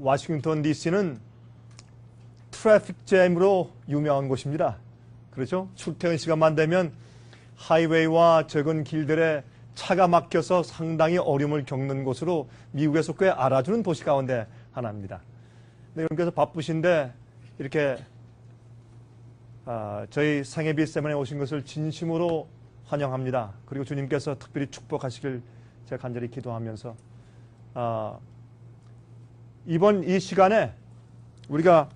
워싱턴 DC는 트래픽 잼으로 유명한 곳입니다. 그렇죠? 출퇴근 시간만 되면 하이웨이와 적은 길들에 차가 막혀서 상당히 어려움을 겪는 곳으로 미국에서 꽤 알아주는 도시 가운데 하나입니다. 네, 여러분께서 바쁘신데 이렇게 저희 생애비 세미나에 오신 것을 진심으로 환영합니다. 그리고 주님께서 특별히 축복하시길 제가 간절히 기도하면서 이번 이 시간에 우리가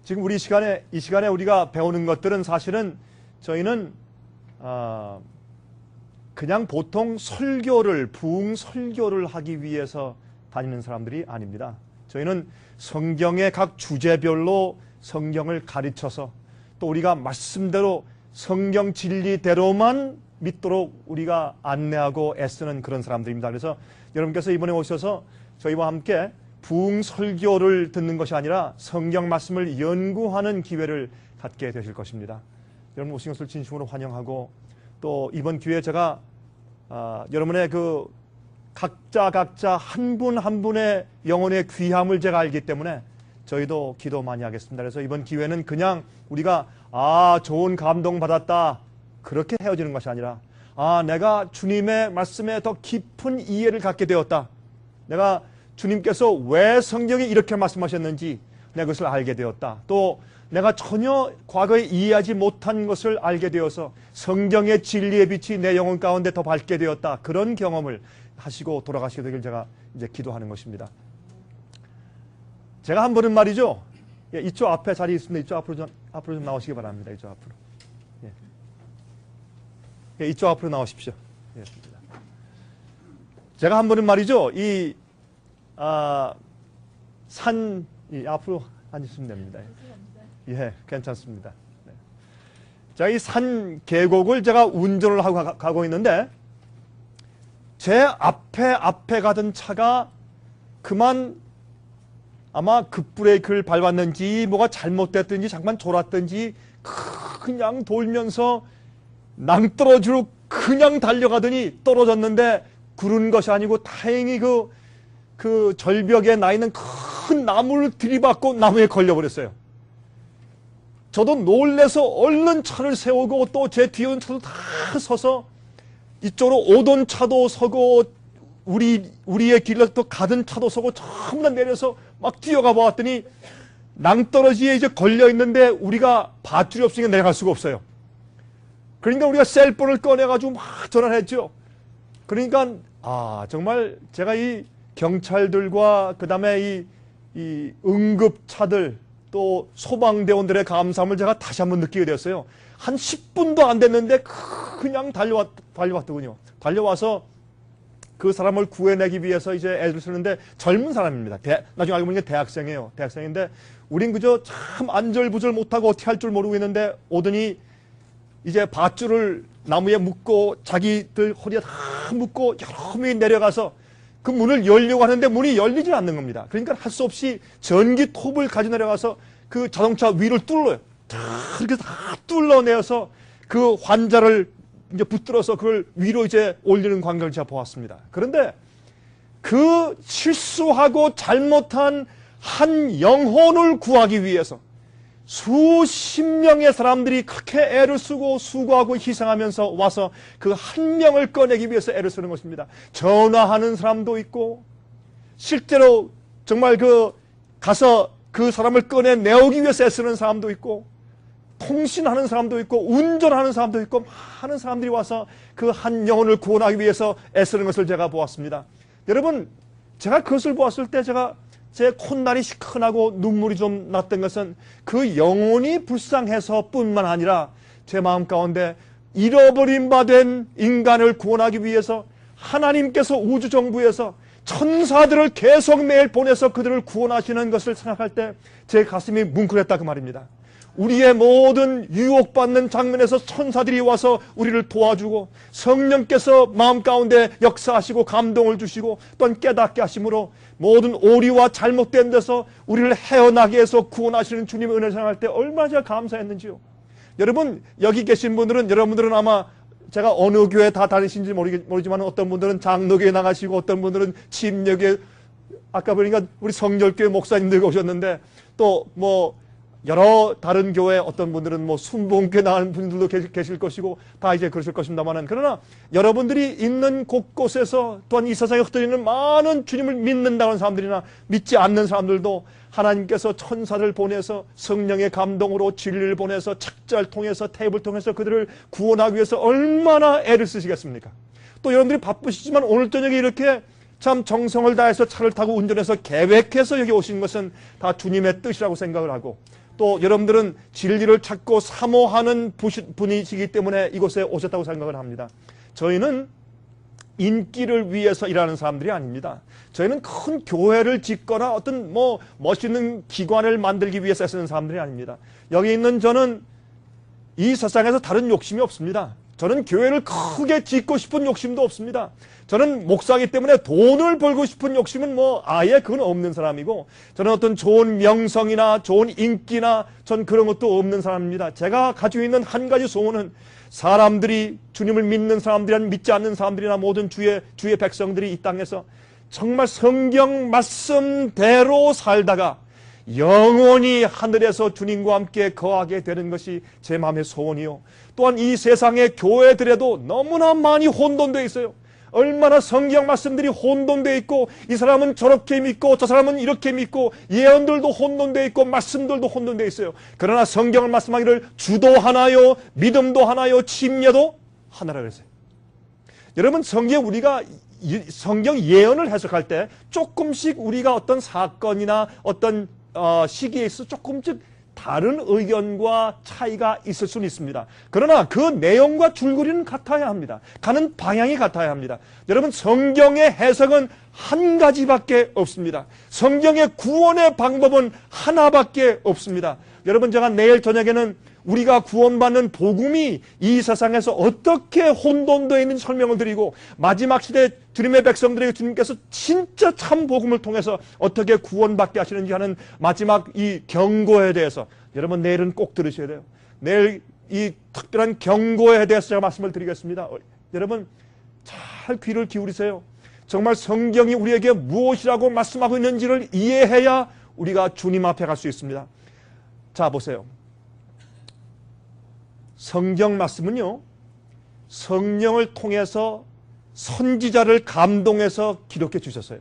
지금 이 시간에 우리가 배우는 것들은 사실은 저희는 그냥 보통 부흥 설교를 하기 위해서 다니는 사람들이 아닙니다. 저희는 성경의 각 주제별로 성경을 가르쳐서 또 우리가 말씀대로 성경 진리대로만 믿도록 우리가 안내하고 애쓰는 그런 사람들입니다. 그래서 여러분께서 이번에 오셔서 저희와 함께 부흥 설교를 듣는 것이 아니라 성경 말씀을 연구하는 기회를 갖게 되실 것입니다. 여러분 오신 것을 진심으로 환영하고 또 이번 기회에 제가 여러분의 그 각자 한 분 한 분의 영혼의 귀함을 제가 알기 때문에 저희도 기도 많이 하겠습니다. 그래서 이번 기회는 그냥 우리가 좋은 감동 받았다 그렇게 헤어지는 것이 아니라 내가 주님의 말씀에 더 깊은 이해를 갖게 되었다. 내가 주님께서 왜 성경에 이렇게 말씀하셨는지 내가 그것을 알게 되었다. 또 내가 전혀 과거에 이해하지 못한 것을 알게 되어서 성경의 진리의 빛이 내 영혼 가운데 더 밝게 되었다. 그런 경험을 하시고 돌아가시게 되길 제가 이제 기도하는 것입니다. 제가 한 번은 말이죠. 이쪽 앞에 자리 있습니다. 이쪽 앞으로 좀 나오시기 바랍니다. 이쪽 앞으로. 이쪽 앞으로 나오십시오. 제가 한 번은 말이죠. 앞으로 앉으시면 됩니다. 괜찮습니다. 자, 이 산 계곡을 제가 운전을 하고 가고 있는데 제 앞에 가던 차가 그만 아마 급브레이크를 밟았는지 뭐가 잘못됐든지 잠깐 졸았든지 그냥 돌면서 낭떠러지로 그냥 달려가더니 떨어졌는데 구른 것이 아니고 다행히 그 절벽에 나 있는 큰 나무를 들이받고 나무에 걸려버렸어요. 저도 놀래서 얼른 차를 세우고 또 제 뒤에 오는 차도 다 서서 이쪽으로 오던 차도 서고 우리의 길로 또 가던 차도 서고 전부 다 내려서 막 뛰어가 보았더니 낭떠러지에 이제 걸려 있는데 우리가 밧줄이 없으니까 내려갈 수가 없어요. 그러니까 우리가 셀폰을 꺼내가지고 막 전화를 했죠. 그러니까 정말 제가 이 경찰들과 그 다음에 이 응급차들 또 소방대원들의 감사함을 제가 다시 한번 느끼게 되었어요. 한 10분도 안 됐는데 그냥 달려왔더군요. 달려와서 그 사람을 구해내기 위해서 이제 애를 쓰는데 젊은 사람입니다. 나중에 알고 보니까 대학생이에요. 대학생인데 우린 그저 참 안절부절 못하고 어떻게 할 줄 모르고 있는데 오더니 이제 밧줄을 나무에 묶고 자기들 허리에 다 묶고 여러 명이 내려가서 그 문을 열려고 하는데 문이 열리질 않는 겁니다. 그러니까 할 수 없이 전기 톱을 가지고 내려가서 그 자동차 위를 뚫어요. 이렇게 다 뚫어내어서 그 환자를 이제 붙들어서 그걸 위로 이제 올리는 광경을 제가 보았습니다. 그런데 그 실수하고 잘못한 한 영혼을 구하기 위해서 수십 명의 사람들이 그렇게 애를 쓰고 수고하고 희생하면서 와서 그 한 명을 꺼내기 위해서 애를 쓰는 것입니다. 전화하는 사람도 있고 실제로 정말 가서 그 사람을 꺼내내오기 위해서 애쓰는 사람도 있고 통신하는 사람도 있고 운전하는 사람도 있고 많은 사람들이 와서 그 한 영혼을 구원하기 위해서 애쓰는 것을 제가 보았습니다. 여러분 제가 그것을 보았을 때 제 콧날이 시큰하고 눈물이 좀 났던 것은 그 영혼이 불쌍해서 뿐만 아니라 제 마음 가운데 잃어버린 바 된 인간을 구원하기 위해서 하나님께서 우주정부에서 천사들을 계속 매일 보내서 그들을 구원하시는 것을 생각할 때 제 가슴이 뭉클했다 그 말입니다. 우리의 모든 유혹받는 장면에서 천사들이 와서 우리를 도와주고 성령께서 마음 가운데 역사하시고 감동을 주시고 또한 깨닫게 하심으로 모든 오리와 잘못된 데서 우리를 헤어나게 해서 구원하시는 주님의 은혜를 생각할 때 얼마나 제가 감사했는지요. 여러분 여기 계신 분들은 여러분들은 아마 제가 어느 교회 다 다니신지 모르지만 어떤 분들은 장로교회 나가시고 어떤 분들은 침례교회, 아까 보니까 우리 성결교회 목사님들 오셨는데 또 뭐 여러 다른 교회 어떤 분들은 뭐 순복음교회 나가는 분들도 계실 것이고 다 이제 그러실 것입니다만은, 그러나 여러분들이 있는 곳곳에서 또한 이 세상에 흩어지는 많은 주님을 믿는다는 사람들이나 믿지 않는 사람들도 하나님께서 천사를 보내서 성령의 감동으로 진리를 보내서 책자를 통해서 탭을 통해서 그들을 구원하기 위해서 얼마나 애를 쓰시겠습니까? 또 여러분들이 바쁘시지만 오늘 저녁에 이렇게 참 정성을 다해서 차를 타고 운전해서 계획해서 여기 오신 것은 다 주님의 뜻이라고 생각을 하고, 또 여러분들은 진리를 찾고 사모하는 분이시기 때문에 이곳에 오셨다고 생각을 합니다. 저희는 인기를 위해서 일하는 사람들이 아닙니다. 저희는 큰 교회를 짓거나 어떤 뭐 멋있는 기관을 만들기 위해서 쓰는 사람들이 아닙니다. 여기 있는 저는 이 세상에서 다른 욕심이 없습니다. 저는 교회를 크게 짓고 싶은 욕심도 없습니다. 저는 목사이기 때문에 돈을 벌고 싶은 욕심은 뭐 아예 그건 없는 사람이고, 저는 어떤 좋은 명성이나 좋은 인기나 전 그런 것도 없는 사람입니다. 제가 가지고 있는 한 가지 소원은 사람들이, 주님을 믿는 사람들이나 믿지 않는 사람들이나 모든 주의 백성들이 이 땅에서 정말 성경 말씀대로 살다가 영원히 하늘에서 주님과 함께 거하게 되는 것이 제 마음의 소원이요. 또한 이 세상의 교회들에도 너무나 많이 혼돈되어 있어요. 얼마나 성경 말씀들이 혼돈되어 있고, 이 사람은 저렇게 믿고 저 사람은 이렇게 믿고, 예언들도 혼돈되어 있고 말씀들도 혼돈되어 있어요. 그러나 성경을 말씀하기를 주도 하나요, 믿음도 하나요, 침례도 하나라 그랬어요. 여러분, 우리가 성경 예언을 해석할 때 조금씩 우리가 어떤 사건이나 어떤 시기에 있어 조금씩 다른 의견과 차이가 있을 수는 있습니다. 그러나 그 내용과 줄거리는 같아야 합니다. 가는 방향이 같아야 합니다. 여러분, 성경의 해석은 한 가지밖에 없습니다. 성경의 구원의 방법은 하나밖에 없습니다. 여러분, 제가 내일 저녁에는 우리가 구원받는 복음이 이 세상에서 어떻게 혼돈되어 있는지 설명을 드리고, 마지막 시대 주님의 백성들에게 주님께서 진짜 참 복음을 통해서 어떻게 구원받게 하시는지 하는 마지막 이 경고에 대해서 여러분 내일은 꼭 들으셔야 돼요. 내일 이 특별한 경고에 대해서 제가 말씀을 드리겠습니다. 여러분 잘 귀를 기울이세요. 정말 성경이 우리에게 무엇이라고 말씀하고 있는지를 이해해야 우리가 주님 앞에 갈 수 있습니다. 자, 보세요. 성경 말씀은요, 성령을 통해서 선지자를 감동해서 기록해 주셨어요.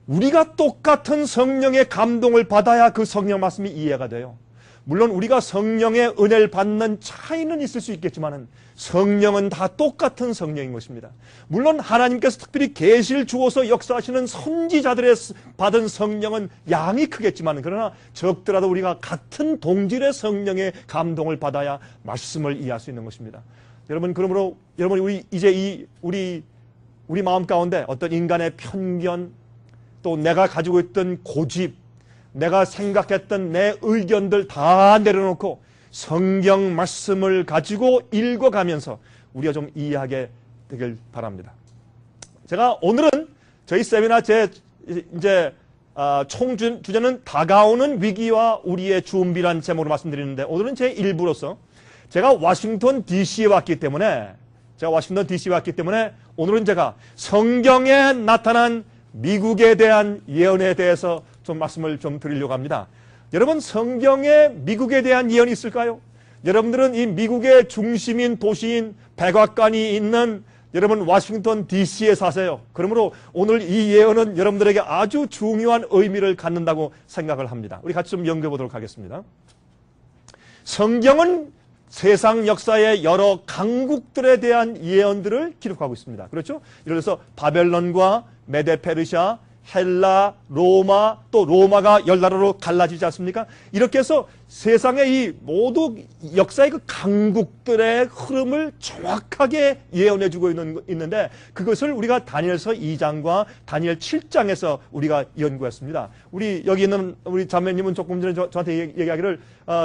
우리가 똑같은 성령의 감동을 받아야 그 성령 말씀이 이해가 돼요. 물론 우리가 성령의 은혜를 받는 차이는 있을 수 있겠지만 성령은 다 똑같은 성령인 것입니다. 물론 하나님께서 특별히 계시를 주어서 역사하시는 선지자들의 받은 성령은 양이 크겠지만, 그러나 적더라도 우리가 같은 동질의 성령의 감동을 받아야 말씀을 이해할 수 있는 것입니다. 여러분, 그러므로 여러분 우리 마음 가운데 어떤 인간의 편견, 또 내가 가지고 있던 고집, 내가 생각했던 내 의견들 다 내려놓고 성경 말씀을 가지고 읽어가면서 우리가 좀 이해하게 되길 바랍니다. 제가 오늘은 저희 세미나 총 주제는 다가오는 위기와 우리의 준비란 제목으로 말씀드리는데, 오늘은 제 일부로서 제가 워싱턴 DC에 왔기 때문에 오늘은 제가 성경에 나타난 미국에 대한 예언에 대해서 좀 말씀을 좀 드리려고 합니다. 여러분, 성경에 미국에 대한 예언이 있을까요? 여러분들은 이 미국의 중심인 도시인 백악관이 있는 여러분 워싱턴 DC에 사세요. 그러므로 오늘 이 예언은 여러분들에게 아주 중요한 의미를 갖는다고 생각을 합니다. 우리 같이 좀 연구해 보도록 하겠습니다. 성경은 세상 역사의 여러 강국들에 대한 예언들을 기록하고 있습니다. 그렇죠? 예를 들어서 바벨론과 메데 페르시아, 헬라, 로마, 또 로마가 열 나라로 갈라지지 않습니까? 이렇게 해서 세상의 이 모두 역사의 그 강국들의 흐름을 정확하게 예언해주고 있는데, 그것을 우리가 다니엘서 2장과 다니엘 7장에서 우리가 연구했습니다. 우리 여기 있는 우리 자매님은 조금 전에 저한테 얘기하기를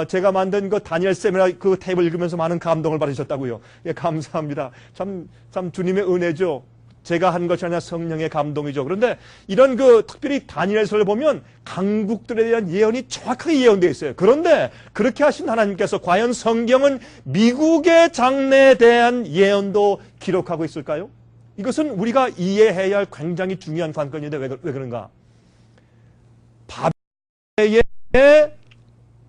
제가 만든 그 다니엘 세미나 그 탭을 읽으면서 많은 감동을 받으셨다고요. 예, 감사합니다. 참 주님의 은혜죠. 제가 한 것이 아니라 성령의 감동이죠. 그런데 이런 그 특별히 다니엘서를 보면 강국들에 대한 예언이 정확하게 예언되어 있어요. 그런데 그렇게 하신 하나님께서 과연 성경은 미국의 장래에 대한 예언도 기록하고 있을까요? 이것은 우리가 이해해야 할 굉장히 중요한 관건인데 왜 그런가? 바벨에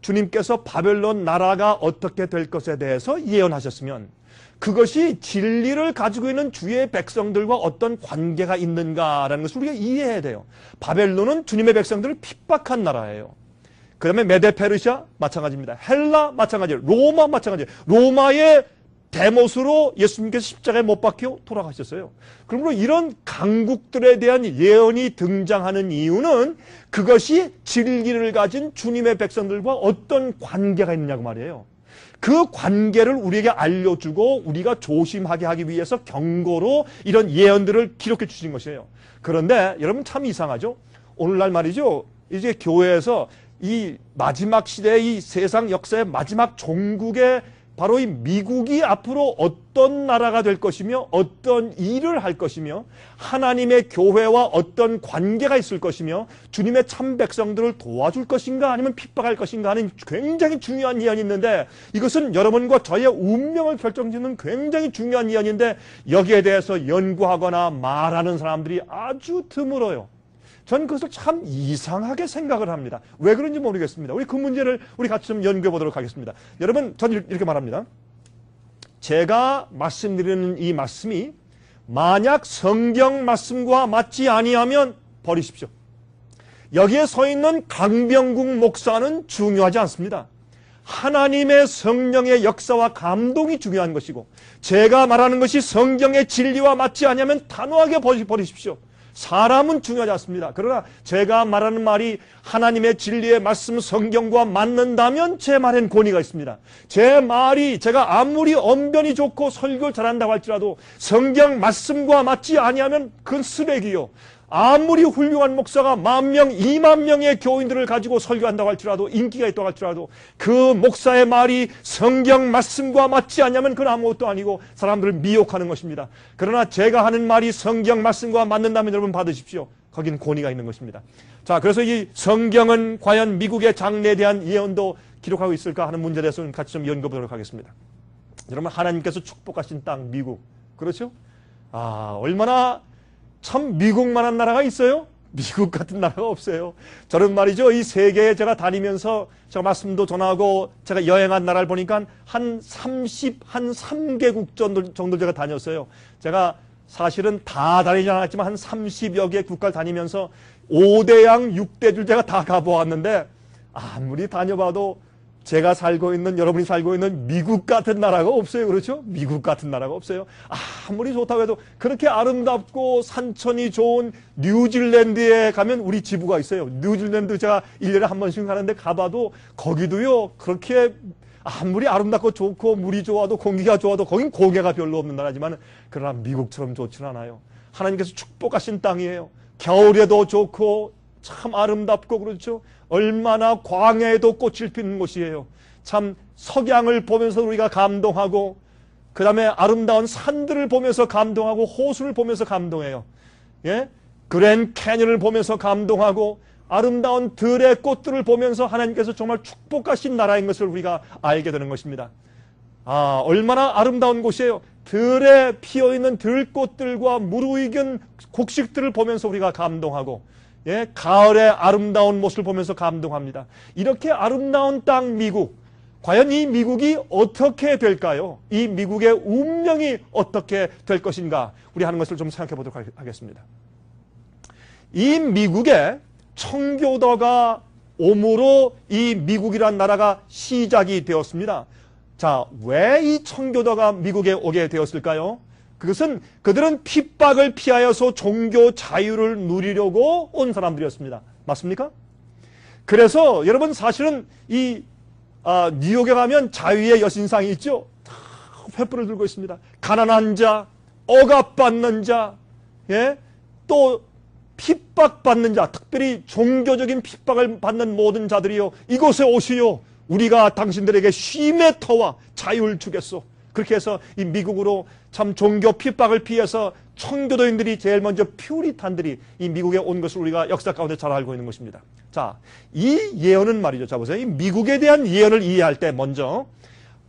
주님께서 바벨론 나라가 어떻게 될 것에 대해서 예언하셨으면 그것이 진리를 가지고 있는 주의 백성들과 어떤 관계가 있는가라는 것을 우리가 이해해야 돼요. 바벨론은 주님의 백성들을 핍박한 나라예요. 그 다음에 메데페르시아 마찬가지입니다. 헬라 마찬가지예요. 로마 마찬가지예요. 로마의 대못으로 예수님께서 십자가에 못 박혀 돌아가셨어요. 그러므로 이런 강국들에 대한 예언이 등장하는 이유는 그것이 진리를 가진 주님의 백성들과 어떤 관계가 있느냐고 말이에요. 그 관계를 우리에게 알려주고 우리가 조심하게 하기 위해서 경고로 이런 예언들을 기록해 주신 것이에요. 그런데 여러분 참 이상하죠? 오늘날 말이죠. 이제 교회에서 이 마지막 시대의 이 세상 역사의 마지막 종국의 바로 이 미국이 앞으로 어떤 나라가 될 것이며 어떤 일을 할 것이며 하나님의 교회와 어떤 관계가 있을 것이며 주님의 참 백성들을 도와줄 것인가 아니면 핍박할 것인가 하는 굉장히 중요한 예언이 있는데 이것은 여러분과 저의 운명을 결정짓는 굉장히 중요한 예언인데 여기에 대해서 연구하거나 말하는 사람들이 아주 드물어요. 전 그것을 참 이상하게 생각을 합니다. 왜 그런지 모르겠습니다. 우리 그 문제를 우리 같이 좀 연구해 보도록 하겠습니다. 여러분, 전 이렇게 말합니다. 제가 말씀드리는 이 말씀이 만약 성경 말씀과 맞지 아니하면 버리십시오. 여기에 서 있는 강병국 목사는 중요하지 않습니다. 하나님의 성령의 역사와 감동이 중요한 것이고 제가 말하는 것이 성경의 진리와 맞지 아니하면 단호하게 버리십시오. 사람은 중요하지 않습니다. 그러나 제가 말하는 말이 하나님의 진리의 말씀 성경과 맞는다면 제 말엔 권위가 있습니다. 제 말이 제가 아무리 언변이 좋고 설교를 잘한다고 할지라도 성경 말씀과 맞지 아니하면 그건 쓰레기요. 아무리 훌륭한 목사가 10,000명, 20,000명의 교인들을 가지고 설교한다고 할지라도 인기가 있다고 할지라도 그 목사의 말이 성경 말씀과 맞지 않냐면 그건 아무것도 아니고 사람들을 미혹하는 것입니다. 그러나 제가 하는 말이 성경 말씀과 맞는다면 여러분 받으십시오. 거긴 권위가 있는 것입니다. 자, 그래서 이 성경은 과연 미국의 장래에 대한 예언도 기록하고 있을까 하는 문제에 대해서는 같이 좀 연구해 보도록 하겠습니다. 여러분 하나님께서 축복하신 땅 미국 그렇죠? 얼마나 참 미국만한 나라가 있어요? 미국 같은 나라가 없어요. 저는 말이죠. 이 세계에 제가 다니면서 제가 말씀도 전하고 제가 여행한 나라를 보니까 한 3개국 정도 제가 다녔어요. 제가 사실은 다 다니지 않았지만 한 30여 개 국가를 다니면서 5대양 6대줄 제가 다 가보았는데 아무리 다녀봐도 제가 살고 있는 여러분이 살고 있는 미국 같은 나라가 없어요. 그렇죠? 미국 같은 나라가 없어요. 아무리 좋다고 해도 그렇게 아름답고 산천이 좋은 뉴질랜드에 가면 우리 지부가 있어요. 뉴질랜드 제가 1년에 한 번씩 가는데 가봐도 거기도요. 그렇게 아무리 아름답고 좋고 물이 좋아도 공기가 좋아도 거긴 고개가 별로 없는 나라지만 그러나 미국처럼 좋지는 않아요. 하나님께서 축복하신 땅이에요. 겨울에도 좋고 참 아름답고 그렇죠. 얼마나 광야에도 꽃을 피는 곳이에요. 참 석양을 보면서 우리가 감동하고 그 다음에 아름다운 산들을 보면서 감동하고 호수를 보면서 감동해요. 예? 그랜 캐년을 보면서 감동하고 아름다운 들의 꽃들을 보면서 하나님께서 정말 축복하신 나라인 것을 우리가 알게 되는 것입니다. 얼마나 아름다운 곳이에요. 들에 피어있는 들꽃들과 무르익은 곡식들을 보면서 우리가 감동하고 예, 가을의 아름다운 모습을 보면서 감동합니다. 이렇게 아름다운 땅 미국, 과연 이 미국이 어떻게 될까요? 이 미국의 운명이 어떻게 될 것인가? 우리 하는 것을 좀 생각해 보도록 하겠습니다. 이 미국에 청교도가 옴으로 이 미국이란 나라가 시작이 되었습니다. 자, 왜 이 청교도가 미국에 오게 되었을까요? 그것은 그들은 핍박을 피하여서 종교 자유를 누리려고 온 사람들이었습니다. 맞습니까? 그래서 여러분 사실은 이 뉴욕에 가면 자유의 여신상이 있죠. 횃불을 들고 있습니다. 가난한 자, 억압받는 자, 예? 또 핍박받는 자, 특별히 종교적인 핍박을 받는 모든 자들이요. 이곳에 오시오. 우리가 당신들에게 쉼의 터와 자유를 주겠소. 그렇게 해서 이 미국으로 참 종교 핍박을 피해서 청교도인들이 제일 먼저 퓨리탄들이 이 미국에 온 것을 우리가 역사 가운데 잘 알고 있는 것입니다. 자, 이 예언은 말이죠. 자, 보세요. 이 미국에 대한 예언을 이해할 때 먼저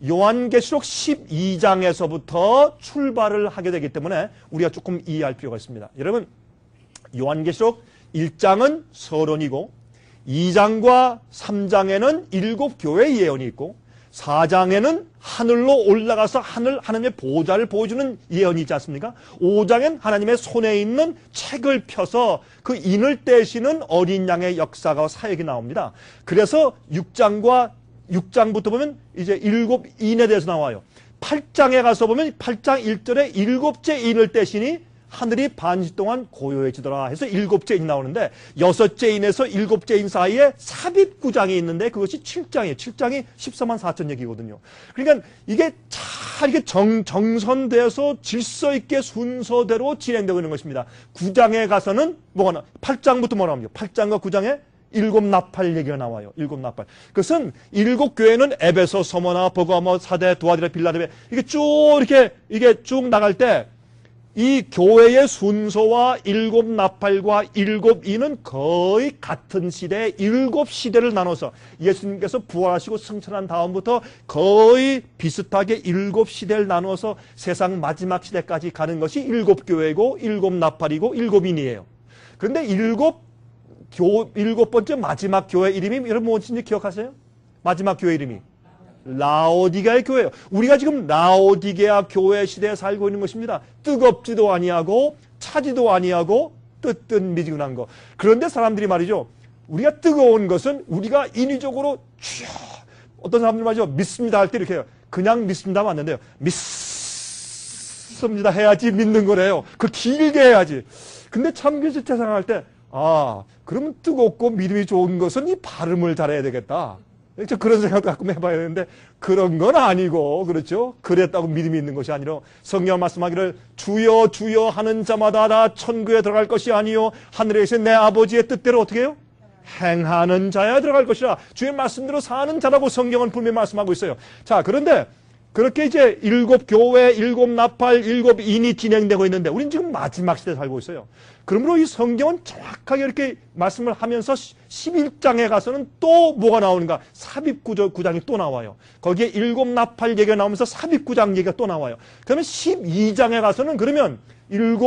요한계시록 12장에서부터 출발을 하게 되기 때문에 우리가 조금 이해할 필요가 있습니다. 여러분, 요한계시록 1장은 서론이고 2장과 3장에는 7교회의 예언이 있고 4장에는 하늘로 올라가서 하나님의 보좌를 보여주는 예언이 있지 않습니까? 5장엔 하나님의 손에 있는 책을 펴서 그 인을 떼시는 어린 양의 역사가 사역이 나옵니다. 그래서 6장부터 보면 이제 7인에 대해서 나와요. 8장에 가서 보면 8장 1절에 7째 인을 떼시니 하늘이 반시 동안 고요해지더라 해서 7째 인이 나오는데 6째 인에서 7째 인 사이에 삽입구장이 있는데 그것이 7장이에요. 7장이 14만 4천 얘기거든요. 그러니까 이게 잘 이게 정선돼서 질서 있게 순서대로 진행되고 있는 것입니다. 9장에 가서는 뭐가 나? 8장부터 뭐라 합니까? 8장과 9장에 7 나팔 얘기가 나와요. 7 나팔. 그것은 7교회는 에베소, 서머나, 버가모, 사대, 두아디라, 빌라델베 이게 쭉 나갈 때 이 교회의 순서와 7 나팔과 7 인은 거의 같은 시대에 7시대를 나눠서 예수님께서 부활하시고 승천한 다음부터 거의 비슷하게 7시대를 나눠서 세상 마지막 시대까지 가는 것이 7교회고 7 나팔이고 7 인이에요. 그런데 7번째 마지막 교회 이름이 여러분 뭔지 기억하세요? 마지막 교회 이름이 라오디게아의 교회예요. 우리가 지금 라오디게아 교회 시대에 살고 있는 것입니다. 뜨겁지도 아니하고 차지도 아니하고 뜨뜻미지근한 거. 그런데 사람들이 말이죠. 우리가 뜨거운 것은 우리가 인위적으로 어떤 사람들이 말이죠. 믿습니다 할 때 이렇게 해요. 그냥 믿습니다 하면 안 된대요. 믿습니다 해야지 믿는 거래요. 그 길게 해야지. 근데 참 세상할 때 그러면 뜨겁고 믿음이 좋은 것은 이 발음을 잘해야 되겠다. 그런 생각도 가끔 해봐야 되는데 그런 건 아니고 그렇죠. 그랬다고 믿음이 있는 것이 아니라 성경 말씀하기를 주여 주여 하는 자마다 다 천국에 들어갈 것이 아니요 하늘에 계신 내 아버지의 뜻대로 어떻게 해요? 행하는 자야 들어갈 것이라. 주의 말씀대로 사는 자라고 성경은 분명히 말씀하고 있어요. 자, 그런데 그렇게 이제 7교회, 7 나팔, 7 인이 진행되고 있는데 우리는 지금 마지막 시대에 살고 있어요. 그러므로 이 성경은 정확하게 이렇게 말씀을 하면서 11장에 가서는 또 뭐가 나오는가? 삽입구장이 또 나와요. 거기에 7 나팔 얘기가 나오면서 삽입구장 얘기가 또 나와요. 그러면 12장에 가서는 그러면 7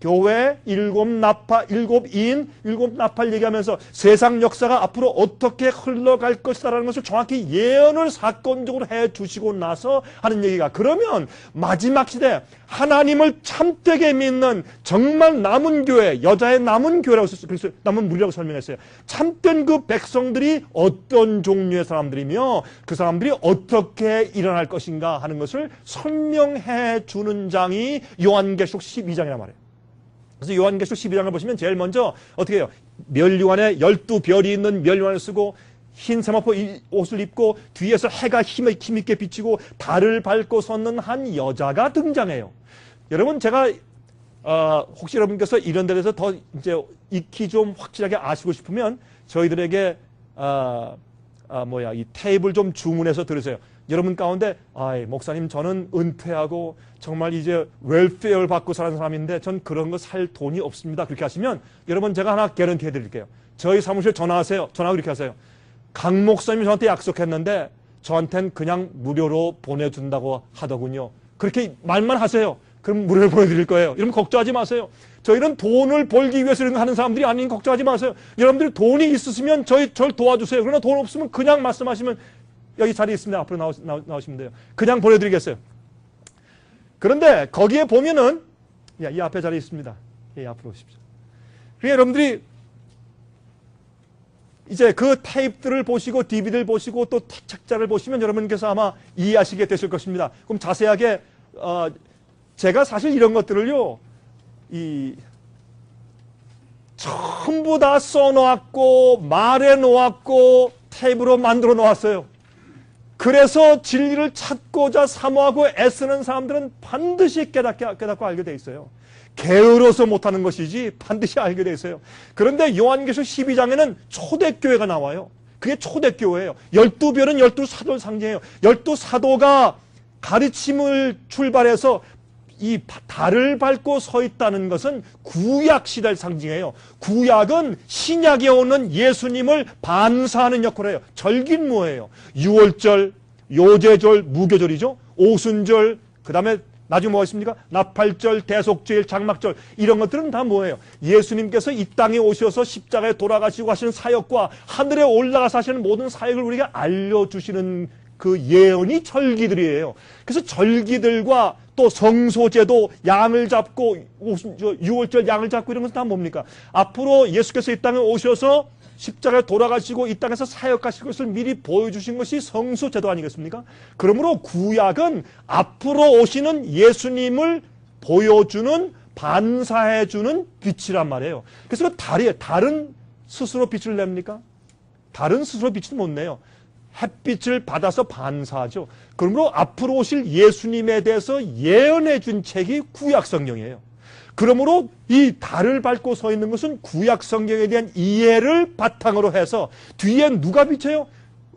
교회, 7 나팔, 7인, 7 나팔 얘기하면서 세상 역사가 앞으로 어떻게 흘러갈 것이다라는 것을 정확히 예언을 사건적으로 해 주시고 나서 하는 얘기가 그러면 마지막 시대 하나님을 참되게 믿는 정말 남은 교회, 여자의 남은 교회라고 그래서 남은 무리라고 설명했어요. 참된 그 백성들이 어떤 종류의 사람들이며 그 사람들이 어떻게 일어날 것인가 하는 것을 설명해 주는 장이 요한계시록 12장이란 말이에요. 그래서 요한계시록 12장을 보시면 제일 먼저 어떻게 해요? 면류관에 12별이 있는 면류관을 쓰고 흰 세마포 옷을 입고 뒤에서 해가 힘있게 비치고 달을 밟고 섰는 한 여자가 등장해요. 여러분 제가 혹시 여러분께서 이런 데 대해서 더 이제 익히 좀 확실하게 아시고 싶으면 저희들에게 이 테이블 좀 주문해서 들으세요. 여러분 가운데 목사님 저는 은퇴하고 정말 이제 웰페어를 받고 사는 사람인데 전 그런 거 살 돈이 없습니다. 그렇게 하시면 여러분 제가 하나 개런티 해드릴게요. 저희 사무실 전화하세요. 전화하고 이렇게 하세요. 강 목사님이 저한테 약속했는데 저한테는 그냥 무료로 보내준다고 하더군요. 그렇게 말만 하세요. 그럼 무료로 보내드릴 거예요. 여러분 걱정하지 마세요. 저희는 돈을 벌기 위해서 이런 거 하는 사람들이 아닌 걱정하지 마세요. 여러분들이 돈이 있으시면 저를 도와주세요. 그러나 돈 없으면 그냥 말씀하시면 여기 자리에 있습니다. 앞으로 나오시면 돼요. 그냥 보내드리겠어요. 그런데 거기에 보면은 이 앞에 자리에 있습니다. 앞으로 오십시오. 그러니까 여러분들이 이제 그 테이프들을 보시고 DVD를 보시고 또 책자를 보시면 여러분께서 아마 이해하시게 되실 것입니다. 그럼 자세하게 제가 사실 이런 것들을요 전부 다 써놓았고 말해놓았고 테이프로 만들어 놓았어요. 그래서 진리를 찾고자 사모하고 애쓰는 사람들은 반드시 깨닫고 알게 돼 있어요. 게으러서 못하는 것이지 반드시 알게 돼 있어요. 그런데 요한계시록 12장에는 초대교회가 나와요. 그게 초대교회예요. 12별은 12사도를 상징해요. 12사도가 가르침을 출발해서 이 달을 밟고 서 있다는 것은 구약 시대를 상징해요. 구약은 신약에 오는 예수님을 반사하는 역할을 해요. 절기는 뭐예요? 유월절, 요제절, 무교절이죠. 오순절, 그 다음에 나중에 뭐가 있습니까? 나팔절, 대속절, 장막절, 이런 것들은 다 뭐예요? 예수님께서 이 땅에 오셔서 십자가에 돌아가시고 하시는 사역과 하늘에 올라가서 하시는 모든 사역을 우리에게 알려주시는 그 예언이 절기들이에요. 그래서 절기들과 또 성소제도, 양을 잡고, 유월절 양을 잡고 이런 것은 다 뭡니까? 앞으로 예수께서 이 땅에 오셔서 십자가에 돌아가시고 이 땅에서 사역하실 것을 미리 보여주신 것이 성소제도 아니겠습니까? 그러므로 구약은 앞으로 오시는 예수님을 보여주는, 반사해주는 빛이란 말이에요. 그래서 달은 스스로 빛을 냅니까? 달은 스스로 빛을 못 내요. 햇빛을 받아서 반사하죠. 그러므로 앞으로 오실 예수님에 대해서 예언해 준 책이 구약 성경이에요. 그러므로 이 달을 밟고 서 있는 것은 구약 성경에 대한 이해를 바탕으로 해서 뒤에 누가 비쳐요?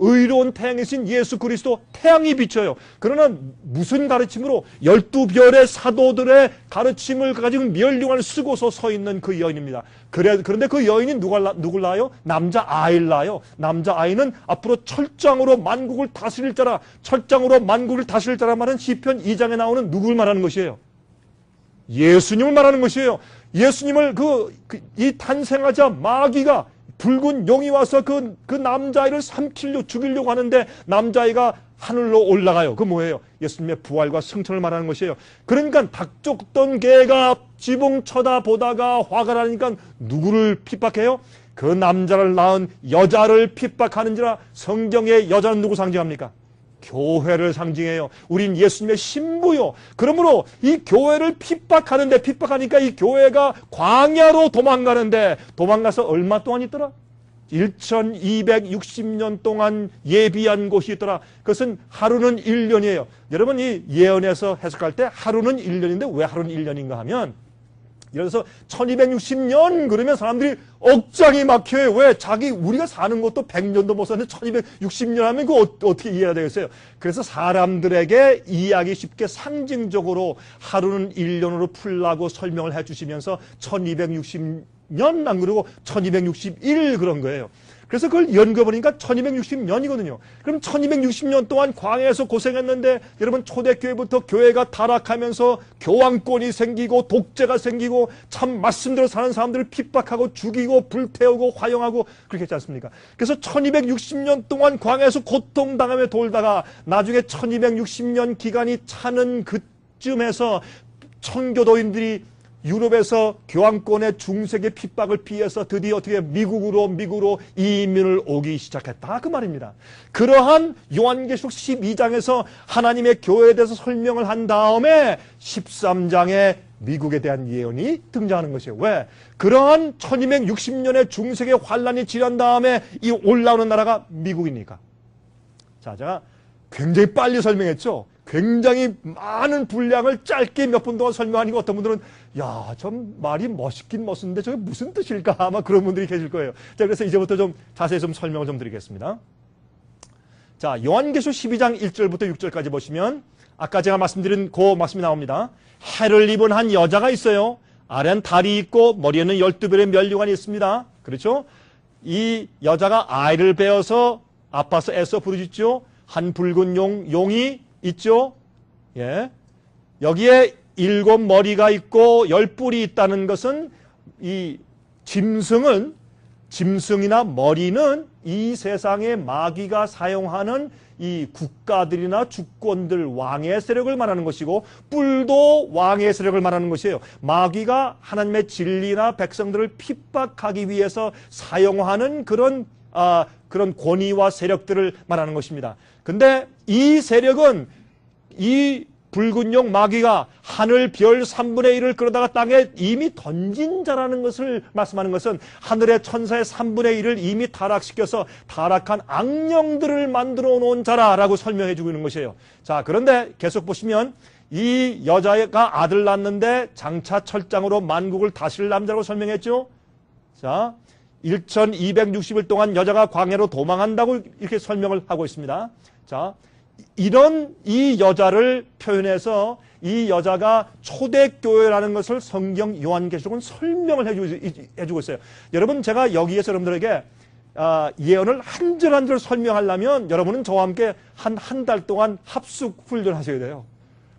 의로운 태양이신 예수 그리스도 태양이 비쳐요. 그러나 무슨 가르침으로 12별의 사도들의 가르침을 가지고 멸류관을 쓰고서 서 있는 그 여인입니다. 그런데 그 여인이 누굴 낳아요? 남자아이를 낳아요. 남자아이는 앞으로 철장으로 만국을 다스릴 자라, 철장으로 만국을 다스릴 자라 말은 시편 2장에 나오는 누굴 말하는 것이에요? 예수님을 말하는 것이에요. 예수님을 이 탄생하자 마귀가 붉은 용이 와서 그 남자아이를 죽이려고 하는데 남자아이가 하늘로 올라가요. 그 뭐예요? 예수님의 부활과 승천을 말하는 것이에요. 그러니까 닭쫓던 개가 지붕 쳐다보다가 화가 나니까 누구를 핍박해요? 그 남자를 낳은 여자를 핍박하는지라. 성경의 여자는 누구 상징합니까? 교회를 상징해요. 우린 예수님의 신부요. 그러므로 이 교회를 핍박하니까 이 교회가 광야로 도망가는데, 도망가서 얼마 동안 있더라? 1260년 동안 예비한 곳이 있더라. 그것은 하루는 1년이에요. 여러분, 이 예언에서 해석할 때 하루는 1년인데 왜 하루는 1년인가 하면, 예를 들어서 1260년 그러면 사람들이 억장이 막혀요. 왜? 우리가 사는 것도 100년도 못 사는데 1260년 하면 그거 어떻게 이해해야 되겠어요? 그래서 사람들에게 이해하기 쉽게 상징적으로 하루는 1년으로 풀라고 설명을 해주시면서 1260년 안 그러고 1261 그런 거예요. 그래서 그걸 연구해보니까 1260년이거든요. 그럼 1260년 동안 광야에서 고생했는데, 여러분 초대교회부터 교회가 타락하면서 교황권이 생기고 독재가 생기고 참 말씀대로 사는 사람들을 핍박하고 죽이고 불태우고 화형하고 그렇게 했지 않습니까? 그래서 1260년 동안 광야에서 고통당하며 돌다가 나중에 1260년 기간이 차는 그쯤에서 청교도인들이 유럽에서 교황권의 중세의 핍박을 피해서 드디어 어떻게 미국으로 이민을 오기 시작했다, 그 말입니다. 그러한 요한계시록 12장에서 하나님의 교회에 대해서 설명을 한 다음에 13장에 미국에 대한 예언이 등장하는 것이에요. 왜? 그러한 1260년의 중세의 환란이 지난 다음에 이 올라오는 나라가 미국이니까. 자, 제가 굉장히 빨리 설명했죠. 굉장히 많은 분량을 짧게 몇 분 동안 설명하니까 어떤 분들은 야, 좀 말이 멋있긴 멋있는데 저게 무슨 뜻일까? 아마 그런 분들이 계실 거예요. 자, 그래서 이제부터 좀 자세히 좀 설명을 좀 드리겠습니다. 자, 요한계시록 12장 1절부터 6절까지 보시면 아까 제가 말씀드린 그 말씀이 나옵니다. 해를 입은 한 여자가 있어요. 아래는 달이 있고 머리에는 12별의 면류관이 있습니다. 그렇죠? 이 여자가 아이를 베어서 아파서 애써 부르짖죠. 한 붉은 용이 있죠. 예. 여기에 7 머리가 있고 10 뿔이 있다는 것은 이 짐승이나 머리는 이 세상의 마귀가 사용하는 이 국가들이나 주권들, 왕의 세력을 말하는 것이고, 뿔도 왕의 세력을 말하는 것이에요. 마귀가 하나님의 진리나 백성들을 핍박하기 위해서 사용하는 그런 권위와 세력들을 말하는 것입니다. 근데 이 세력은 이 붉은 용 마귀가 하늘 별 3분의 1을 끌어다가 땅에 이미 던진 자라는 것을 말씀하는 것은 하늘의 천사의 3분의 1을 이미 타락시켜서 타락한 악령들을 만들어 놓은 자라라고 설명해 주고 있는 것이에요. 자, 그런데 계속 보시면 이 여자가 아들 낳았는데 장차 철장으로 만국을 다스릴 남자라고 설명했죠. 자, 1260일 동안 여자가 광야로 도망한다고 이렇게 설명을 하고 있습니다. 자, 이런 이 여자를 표현해서 이 여자가 초대교회라는 것을 성경 요한계시록은 설명을 해주고 있어요. 여러분, 제가 여기에서 여러분들에게 예언을 한 절 한 절 설명하려면 여러분은 저와 함께 한 달 동안 합숙 훈련하셔야 돼요.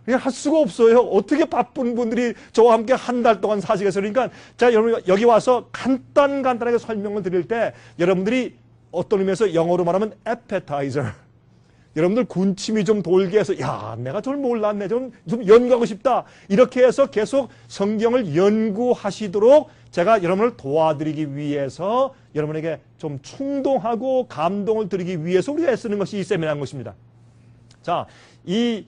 그냥 할 수가 없어요. 어떻게 바쁜 분들이 저와 함께 한 달 동안 사시겠어요? 그러니까 제가 여러분 여기 와서 간단하게 설명을 드릴 때 여러분들이 어떤 의미에서 영어로 말하면 appetizer, 여러분들 군침이 좀 돌게 해서 야, 내가 저걸 몰랐네, 좀 연구하고 싶다, 이렇게 해서 계속 성경을 연구하시도록 제가 여러분을 도와드리기 위해서 여러분에게 좀 충동하고 감동을 드리기 위해서 우리가 애쓰는 것이 이 세미나인 것입니다. 자, 이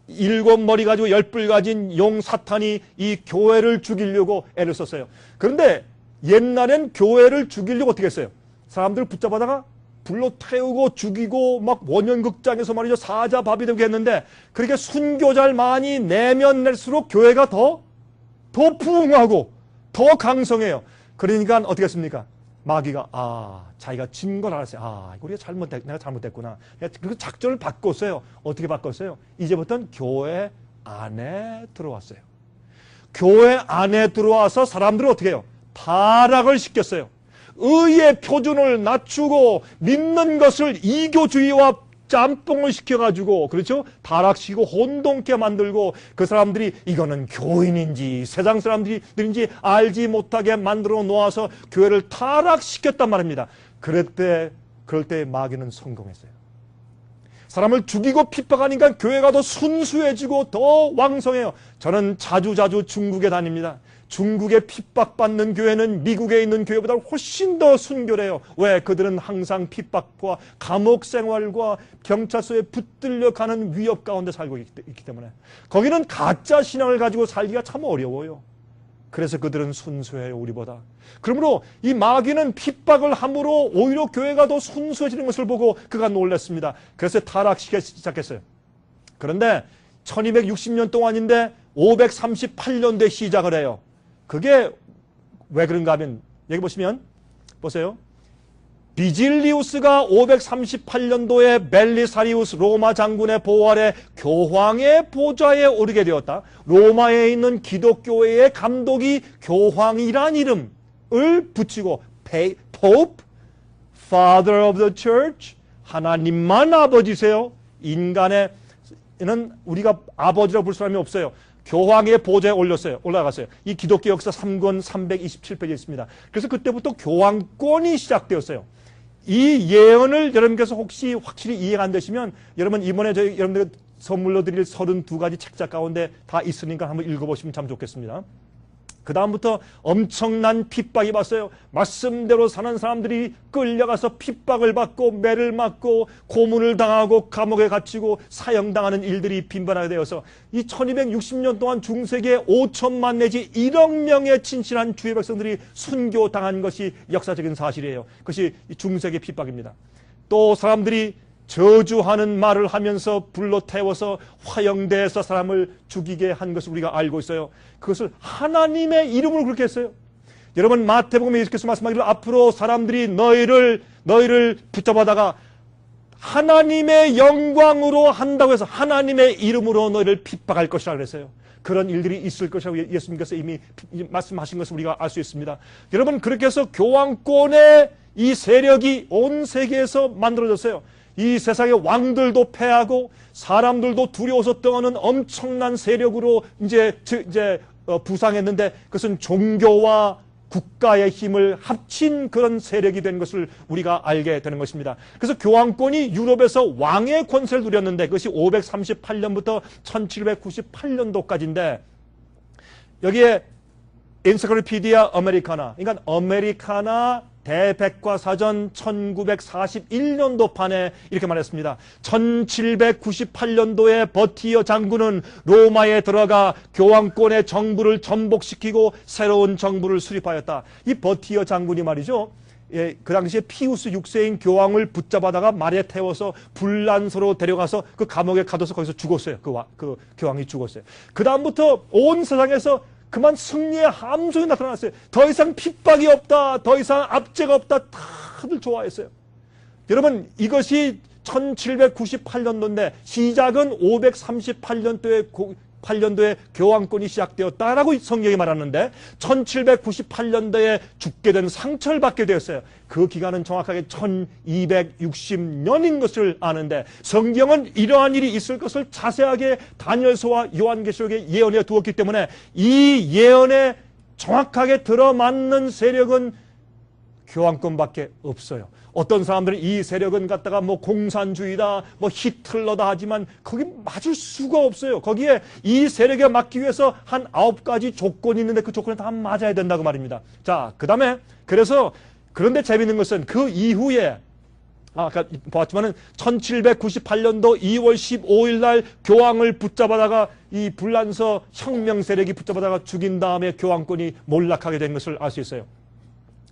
일곱 머리 가지고 열뿔 가진 용 사탄이 이 교회를 죽이려고 애를 썼어요. 그런데 옛날엔 교회를 죽이려고 어떻게 했어요? 사람들을 붙잡아다가 불로 태우고 죽이고 막 원년극장에서 말이죠, 사자밥이 되고 했는데, 그렇게 순교자를 많이 내면 낼수록 교회가 더 부흥하고 더 강성해요. 그러니까 어떻게 했습니까? 마귀가 자기가 진 걸 알았어요. 이거 내가 잘못됐구나. 그리고 작전을 바꿨어요. 어떻게 바꿨어요? 이제부터는 교회 안에 들어왔어요. 교회 안에 들어와서 사람들을 어떻게 해요? 타락을 시켰어요. 의의 표준을 낮추고 믿는 것을 이교주의와 짬뽕을 시켜가지고, 그렇죠? 타락시키고 혼동케 만들고, 그 사람들이 이거는 교인인지 세상 사람들인지 알지 못하게 만들어 놓아서 교회를 타락시켰단 말입니다. 그럴 때 마귀는 성공했어요. 사람을 죽이고 핍박하니까 교회가 더 순수해지고 더 왕성해요. 저는 자주 중국에 다닙니다. 중국에 핍박받는 교회는 미국에 있는 교회보다 훨씬 더 순결해요. 왜? 그들은 항상 핍박과 감옥 생활과 경찰서에 붙들려 가는 위협 가운데 살고 있기 때문에 거기는 가짜 신앙을 가지고 살기가 참 어려워요. 그래서 그들은 순수해요, 우리보다. 그러므로 이 마귀는 핍박을 함으로 오히려 교회가 더 순수해지는 것을 보고 그가 놀랐습니다. 그래서 타락시키기 시작했어요. 그런데 1260년 동안인데 538년도에 시작을 해요. 그게 왜 그런가 하면 여기 보세요. 비질리우스가 538년도에 벨리사리우스 로마 장군의 보호 아래 교황의 보좌에 오르게 되었다. 로마에 있는 기독교회의 감독이 교황이란 이름을 붙이고 Pope, Father of the Church, 하나님만 아버지세요. 인간에는 우리가 아버지라고 부를 사람이 없어요. 교황의 보좌에 올라갔어요. 이 기독교 역사 3권 327페이지에 있습니다. 그래서 그때부터 교황권이 시작되었어요. 이 예언을 여러분께서 혹시 확실히 이해가 안 되시면 여러분 이번에 여러분들 선물로 드릴 32가지 책자 가운데 다 있으니까 한번 읽어보시면 참 좋겠습니다. 그 다음부터 엄청난 핍박이 왔어요. 말씀대로 사는 사람들이 끌려가서 핍박을 받고 매를 맞고 고문을 당하고 감옥에 갇히고 사형당하는 일들이 빈번하게 되어서 이 1260년 동안 중세기에 5천만 내지 1억 명의 진실한 주의 백성들이 순교당한 것이 역사적인 사실이에요. 그것이 중세기 핍박입니다. 또 사람들이 저주하는 말을 하면서 불로 태워서 화형대에서 사람을 죽이게 한 것을 우리가 알고 있어요. 그것을 하나님의 이름으로 그렇게 했어요. 여러분, 마태복음에 예수께서 말씀하기를 앞으로 사람들이 너희를 붙잡아다가 하나님의 영광으로 한다고 해서 하나님의 이름으로 너희를 핍박할 것이라 그랬어요. 그런 일들이 있을 것이라고 예수님께서 이미 말씀하신 것을 우리가 알 수 있습니다. 여러분, 그렇게 해서 교황권의 이 세력이 온 세계에서 만들어졌어요. 이 세상의 왕들도 패하고 사람들도 두려워서 떠나는 엄청난 세력으로 이제 부상했는데 그것은 종교와 국가의 힘을 합친 그런 세력이 된 것을 우리가 알게 되는 것입니다. 그래서 교황권이 유럽에서 왕의 권세를 누렸는데 그것이 538년부터 1798년도까지인데 여기에 엔사이클로피디아 아메리카나, 그러니까 아메리카나 대백과사전 1941년도 판에 이렇게 말했습니다. 1798년도에 버티어 장군은 로마에 들어가 교황권의 정부를 전복시키고 새로운 정부를 수립하였다. 이 버티어 장군이 말이죠. 그 당시에 피우스 6세인 교황을 붙잡아다가 말에 태워서 불란서로 데려가서 그 감옥에 가둬서 거기서 죽었어요. 그 교황이 죽었어요. 그 다음부터 온 세상에서 그만 승리의 함성이 나타났어요. 더 이상 핍박이 없다. 더 이상 압제가 없다. 다들 좋아했어요. 여러분, 이것이 1798년도인데 시작은 538년도에 교황권이 시작되었다라고 성경이 말하는데 1798년도에 죽게 된 상처를 받게 되었어요. 그 기간은 정확하게 1260년인 것을 아는데 성경은 이러한 일이 있을 것을 자세하게 다니엘서와 요한계시록에 예언해 두었기 때문에 이 예언에 정확하게 들어맞는 세력은 교황권밖에 없어요. 어떤 사람들은 이 세력은 갖다가 뭐 공산주의다, 뭐 히틀러다 하지만 거기 맞을 수가 없어요. 거기에 이 세력에 맞기 위해서 한 9가지 조건이 있는데 그 조건에 다 맞아야 된다고 말입니다. 자, 그 다음에 그래서 그런데 재밌는 것은 그 이후에 아까 보았지만은 1798년도 2월 15일 날 교황을 붙잡아다가 이 불란서 혁명 세력이 붙잡아다가 죽인 다음에 교황권이 몰락하게 된 것을 알 수 있어요.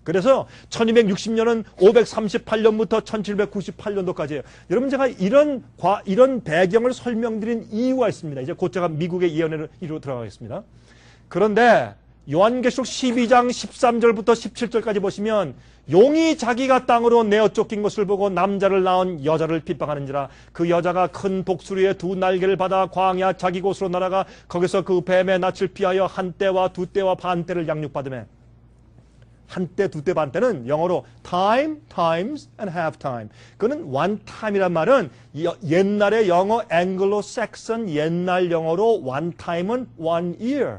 그래서 1260년은 538년부터 1798년도까지예요. 여러분 제가 이런 배경을 설명드린 이유가 있습니다. 이제 곧 제가 미국의 예언으로 들어가겠습니다. 그런데 요한계시록 12장 13절부터 17절까지 보시면 용이 자기가 땅으로 내어 쫓긴 것을 보고 남자를 낳은 여자를 핍박하는지라 그 여자가 큰 독수리의 두 날개를 받아 광야 자기 곳으로 날아가 거기서 그 뱀의 낯을 피하여 한 때와 두 때와 반 때를 양육받으며 한때, 두때, 반때는 영어로 time, times, and half time. 그거는 one time이란 말은 옛날의 영어 앵글로색슨 옛날 영어로 one time은 one year.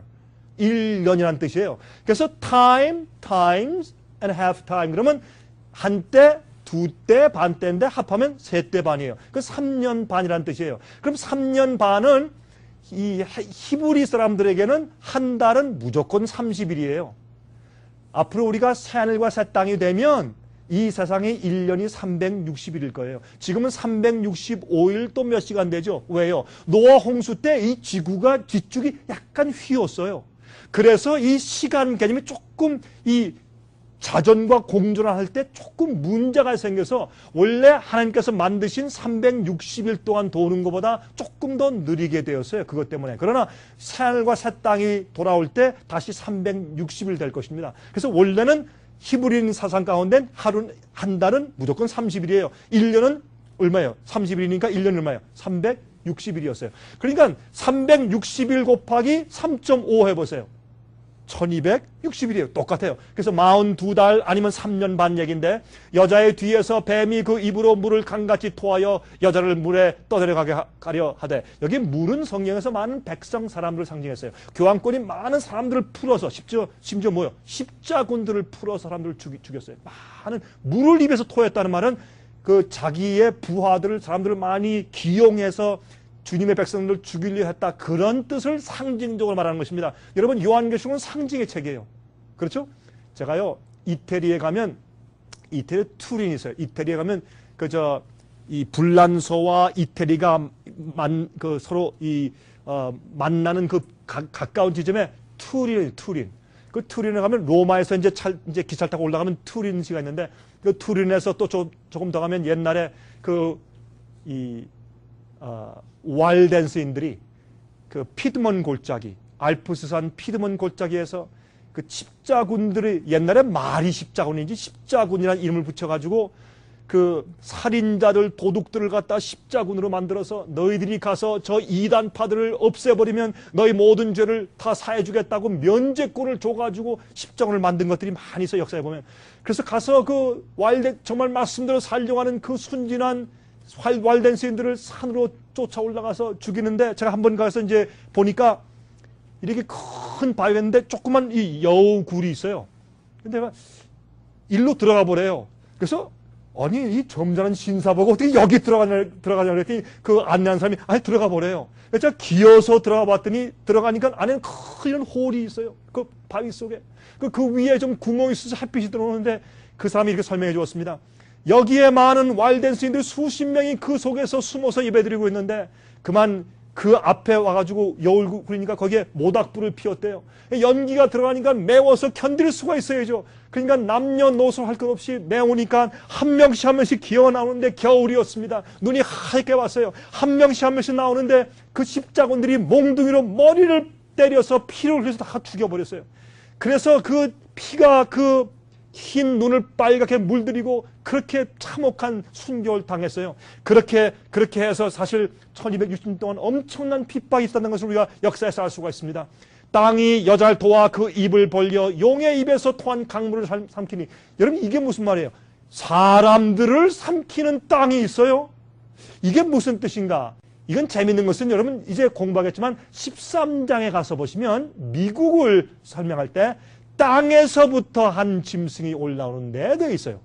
1년이라는 뜻이에요. 그래서 time, times, and half time. 그러면 한때, 두때, 반때인데 합하면 세때 반이에요. 그 3년 반이라는 뜻이에요. 그럼 3년 반은 이 히브리 사람들에게는 한 달은 무조건 30일이에요. 앞으로 우리가 새하늘과 새 땅이 되면 이 세상의 1년이 360일일 거예요. 지금은 365일 또 몇 시간 되죠. 왜요? 노아 홍수 때 이 지구가 뒤쪽이 약간 휘었어요. 그래서 이 시간 개념이 조금 이 자전과 공전을 할 때 조금 문제가 생겨서 원래 하나님께서 만드신 360일 동안 도는 것보다 조금 더 느리게 되었어요. 그것 때문에. 그러나 새하늘과 새 땅이 돌아올 때 다시 360일 될 것입니다. 그래서 원래는 히브리인 사상 가운데 한 달은 무조건 30일이에요. 1년은 얼마예요? 30일이니까 1년이 얼마예요? 360일이었어요. 그러니까 360일 곱하기 3.5 해보세요. 1260일이에요. 똑같아요. 그래서 42달 아니면 3년 반 얘기인데 여자의 뒤에서 뱀이 그 입으로 물을 강같이 토하여 여자를 물에 떠내려가게 가려 하되 여기 물은 성경에서 많은 백성 사람들을 상징했어요. 교황권이 많은 사람들을 풀어서 심지어 뭐요? 십자군들을 풀어서 사람들을 죽였어요. 많은 물을 입에서 토했다는 말은 그 자기의 부하들을 사람들을 많이 기용해서 주님의 백성들을 죽이려 했다. 그런 뜻을 상징적으로 말하는 것입니다. 여러분 요한계시록은 상징의 책이에요. 그렇죠? 제가요 이태리에 가면 이태리 투린이 있어요. 이태리에 가면 이 불란서와 이태리가 서로 만나는 그 가까운 지점에 투린. 그 투린에 가면 로마에서 이제 기차를 타고 올라가면 투린시가 있는데 그 투린에서 또 조금 더 가면 옛날에 왈덴스인들이 그 피드먼 골짜기, 알프스산 피드먼 골짜기에서 그 십자군들이 옛날에 말이 십자군인지 십자군이라는 이름을 붙여가지고 그 살인자들, 도둑들을 갖다 십자군으로 만들어서 너희들이 가서 저 이단파들을 없애버리면 너희 모든 죄를 다 사해주겠다고 면죄권을 줘가지고 십자군을 만든 것들이 많이 있어요, 역사에 보면. 그래서 가서 그 정말 말씀대로 살려가는 그 순진한 왈덴스인들을 산으로 쫓아 올라가서 죽이는데 제가 한번 가서 이제 보니까 이렇게 큰 바위였는데 조그만 이 여우굴이 있어요. 근데 내가 일로 들어가 보래요. 그래서 아니 이 점잖은 신사 보고 어떻게 여기 들어가냐 그랬더니 그 안내한 사람이 아니 들어가 보래요. 그래서 제가 기어서 들어가 봤더니 들어가니까 안에는 큰 홀이 있어요. 그 바위 속에 그 위에 좀 구멍이 있어서 햇빛이 들어오는데 그 사람이 이렇게 설명해 주었습니다. 여기에 많은 왈덴스인들 수십 명이 그 속에서 숨어서 예배드리고 있는데 그만 그 앞에 와가지고 여울구리니까 거기에 모닥불을 피웠대요. 연기가 들어가니까 매워서 견딜 수가 있어야죠. 그러니까 남녀노소 할 것 없이 매우니까 한 명씩 기어 나오는데 겨울이었습니다. 눈이 하얗게 왔어요. 한 명씩 나오는데 그 십자군들이 몽둥이로 머리를 때려서 피를 흘려서 다 죽여버렸어요. 그래서 그 피가 그 흰 눈을 빨갛게 물들이고 그렇게 참혹한 순교를 당했어요. 그렇게 해서 사실 1260년 동안 엄청난 핍박이 있었다는 것을 우리가 역사에서 알 수가 있습니다. 땅이 여자를 도와 그 입을 벌려 용의 입에서 토한 강물을 삼키니. 여러분 이게 무슨 말이에요? 사람들을 삼키는 땅이 있어요? 이게 무슨 뜻인가? 이건 재밌는 것은 여러분 이제 공부하겠지만 13장에 가서 보시면 미국을 설명할 때 땅에서부터 한 짐승이 올라오는 데 되어 있어요.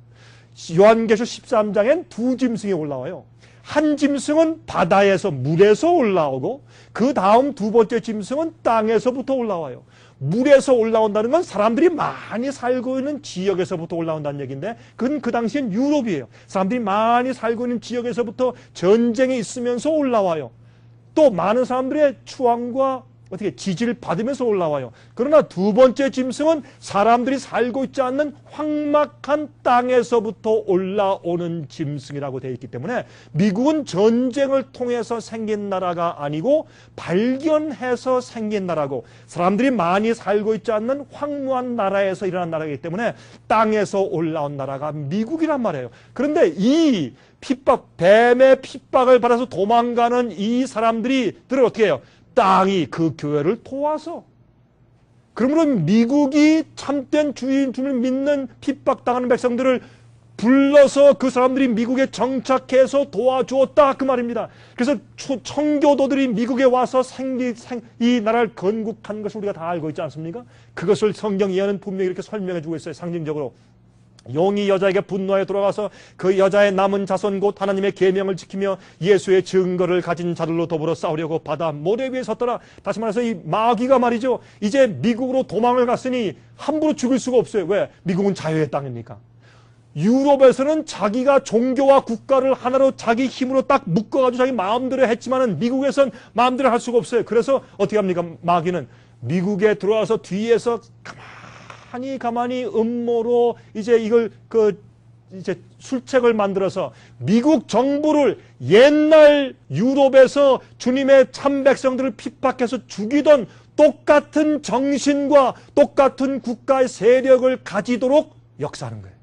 요한계시록 13장엔 두 짐승이 올라와요. 한 짐승은 바다에서 물에서 올라오고 그 다음 두 번째 짐승은 땅에서부터 올라와요. 물에서 올라온다는 건 사람들이 많이 살고 있는 지역에서부터 올라온다는 얘기인데 그건 그 당시엔 유럽이에요. 사람들이 많이 살고 있는 지역에서부터 전쟁이 있으면서 올라와요. 또 많은 사람들의 추앙과 어떻게 지지를 받으면서 올라와요. 그러나 두 번째 짐승은 사람들이 살고 있지 않는 황막한 땅에서부터 올라오는 짐승이라고 되어 있기 때문에 미국은 전쟁을 통해서 생긴 나라가 아니고 발견해서 생긴 나라고 사람들이 많이 살고 있지 않는 황무한 나라에서 일어난 나라이기 때문에 땅에서 올라온 나라가 미국이란 말이에요. 그런데 이 핍박, 뱀의 핍박을 받아서 도망가는 이 사람들을 어떻게 해요? 땅이 그 교회를 도와서. 그러므로 미국이 참된 주님을 믿는 핍박당하는 백성들을 불러서 그 사람들이 미국에 정착해서 도와주었다 그 말입니다. 그래서 청교도들이 미국에 와서 이 나라를 건국한 것을 우리가 다 알고 있지 않습니까? 그것을 성경 예언은 분명히 이렇게 설명해 주고 있어요. 상징적으로. 용이 여자에게 분노하여 돌아가서 그 여자의 남은 자손 곧 하나님의 계명을 지키며 예수의 증거를 가진 자들로 더불어 싸우려고 바다 모래 위에 섰더라. 다시 말해서 이 마귀가 말이죠. 이제 미국으로 도망을 갔으니 함부로 죽일 수가 없어요. 왜? 미국은 자유의 땅이니까. 유럽에서는 자기가 종교와 국가를 하나로 자기 힘으로 딱 묶어가지고 자기 마음대로 했지만은 미국에선 마음대로 할 수가 없어요. 그래서 어떻게 합니까? 마귀는 미국에 들어와서 뒤에서 가만히 음모로 이제 이걸 이제 술책을 만들어서 미국 정부를 옛날 유럽에서 주님의 참 백성들을 핍박해서 죽이던 똑같은 정신과 똑같은 국가의 세력을 가지도록 역사하는 거예요.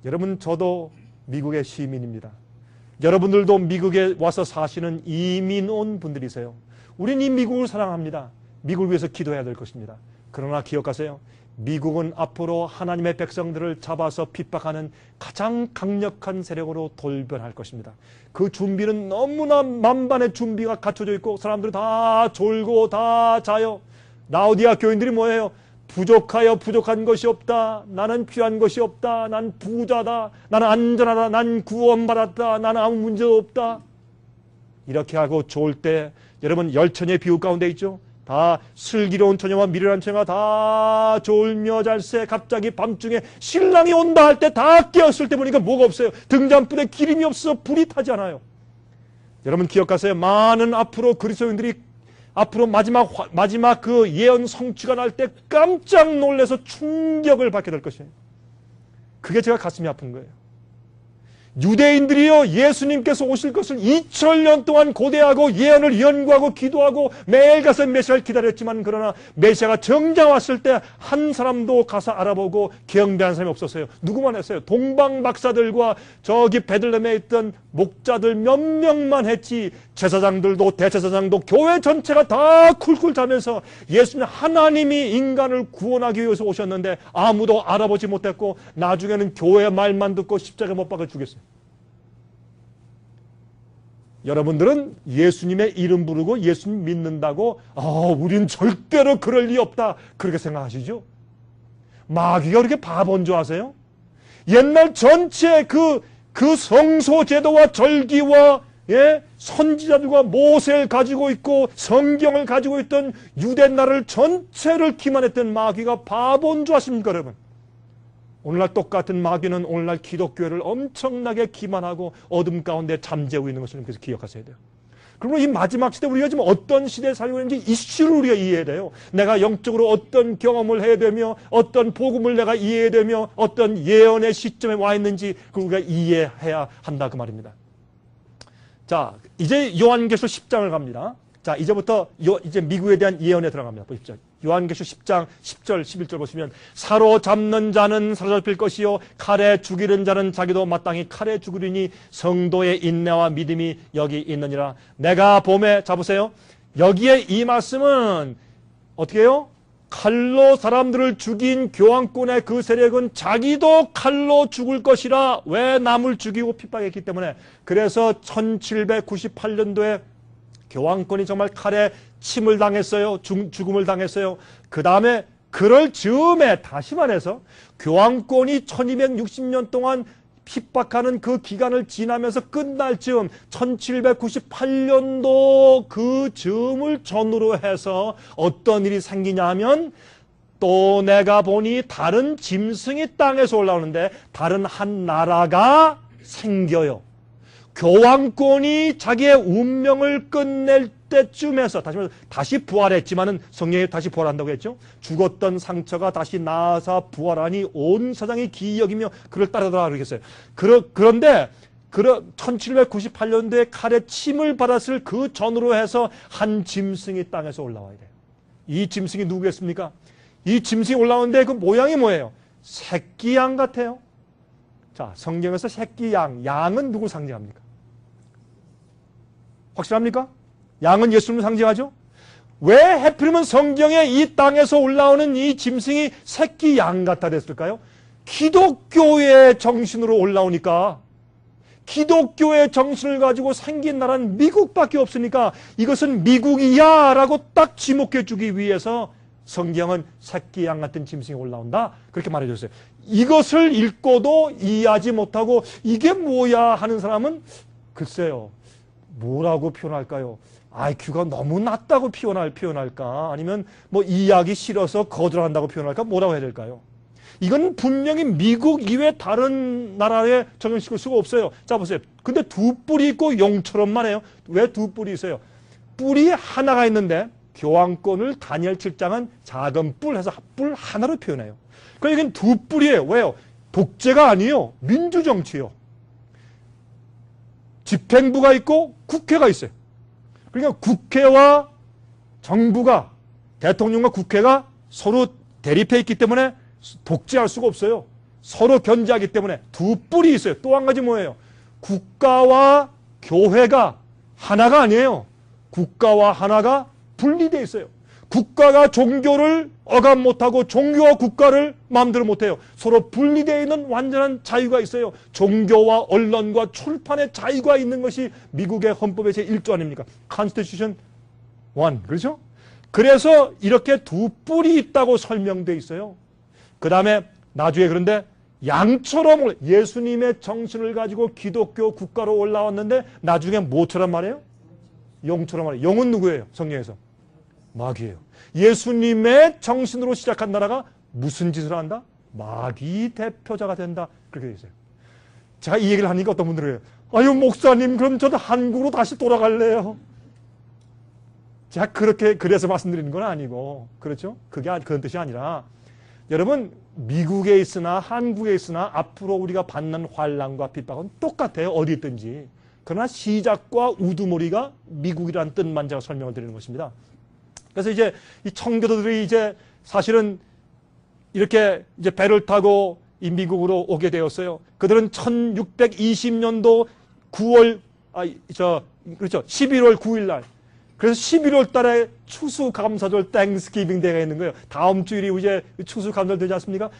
여러분 저도 미국의 시민입니다. 여러분들도 미국에 와서 사시는 이민 온 분들이세요. 우리는 이 미국을 사랑합니다. 미국을 위해서 기도해야 될 것입니다. 그러나 기억하세요. 미국은 앞으로 하나님의 백성들을 잡아서 핍박하는 가장 강력한 세력으로 돌변할 것입니다. 그 준비는 너무나 만반의 준비가 갖춰져 있고 사람들이 다 졸고 다 자요. 라오디아 교인들이 뭐예요? 부족하여 부족한 것이 없다. 나는 필요한 것이 없다. 난 부자다. 나는 안전하다. 난 구원받았다. 나는 아무 문제 없다. 이렇게 하고 좋을 때 여러분 열처녀의 비유 가운데 있죠. 다 슬기로운 처녀와 미련한 처녀가 다 졸며 잘새 갑자기 밤중에 신랑이 온다 할 때 다 깨었을 때 보니까 뭐가 없어요. 등잔불에 기름이 없어 불이 타지 않아요. 여러분 기억하세요. 많은 앞으로 그리스도인들이 앞으로 마지막 그 예언 성취가 날 때 깜짝 놀라서 충격을 받게 될 것이에요. 그게 제가 가슴이 아픈 거예요. 유대인들이요 예수님께서 오실 것을 2000년 동안 고대하고 예언을 연구하고 기도하고 매일 가서 메시아를 기다렸지만 그러나 메시아가 정작 왔을 때 한 사람도 가서 알아보고 경배한 사람이 없었어요. 누구만 했어요? 동방 박사들과 저기 베들레헴에 있던 목자들 몇 명만 했지 제사장들도 대제사장도 교회 전체가 다 쿨쿨 자면서 예수님 하나님이 인간을 구원하기 위해서 오셨는데 아무도 알아보지 못했고 나중에는 교회 말만 듣고 십자가에 못 박아 죽였어요. 여러분들은 예수님의 이름 부르고 예수님 믿는다고 우린 절대로 그럴 리 없다 그렇게 생각하시죠? 마귀가 그렇게 바본 줄 아세요? 옛날 전체 그 성소 제도와 절기와 선지자들과 모세를 가지고 있고 성경을 가지고 있던 유대 나라를 전체를 기만했던 마귀가 바본 줄 아십니까 여러분? 오늘날 똑같은 마귀는 오늘날 기독교를 엄청나게 기만하고 어둠 가운데 잠재우고 있는 것을 그래서 기억하셔야 돼요. 그러므로 이 마지막 시대 우리가 지금 어떤 시대에 살고 있는지 이슈를 우리가 이해해야 돼요. 내가 영적으로 어떤 경험을 해야 되며 어떤 복음을 내가 이해해야 되며 어떤 예언의 시점에 와 있는지 그걸 우리가 이해해야 한다 그 말입니다. 자 이제 요한계시록 10장을 갑니다. 자 이제부터 이제 미국에 대한 예언에 들어갑니다. 보십시오. 요한계시록 10장 10절 11절 보시면 사로잡는 자는 사로잡힐 것이요 칼에 죽이는 자는 자기도 마땅히 칼에 죽으리니 성도의 인내와 믿음이 여기 있느니라. 내가 봄에 잡으세요. 여기에 이 말씀은 어떻게 해요? 칼로 사람들을 죽인 교황권의 그 세력은 자기도 칼로 죽을 것이라. 왜 남을 죽이고 핍박했기 때문에. 그래서 1798년도에 교황권이 정말 칼에 침을 당했어요. 죽음을 당했어요. 그 다음에 그럴 즈음에 다시 말해서 교황권이 1260년 동안 핍박하는 그 기간을 지나면서 끝날 즈음 1798년도 그 즈음을 전후로 해서 어떤 일이 생기냐 하면 또 내가 보니 다른 짐승이 땅에서 올라오는데 다른 한 나라가 생겨요. 교황권이 자기의 운명을 끝낼 때쯤에서 다시 부활했지만은 성령이 다시 부활한다고 했죠. 죽었던 상처가 다시 나아서 부활하니 온 세상이 기이 여기며 그를 따르더라 그러겠어요. 그런데 1798년도에 칼에 침을 받았을 그 전으로 해서 한 짐승이 땅에서 올라와야 돼요. 이 짐승이 누구겠습니까? 이 짐승이 올라오는데 그 모양이 뭐예요? 새끼 양 같아요. 자, 성경에서 새끼 양은 누구 상징합니까? 확실합니까? 양은 예수님을 상징하죠? 왜 하필이면 성경에 이 땅에서 올라오는 이 짐승이 새끼 양 같아 됐을까요? 기독교의 정신으로 올라오니까. 기독교의 정신을 가지고 생긴 나라는 미국밖에 없으니까 이것은 미국이야 라고 딱 지목해 주기 위해서 성경은 새끼 양 같은 짐승이 올라온다 그렇게 말해줬어요. 이것을 읽고도 이해하지 못하고 이게 뭐야 하는 사람은 글쎄요. 뭐라고 표현할까요? IQ가 너무 낮다고 표현할까? 아니면 뭐 이해하기 싫어서 거절한다고 표현할까? 뭐라고 해야 될까요? 이건 분명히 미국 이외 다른 나라에 적용시킬 수가 없어요. 자 보세요. 근데 두 뿔이 있고 용처럼만 해요. 왜 두 뿔이 있어요? 뿔이 하나가 있는데 교황권을 다니엘 7장은 작은 뿔 해서 뿔 하나로 표현해요. 그러니까 이건 두 뿔이에요. 왜요? 독재가 아니에요. 민주정치예요. 집행부가 있고 국회가 있어요. 그러니까 국회와 정부가 대통령과 국회가 서로 대립해 있기 때문에 독재할 수가 없어요. 서로 견제하기 때문에 두 뿔이 있어요. 또 한 가지 뭐예요? 국가와 교회가 하나가 아니에요. 국가와 하나가 분리되어 있어요. 국가가 종교를 억압 못하고 종교와 국가를 마음대로 못해요. 서로 분리되어 있는 완전한 자유가 있어요. 종교와 언론과 출판의 자유가 있는 것이 미국의 헌법의 제1조 아닙니까? Constitution 1. 그렇죠? 그래서 이렇게 두 뿔이 있다고 설명되어 있어요. 그 다음에 나중에 그런데 양처럼 예수님의 정신을 가지고 기독교 국가로 올라왔는데 나중에 뭐처럼 말해요? 용처럼 말해요. 용은 누구예요? 성경에서? 마귀예요. 예수님의 정신으로 시작한 나라가 무슨 짓을 한다? 마귀 대표자가 된다. 그렇게 되어 있어요. 제가 이 얘기를 하니까 어떤 분들은 아유 목사님 그럼 저도 한국으로 다시 돌아갈래요. 제가 그래서 말씀드리는 건 아니고 그렇죠? 그런 뜻이 아니라 여러분 미국에 있으나 한국에 있으나 앞으로 우리가 받는 환난과 핍박은 똑같아요. 어디 있든지. 그러나 시작과 우두머리가 미국이라는 뜻만 제가 설명을 드리는 것입니다. 그래서 이제 이 청교도들이 이제 사실은 이렇게 이제 배를 타고 이 미국으로 오게 되었어요. 그들은 1620년도 11월 9일 날. 그래서 11월 달에 추수감사절 땡스기빙 대회가 있는 거예요. 다음 주일이 이제 추수감사절 되지 않습니까?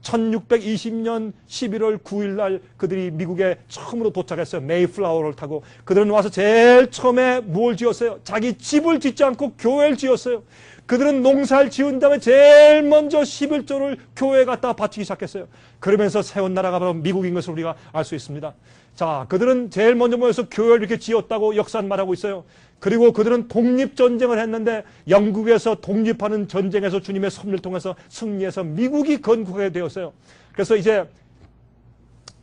1620년 11월 9일 날 그들이 미국에 처음으로 도착했어요. 메이플라워를 타고. 그들은 와서 제일 처음에 뭘 지었어요? 자기 집을 짓지 않고 교회를 지었어요. 그들은 농사를 지은 다음에 제일 먼저 11조를 교회에 갖다 바치기 시작했어요. 그러면서 세운 나라가 바로 미국인 것을 우리가 알 수 있습니다. 자, 그들은 제일 먼저 모여서 교회를 이렇게 지었다고 역사는 말하고 있어요. 그리고 그들은 독립전쟁을 했는데 영국에서 독립하는 전쟁에서 주님의 섭리를 통해서 승리해서 미국이 건국하게 되었어요. 그래서 이제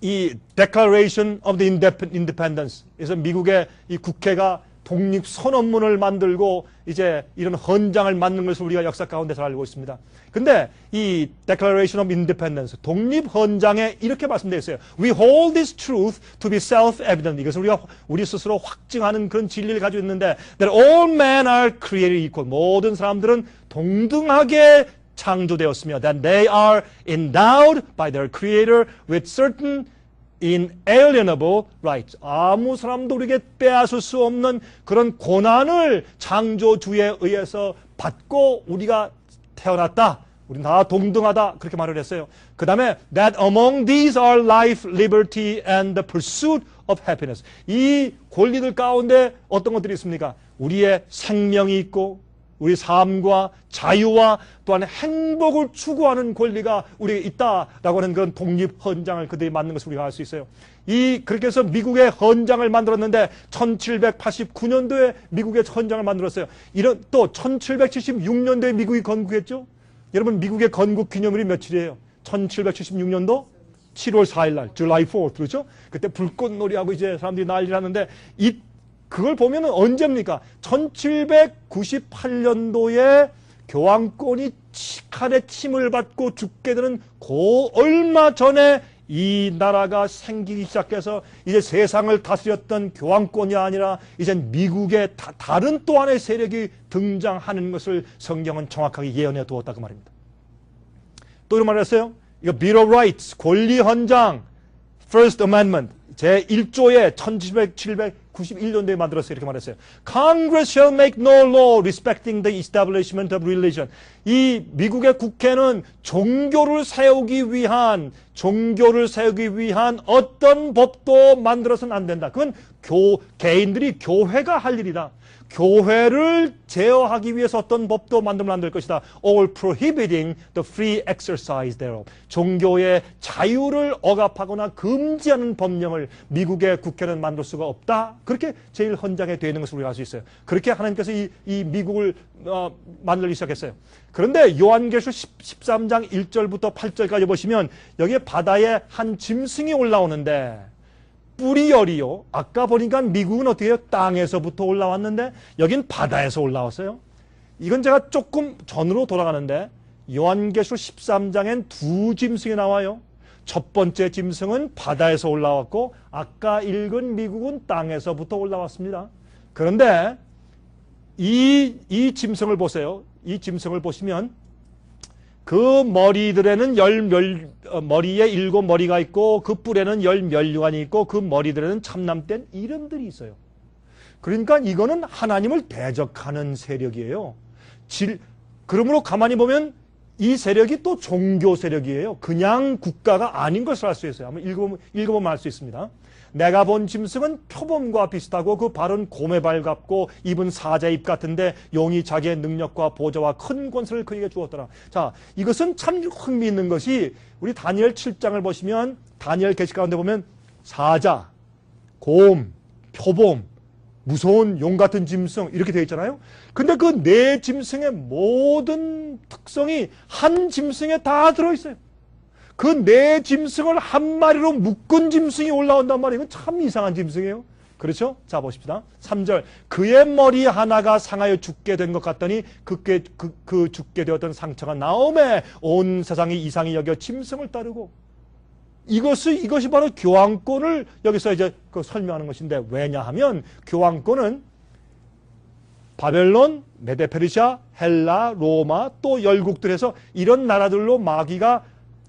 이 Declaration of the Independence 그래서 미국의 이 국회가 독립선언문을 만들고 이제 이런 헌장을 만든 것을 우리가 역사 가운데 잘 알고 있습니다. 근데 이 Declaration of Independence, 독립헌장에 이렇게 말씀되어 있어요. We hold this truth to be self-evident. 이것을 우리가 우리 스스로 확증하는 그런 진리를 가지고 있는데 that all men are created equal. 모든 사람들은 동등하게 창조되었으며 that they are endowed by their creator with certain inalienable rights. 아무 사람도 우리에게 빼앗을 수 없는 그런 권한을 창조주에 의해서 받고 우리가 태어났다. 우린 다 동등하다. 그렇게 말을 했어요. 그 다음에 that among these are life, liberty and the pursuit of happiness. 이 권리들 가운데 어떤 것들이 있습니까? 우리의 생명이 있고 우리 삶과 자유와 또한 행복을 추구하는 권리가 우리에게 있다라고 하는 그런 독립헌장을 그들이 만든 것을 우리가 알 수 있어요. 그렇게 해서 미국의 헌장을 만들었는데 1789년도에 미국의 헌장을 만들었어요. 또 1776년도에 미국이 건국했죠. 여러분 미국의 건국 기념일이 며칠이에요? 1776년도 7월 4일 날, July 4th, 그렇죠? 그때 불꽃놀이하고 이제 사람들이 난리를 하는데 그걸 보면은 언제입니까? 1798년도에 교황권이 칼에 침을 받고 죽게 되는 얼마 전에 이 나라가 생기기 시작해서 이제 세상을 다스렸던 교황권이 아니라 이제 미국의 다른 또 하나의 세력이 등장하는 것을 성경은 정확하게 예언해 두었다 그 말입니다. 또 이런 말을 했어요. 이거 Bill of Rights, 권리헌장, First Amendment 제1조에 1791년도에 만들었어요. 이렇게 말했어요. Congress shall make no law respecting the establishment of religion. 이 미국의 국회는 종교를 세우기 위한 어떤 법도 만들어서는 안 된다. 그건 개인들이 교회가 할 일이다. 교회를 제어하기 위해서 어떤 법도 만들면 안 될 것이다. All prohibiting the free exercise thereof. 종교의 자유를 억압하거나 금지하는 법령을 미국의 국회는 만들 수가 없다. 그렇게 제1헌장에 되어 있는 것을 우리가 알 수 있어요. 그렇게 하나님께서 이 미국을 만들기 시작했어요. 그런데 요한계시록 13장 1절부터 8절까지 보시면 여기에 바다에 한 짐승이 올라오는데 뿔이 열이요. 아까 보니까 미국은 어떻게 해요? 땅에서부터 올라왔는데 여긴 바다에서 올라왔어요. 이건 제가 조금 전으로 돌아가는데 요한계시록 13장엔 두 짐승이 나와요. 첫 번째 짐승은 바다에서 올라왔고 아까 읽은 미국은 땅에서부터 올라왔습니다. 그런데 이 짐승을 보세요. 이 짐승을 보시면 그 머리들에는 머리에 7머리가 있고 그 뿔에는 10면류관이 있고 그 머리들에는 참남된 이름들이 있어요. 그러니까 이거는 하나님을 대적하는 세력이에요. 그러므로 가만히 보면 이 세력이 또 종교 세력이에요. 그냥 국가가 아닌 것을 알 수 있어요. 한번 읽어보면 알 수 있습니다. 내가 본 짐승은 표범과 비슷하고 그 발은 곰의 발 같고 입은 사자의 입 같은데 용이 자기의 능력과 보좌와 큰 권세를 그에게 주었더라. 자, 이것은 참 흥미있는 것이 우리 다니엘 7장을 보시면 다니엘 계시 가운데 보면 사자, 곰, 표범, 무서운 용 같은 짐승 이렇게 되어 있잖아요. 근데 그 네 짐승의 모든 특성이 한 짐승에 다 들어있어요. 그 네 짐승을 한 마리로 묶은 짐승이 올라온단 말이에요. 이건 참 이상한 짐승이에요. 그렇죠? 자, 보십시다. 3절. 그의 머리 하나가 상하여 죽게 된 것 같더니 그 죽게 되었던 상처가 나오매 온 세상이 이상히 여겨 짐승을 따르고 이것이 바로 교황권을 여기서 이제 설명하는 것인데 왜냐하면 교황권은 바벨론, 메데페르시아, 헬라, 로마 또 열국들에서 이런 나라들로 마귀가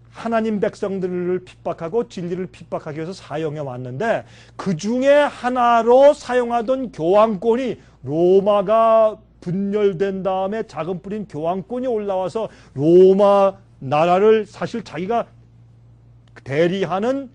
하나님 백성들을 핍박하고 진리를 핍박하기 위해서 사용해 왔는데 그 중에 하나로 사용하던 교황권이 로마가 분열된 다음에 작은 뿌린 교황권이 올라와서 로마 나라를 사실 자기가 대리하는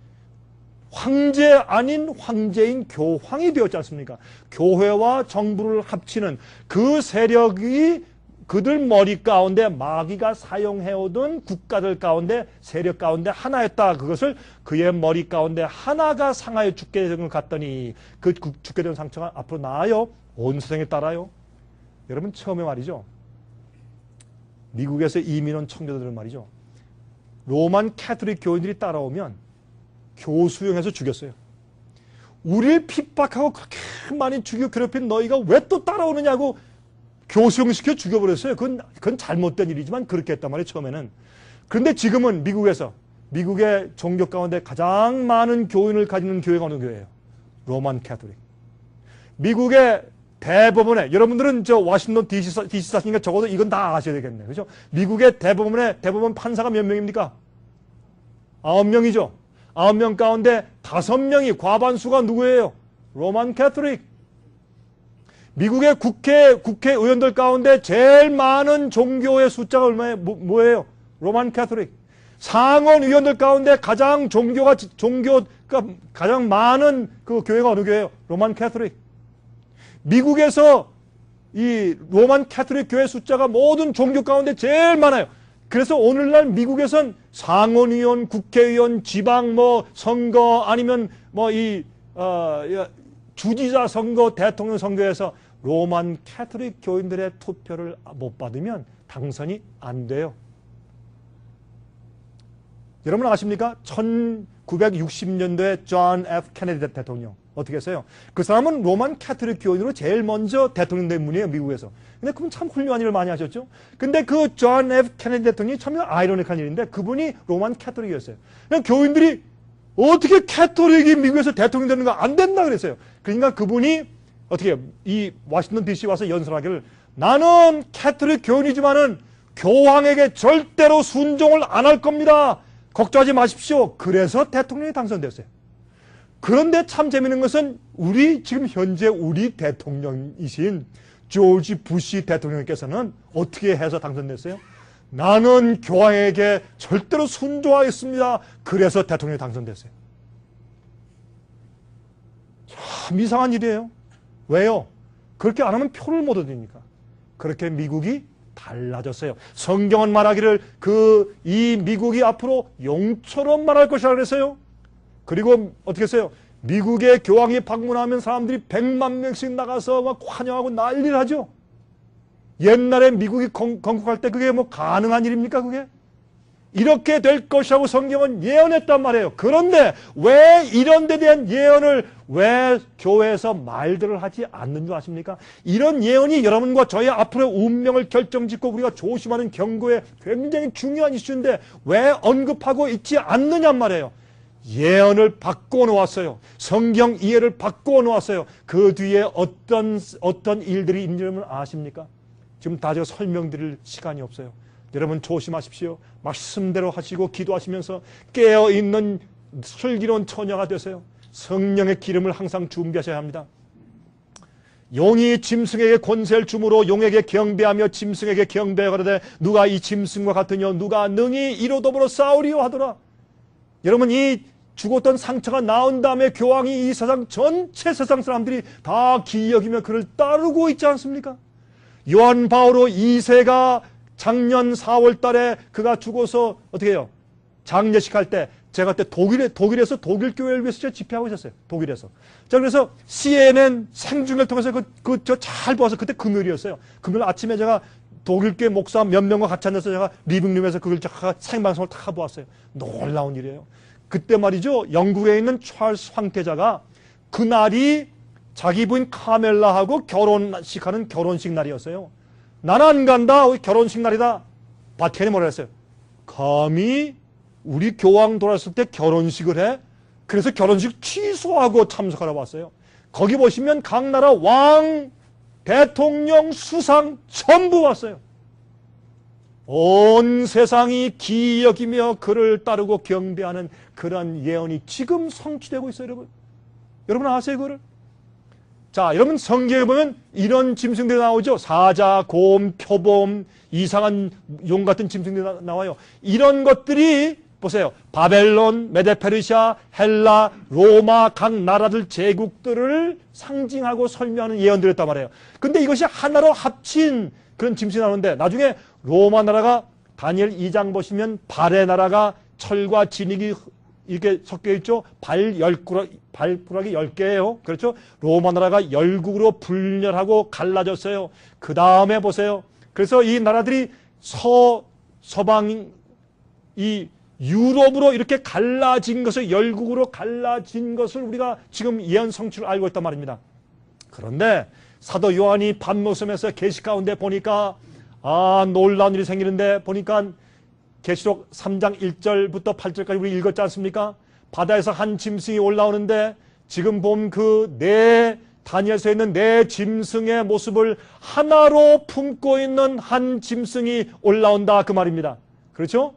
황제 아닌 황제인 교황이 되었지 않습니까? 교회와 정부를 합치는 그 세력이 그들 머리 가운데 마귀가 사용해오던 국가들 가운데 세력 가운데 하나였다. 그것을 그의 머리 가운데 하나가 상하여 죽게 된 것 같더니 그 죽게 된 상처가 앞으로 나아요. 온 세상에 따라요. 여러분 처음에 말이죠. 미국에서 이민 온 청년들은 말이죠. 로만 캐톨릭 교인들이 따라오면 교수형해서 죽였어요. 우리를 핍박하고 그렇게 많이 죽여 괴롭힌 너희가 왜 또 따라오느냐고 교수형시켜 죽여버렸어요. 그건 잘못된 일이지만 그렇게 했단 말이에요, 처음에는. 그런데 지금은 미국의 종교 가운데 가장 많은 교인을 가지는 교회가 어느 교회예요? 로만 캐톨릭. 미국의 대법원에, 여러분들은 저 워싱턴 DC 사시니까 적어도 이건 다 아셔야 되겠네요. 그죠? 미국의 대법원 판사가 몇 명입니까? 9명이죠. 9명 가운데 5명이, 과반수가 누구예요? 로만 캐톨릭. 미국의 국회의원들 가운데 제일 많은 종교의 숫자가 얼마예요? 뭐예요? 로만 캐톨릭. 상원 의원들 가운데 종교가 가장 많은 그 교회가 어느 교회예요? 로만 캐톨릭. 미국에서 이 로만 캐톨릭 교회 숫자가 모든 종교 가운데 제일 많아요. 그래서 오늘날 미국에선 상원의원, 국회의원, 지방 선거 아니면 주지사 선거, 대통령 선거에서 로만 캐톨릭 교인들의 투표를 못 받으면 당선이 안 돼요. 여러분 아십니까? 1960년도에 존 F. 케네디 대통령 어떻게 했어요? 그 사람은 로만 캐톨릭 교인으로 제일 먼저 대통령 된 분이에요, 미국에서. 근데 그분 참 훌륭한 일을 많이 하셨죠? 근데 그 존 F. 케네디 대통령이 참 아이러니한 일인데 그분이 로만 캐톨릭이었어요. 그냥 교인들이 어떻게 캐톨릭이 미국에서 대통령 되는 거 안 된다 그랬어요. 그러니까 그분이 어떻게 해요? 이 워싱턴 DC 와서 연설하기를, 나는 캐톨릭 교인이지만은 교황에게 절대로 순종을 안 할 겁니다. 걱정하지 마십시오. 그래서 대통령이 당선됐어요. 그런데 참 재밌는 것은 지금 현재 우리 대통령이신 조지 부시 대통령께서는 어떻게 해서 당선됐어요? 나는 교황에게 절대로 순종하겠습니다. 그래서 대통령이 당선됐어요. 참 이상한 일이에요. 왜요? 그렇게 안 하면 표를 못 얻으니까. 그렇게 미국이 달라졌어요. 성경은 말하기를 이 미국이 앞으로 용처럼 말할 것이라 그랬어요. 그리고 어떻게 했어요? 미국의 교황이 방문하면 사람들이 100만 명씩 나가서 막 환영하고 난리를 하죠. 옛날에 미국이 건국할 때 그게 가능한 일입니까, 그게? 이렇게 될 것이라고 성경은 예언했단 말이에요. 그런데 왜 이런 데 대한 예언을 왜 교회에서 말들을 하지 않는 줄 아십니까? 이런 예언이 여러분과 저의 앞으로의 운명을 결정짓고 우리가 조심하는 경고에 굉장히 중요한 이슈인데 왜 언급하고 있지 않느냐 말이에요. 예언을 바꾸어 놓았어요. 성경 이해를 바꾸어 놓았어요. 그 뒤에 어떤 일들이 있는지 아십니까? 지금 다 제가 설명드릴 시간이 없어요. 여러분 조심하십시오. 말씀대로 하시고 기도하시면서 깨어있는 슬기로운 처녀가 되세요. 성령의 기름을 항상 준비하셔야 합니다. 용이 짐승에게 권세를 주므로 용에게 경배하며 짐승에게 경배하거든 누가 이 짐승과 같으뇨 누가 능히 이로 더불어 싸우리요 하더라. 여러분 이 죽었던 상처가 나온 다음에 교황이 이 세상 전체 세상 사람들이 다 기여기며 그를 따르고 있지 않습니까? 요한 바오로 2세가 작년 4월 달에 그가 죽어서 어떻게 해요? 장례식 할 때 제가 그때 독일에서 독일 교회를 위해서 집회하고 있었어요. 독일에서. 자, 그래서 CNN 생중계를 통해서 저 잘 보아서 그때 금요일이었어요. 금요일 아침에 제가 독일 교회 목사 몇 명과 같이 앉아서 제가 리빙룸에서 그걸 생방송을 다 보았어요. 놀라운 일이에요. 그때 말이죠. 영국에 있는 찰스 황태자가 그날이 자기 부인 카멜라하고 결혼식하는 결혼식 날이었어요. 나는 안 간다. 결혼식 날이다. 바티칸이 뭐라 했어요? 감히 우리 교황 돌아왔을 때 결혼식을 해? 그래서 결혼식 취소하고 참석하러 왔어요. 거기 보시면 각 나라 왕, 대통령, 수상 전부 왔어요. 온 세상이 기여기며 그를 따르고 경배하는 그런 예언이 지금 성취되고 있어요, 여러분. 여러분 아세요, 그거를? 자, 여러분 성경에 보면 이런 짐승들이 나오죠. 사자, 곰, 표범, 이상한 용 같은 짐승들이 나와요. 이런 것들이 보세요. 바벨론, 메데페르시아, 헬라, 로마 각 나라들 제국들을 상징하고 설명하는 예언들이었단 말이에요. 근데 이것이 하나로 합친 그런 짐승이 나오는데 나중에 로마 나라가 다니엘 2장 보시면 발의 나라가 철과 진흙이 이렇게 섞여 있죠. 발가락이 10개예요. 그렇죠? 로마 나라가 열국으로 분열하고 갈라졌어요. 그 다음에 보세요. 그래서 이 나라들이 서방 이 유럽으로 이렇게 갈라진 것을, 열국으로 갈라진 것을 우리가 지금 예언 성취를 알고 있단 말입니다. 그런데 사도 요한이 밤모섬에서 계시 가운데 보니까 놀라운 일이 생기는데, 보니까 계시록 3장 1절부터 8절까지 우리 읽었지 않습니까? 바다에서 한 짐승이 올라오는데, 지금 본 그 네 다니엘서에 있는 네 짐승의 모습을 하나로 품고 있는 한 짐승이 올라온다, 그 말입니다. 그렇죠?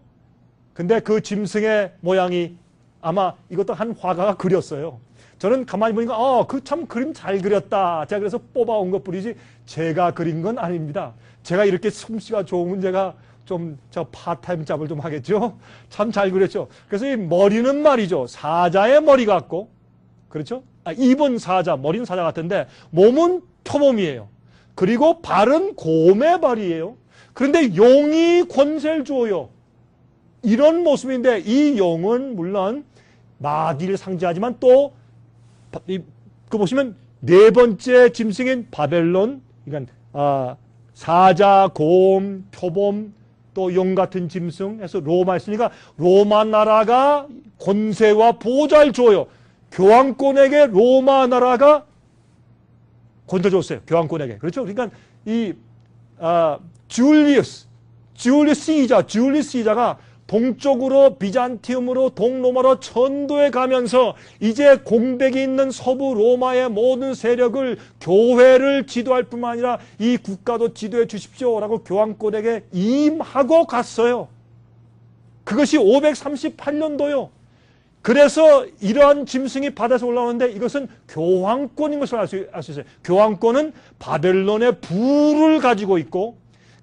근데 그 짐승의 모양이 아마 이것도 한 화가가 그렸어요. 저는 가만히 보니까 그 참 그림 잘 그렸다, 제가 그래서 뽑아온 것뿐이지 제가 그린 건 아닙니다. 제가 이렇게 솜씨가 좋으면 제가 좀 파타임 잡을 좀 하겠죠. 참 잘 그렸죠. 그래서 이 머리는 말이죠, 사자의 머리 같고, 그렇죠? 입은 사자, 머리는 사자 같은데 몸은 표범이에요. 그리고 발은 곰의 발이에요. 그런데 용이 권세를 줘요. 이런 모습인데, 이 용은 물론 마귀를 상징하지만 또 그 보시면 네 번째 짐승인 바벨론, 그러니까 사자, 곰, 표범, 또 용 같은 짐승 해서 로마 있으니까 로마 나라가 권세와 보좌를 줘요. 교황권에게 로마 나라가 권세 줬어요. 교황권에게. 그렇죠? 그러니까 이 줄리우스 시자가 동쪽으로 비잔티움으로 동로마로 전도해 가면서 이제 공백이 있는 서부 로마의 모든 세력을, 교회를 지도할 뿐만 아니라 이 국가도 지도해 주십시오라고 교황권에게 임하고 갔어요. 그것이 538년도요. 그래서 이러한 짐승이 바다에서 올라오는데 이것은 교황권인 것을 알 수 있어요. 교황권은 바벨론의 부를 가지고 있고,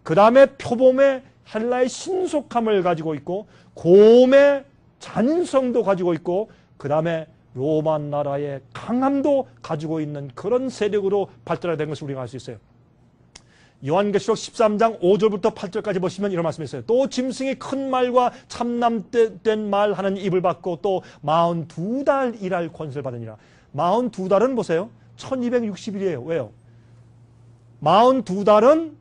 그 다음에 표범의 헬라의 신속함을 가지고 있고, 곰의 잔인성도 가지고 있고, 그 다음에 로마 나라의 강함도 가지고 있는 그런 세력으로 발달하게 된 것을 우리가 알 수 있어요. 요한계시록 13장 5절부터 8절까지 보시면 이런 말씀이 있어요. 또 짐승이 큰 말과 참남된 말 하는 입을 받고 또 42달 일할 권세를 받으니라. 42달은 보세요, 1260일이에요. 왜요? 42달은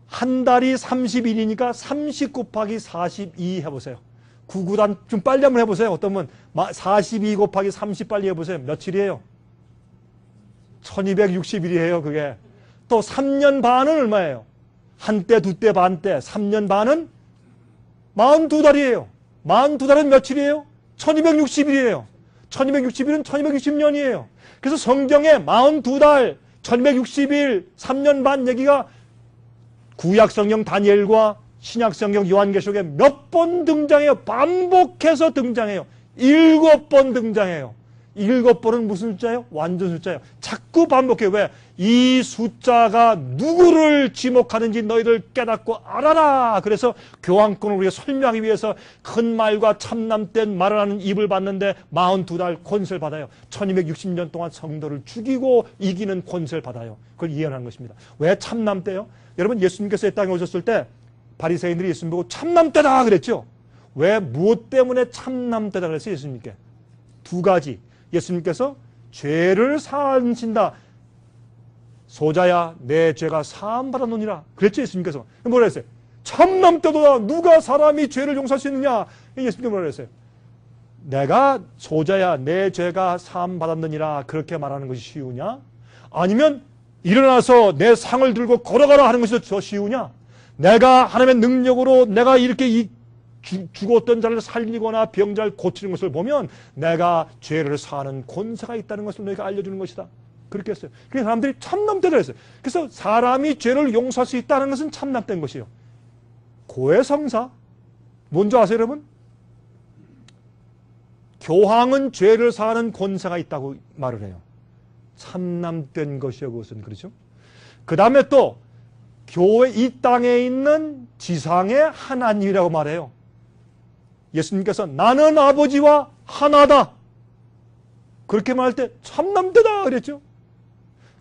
한 달이 30일이니까 30 곱하기 42 해보세요. 9구단 좀 빨리 한번 해보세요. 어떤 분 42 곱하기 30 빨리 해보세요. 며칠이에요? 1260일이에요. 그게 또 3년 반은 얼마예요? 한때, 두때, 반때. 3년 반은 42달이에요. 42달은 며칠이에요? 1260일이에요. 1260일은 1260년이에요. 그래서 성경에 42달, 1260일, 3년 반 얘기가 구약성경 다니엘과 신약성경 요한계시록에 몇 번 등장해요. 반복해서 등장해요. 7번 등장해요. 7번은 무슨 숫자예요? 완전 숫자예요. 자꾸 반복해요. 왜? 이 숫자가 누구를 지목하는지 너희들 깨닫고 알아라. 그래서 교황권을 우리가 설명하기 위해서 큰 말과 참남된 말을 하는 입을 받는데 42달 권세를 받아요. 1260년 동안 성도를 죽이고 이기는 권세를 받아요. 그걸 예언하는 것입니다. 왜 참남때요? 여러분, 예수님께서 이 땅에 오셨을 때 바리새인들이 예수님 보고 참남때다 그랬죠. 왜? 무엇 때문에 참남때다 그랬어요? 예수님께 두 가지. 예수님께서 죄를 사하신다. 소자야, 내 죄가 사함 받았느니라 그랬죠. 예수님께서 뭐라 했어요? 참남때도다. 누가 사람이 죄를 용서할 수 있느냐? 예수님께서 뭐라 했어요? 내가 소자야, 내 죄가 사함 받았느니라 그렇게 말하는 것이 쉬우냐? 아니면 일어나서 내 상을 들고 걸어가라 하는 것이 더 쉬우냐? 내가 하나님의 능력으로 내가 이렇게 죽었던 자를 살리거나 병자를 고치는 것을 보면 내가 죄를 사하는 권세가 있다는 것을 너희가 알려주는 것이다. 그렇게 했어요. 그래서 사람들이 참남때다 했어요. 그래서 사람이 죄를 용서할 수 있다는 것은 참남때인 것이에요. 고해성사 뭔지 아세요, 여러분? 교황은 죄를 사하는 권세가 있다고 말을 해요. 참남된 것이요, 그것은. 그렇죠? 그 다음에 또 교회, 이 땅에 있는 지상의 하나님이라고 말해요. 예수님께서 나는 아버지와 하나다. 그렇게 말할 때 참남되다 그랬죠.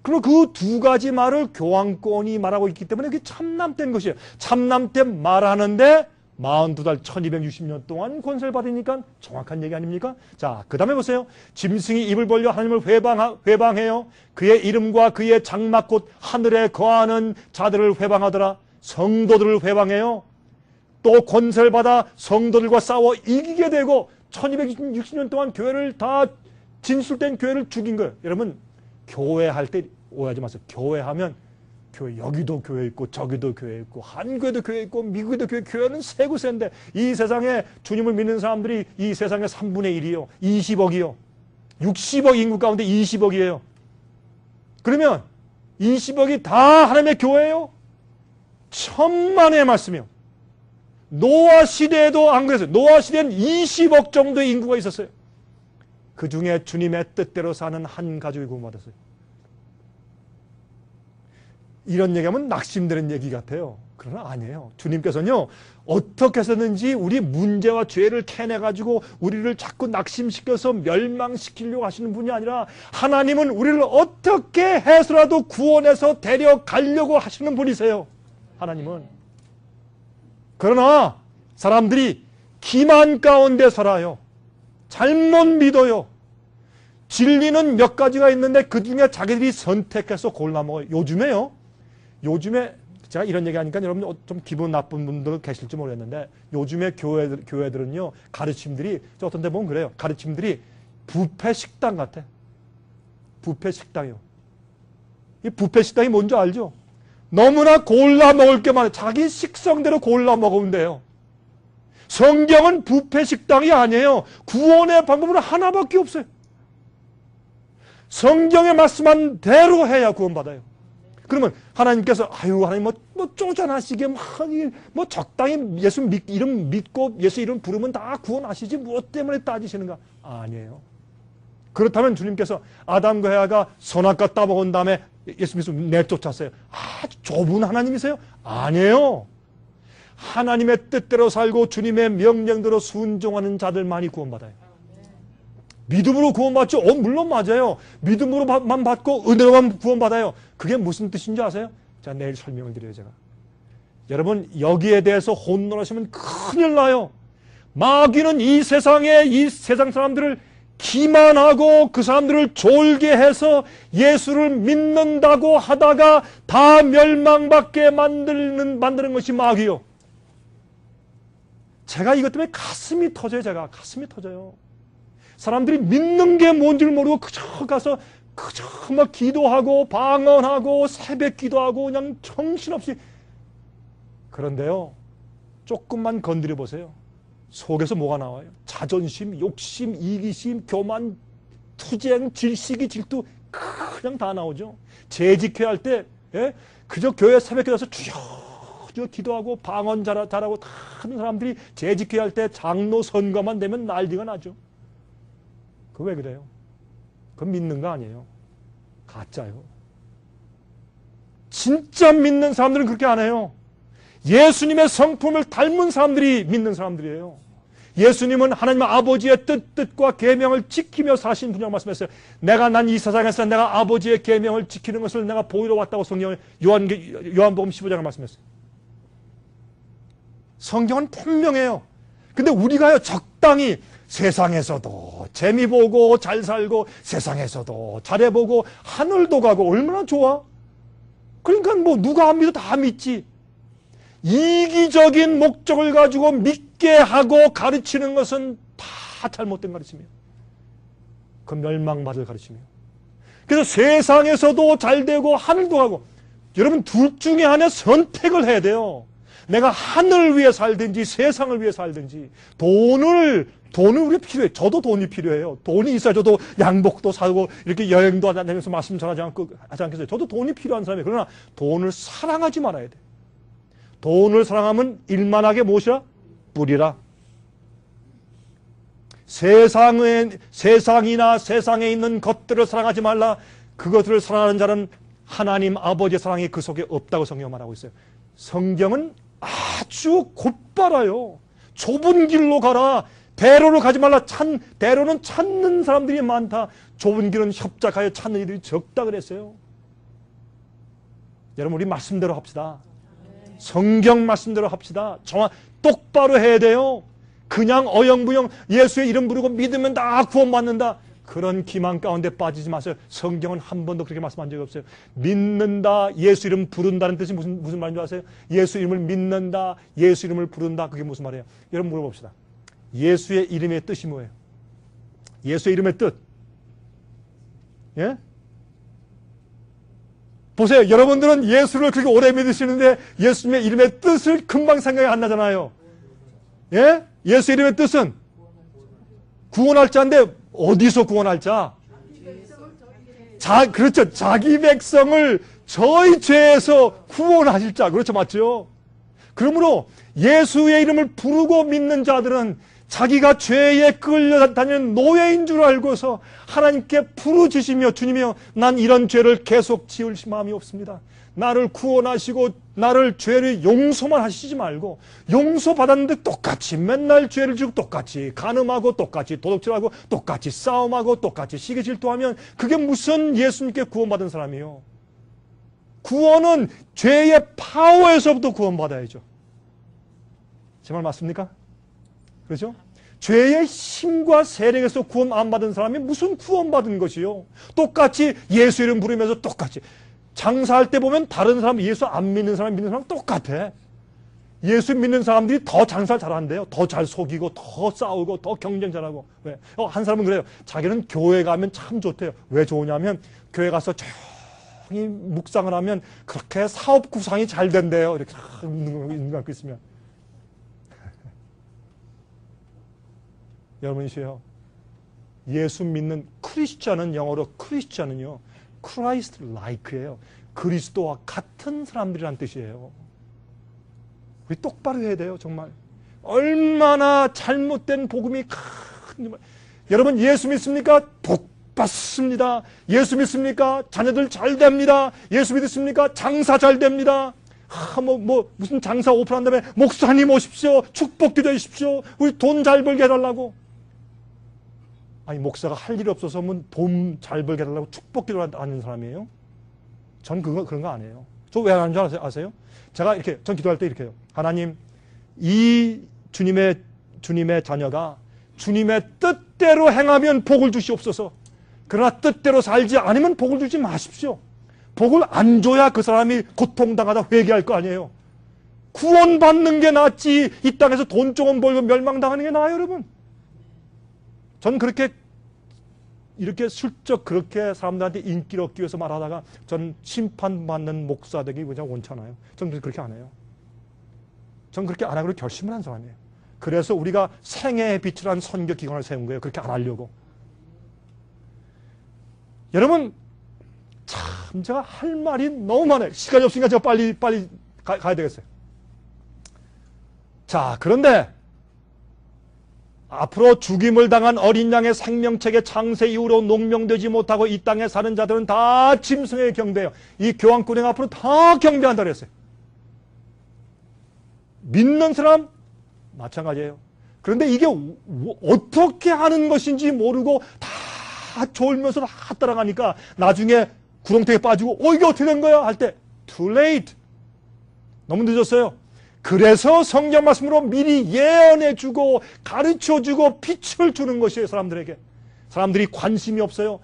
그리고 그 두 가지 말을 교황권이 말하고 있기 때문에 그게 참남된 것이에요. 참남된 말하는데 42달 1260년 동안 권세를 받으니까 정확한 얘기 아닙니까? 자, 그 다음에 보세요. 짐승이 입을 벌려 하나님을 회방해요. 그의 이름과 그의 장막 곧 하늘에 거하는 자들을 회방하더라. 성도들을 회방해요. 또 또 권세를 받아 성도들과 싸워 이기게 되고 1260년 동안 교회를 다 진술된 교회를 죽인 거예요. 여러분 교회할 때 오해하지 마세요. 교회하면 교회 여기도 교회 있고 저기도 교회 있고 한국에도 교회 있고 미국에도 교회는 세구세인데 이 세상에 주님을 믿는 사람들이 이 세상의 3분의 1이요. 20억이요. 60억 인구 가운데 20억이에요. 그러면 20억이 다 하나님의 교회예요? 천만의 말씀이요. 노아 시대에도 안 그랬어요. 노아 시대는 20억 정도의 인구가 있었어요. 그 중에 주님의 뜻대로 사는 한 가족이 구원받았어요. 이런 얘기하면 낙심되는 얘기 같아요. 그러나 아니에요. 주님께서는요, 어떻게 해서든지 우리 문제와 죄를 캐내가지고 우리를 자꾸 낙심시켜서 멸망시키려고 하시는 분이 아니라 하나님은 우리를 어떻게 해서라도 구원해서 데려가려고 하시는 분이세요. 하나님은. 그러나 사람들이 기만 가운데 살아요. 잘못 믿어요. 진리는 몇 가지가 있는데 그 중에 자기들이 선택해서 골라 먹어요. 요즘에 제가 이런 얘기하니까 여러분 좀 기분 나쁜 분들 계실지 모르겠는데 요즘에 교회들은요 가르침들이 어떤 데 보면 그래요. 가르침들이 뷔페 식당 같아. 뷔페 식당이요. 이 뷔페 식당이 뭔지 알죠? 너무나 골라 먹을 게 많아요. 자기 식성대로 골라 먹으면 돼요. 성경은 뷔페 식당이 아니에요. 구원의 방법은 하나밖에 없어요. 성경에 말씀한 대로 해야 구원받아요. 그러면 하나님께서 하나님 뭐 쪼잔하시게 뭐 적당히 예수 이름 믿고 예수 이름 부르면 다 구원하시지 무엇 때문에 따지시는가? 아니에요. 그렇다면 주님께서 아담과 해아가 선악과 따먹은 다음에 예수 믿고 내쫓았어요. 아주 좁은 하나님이세요? 아니에요. 하나님의 뜻대로 살고 주님의 명령대로 순종하는 자들만이 구원받아요. 믿음으로 구원받죠? 물론 맞아요. 믿음으로만 받고 은혜로만 구원받아요. 그게 무슨 뜻인지 아세요? 자, 내일 설명을 드려요, 제가. 여러분, 여기에 대해서 혼돈하시면 큰일 나요. 마귀는 이 세상 사람들을 기만하고 그 사람들을 졸게 해서 예수를 믿는다고 하다가 다 멸망받게 만드는 것이 마귀요. 제가 이것 때문에 가슴이 터져요, 가슴이 터져요. 사람들이 믿는 게 뭔지를 모르고 그저 가서 그저 막 기도하고 방언하고 새벽 기도하고 그냥 정신없이. 그런데요, 조금만 건드려 보세요. 속에서 뭐가 나와요? 자존심, 욕심, 이기심, 교만, 투쟁, 질시기, 질투 그냥 다 나오죠. 재직회할 때 그저 교회 새벽 기도해서 주여 기도하고 방언 잘하고 다 하는 사람들이 재직회할 때 장로 선거만 되면 난리가 나죠. 그거 왜 그래요? 그건 믿는 거 아니에요. 가짜요. 진짜 믿는 사람들은 그렇게 안 해요. 예수님의 성품을 닮은 사람들이 믿는 사람들이에요. 예수님은 하나님 아버지의 뜻과 계명을 지키며 사신 분이라고 말씀했어요. 난 이 세상에서 내가 아버지의 계명을 지키는 것을 내가 보이러 왔다고 성경을 요한복음 15장에 말씀했어요. 성경은 분명해요. 근데 우리가요 적당히 세상에서도 재미 보고 잘 살고 세상에서도 잘해보고 하늘도 가고 얼마나 좋아? 그러니까 뭐 누가 안 믿어 다 믿지. 이기적인 목적을 가지고 믿게 하고 가르치는 것은 다 잘못된 가르침이에요. 그 멸망받을 가르침이에요. 그래서 세상에서도 잘되고 하늘도 가고 여러분 둘 중에 하나 선택을 해야 돼요. 내가 하늘을 위해 살든지 세상을 위해 살든지. 돈을 우리가 필요해요. 저도 돈이 필요해요. 돈이 있어야 저도 양복도 사고 이렇게 여행도 다니면서 말씀 전하지 않겠어요. 저도 돈이 필요한 사람이에요. 그러나 돈을 사랑하지 말아야 돼요. 돈을 사랑하면 일만하게 무엇이라? 뿌리라. 세상이나 세상에 있는 것들을 사랑하지 말라. 그것들을 사랑하는 자는 하나님 아버지의 사랑이 그 속에 없다고 성경 말하고 있어요. 성경은 아주 곧바라요. 좁은 길로 가라. 대로로 가지 말라. 대로는 찾는 사람들이 많다. 좁은 길은 협착하여 찾는 이들이 적다 그랬어요. 여러분 우리 말씀대로 합시다. 성경 말씀대로 합시다. 똑바로 해야 돼요. 그냥 어영부영 예수의 이름 부르고 믿으면 다 구원받는다. 그런 기만 가운데 빠지지 마세요. 성경은 한 번도 그렇게 말씀한 적이 없어요. 믿는다, 예수 이름 부른다는 뜻이 무슨 말인 줄 아세요? 예수 이름을 믿는다, 예수 이름을 부른다. 그게 무슨 말이에요? 여러분 물어봅시다. 예수의 이름의 뜻이 뭐예요? 예수의 이름의 뜻. 예? 보세요. 여러분들은 예수를 그렇게 오래 믿으시는데 예수님의 이름의 뜻을 금방 생각이 안 나잖아요. 예? 예수 이름의 뜻은 구원할 자인데 어디서 구원할 자? 그렇죠. 자기 백성을 저희 죄에서 구원하실 자. 그렇죠. 맞죠? 그러므로 예수의 이름을 부르고 믿는 자들은 자기가 죄에 끌려다니는 노예인 줄 알고서 하나님께 부르짖으며 주님이여 난 이런 죄를 계속 지을 마음이 없습니다. 나를 구원하시고 나를 죄를 용서만 하시지 말고 용서받았는데 똑같이 맨날 죄를 지고 똑같이 간음하고 똑같이 도둑질하고 똑같이 싸움하고 똑같이 시기 질투하면 그게 무슨 예수님께 구원받은 사람이에요. 구원은 죄의 파워에서부터 구원받아야죠. 제 말 맞습니까? 그렇죠? 죄의 힘과 세력에서 구원 안 받은 사람이 무슨 구원받은 것이요? 똑같이 예수 이름 부르면서 똑같이 장사할 때 보면 다른 사람 예수 안 믿는 사람 믿는 사람 똑같아. 예수 믿는 사람들이 더 장사 잘한대요. 더 잘 속이고 더 싸우고 더 경쟁 잘하고. 왜? 한 사람은 그래요. 자기는 교회 가면 참 좋대요. 왜 좋으냐면 교회 가서 조용히 묵상을 하면 그렇게 사업 구상이 잘 된대요. 이렇게 있는 거 있으면. 여러분이세요. 예수 믿는 크리스찬은 영어로 크리스찬은요. 크라이스트 라이크예요. 그리스도와 같은 사람들이란 뜻이에요. 우리 똑바로 해야 돼요. 정말. 얼마나 잘못된 복음이 큰. 여러분 예수 믿습니까? 복 받습니다. 예수 믿습니까? 자녀들 잘 됩니다. 예수 믿습니까? 장사 잘 됩니다. 무슨 장사 오픈한 다음에 목사님 오십시오. 축복 기도해 주십시오. 우리 돈 잘 벌게 해달라고. 아니 목사가 할 일 없어서 돈 잘 벌게 해달라고 축복 기도를 하는 사람이에요? 전 그런 거 안 해요. 저 왜 하는 줄 아세요? 제가 이렇게 전 기도할 때 이렇게 해요. 하나님 이 주님의 자녀가 주님의 뜻대로 행하면 복을 주시옵소서. 그러나 뜻대로 살지 않으면 복을 주지 마십시오. 복을 안 줘야 그 사람이 고통당하다 회개할 거 아니에요. 구원받는 게 낫지 이 땅에서 돈 조금 벌고 멸망당하는 게 나아요. 여러분. 전 이렇게 슬쩍 그렇게 사람들한테 인기를 얻기 위해서 말하다가 전 심판받는 목사 되기 그냥 원찮아요. 전 그렇게 안 해요. 전 그렇게 안 하기로 결심을 한 사람이에요. 그래서 우리가 생애의 빛이라는 선교 기관을 세운 거예요. 그렇게 안 하려고. 여러분 참 제가 할 말이 너무 많아요. 시간이 없으니까 제가 빨리 가야 되겠어요. 자, 그런데 앞으로 죽임을 당한 어린 양의 생명책의 창세 이후로 농명되지 못하고 이 땅에 사는 자들은 다 짐승에 경배해요. 이 교황군행 앞으로 다 경배한다 그랬어요. 믿는 사람 마찬가지예요. 그런데 이게 어떻게 하는 것인지 모르고 다 졸면서 다 따라가니까 나중에 구렁텅이에 빠지고 이게 어떻게 된 거야? 할 때 too late. 너무 늦었어요. 그래서 성경 말씀으로 미리 예언해주고 가르쳐주고 빛을 주는 것이에요. 사람들에게. 사람들이 관심이 없어요.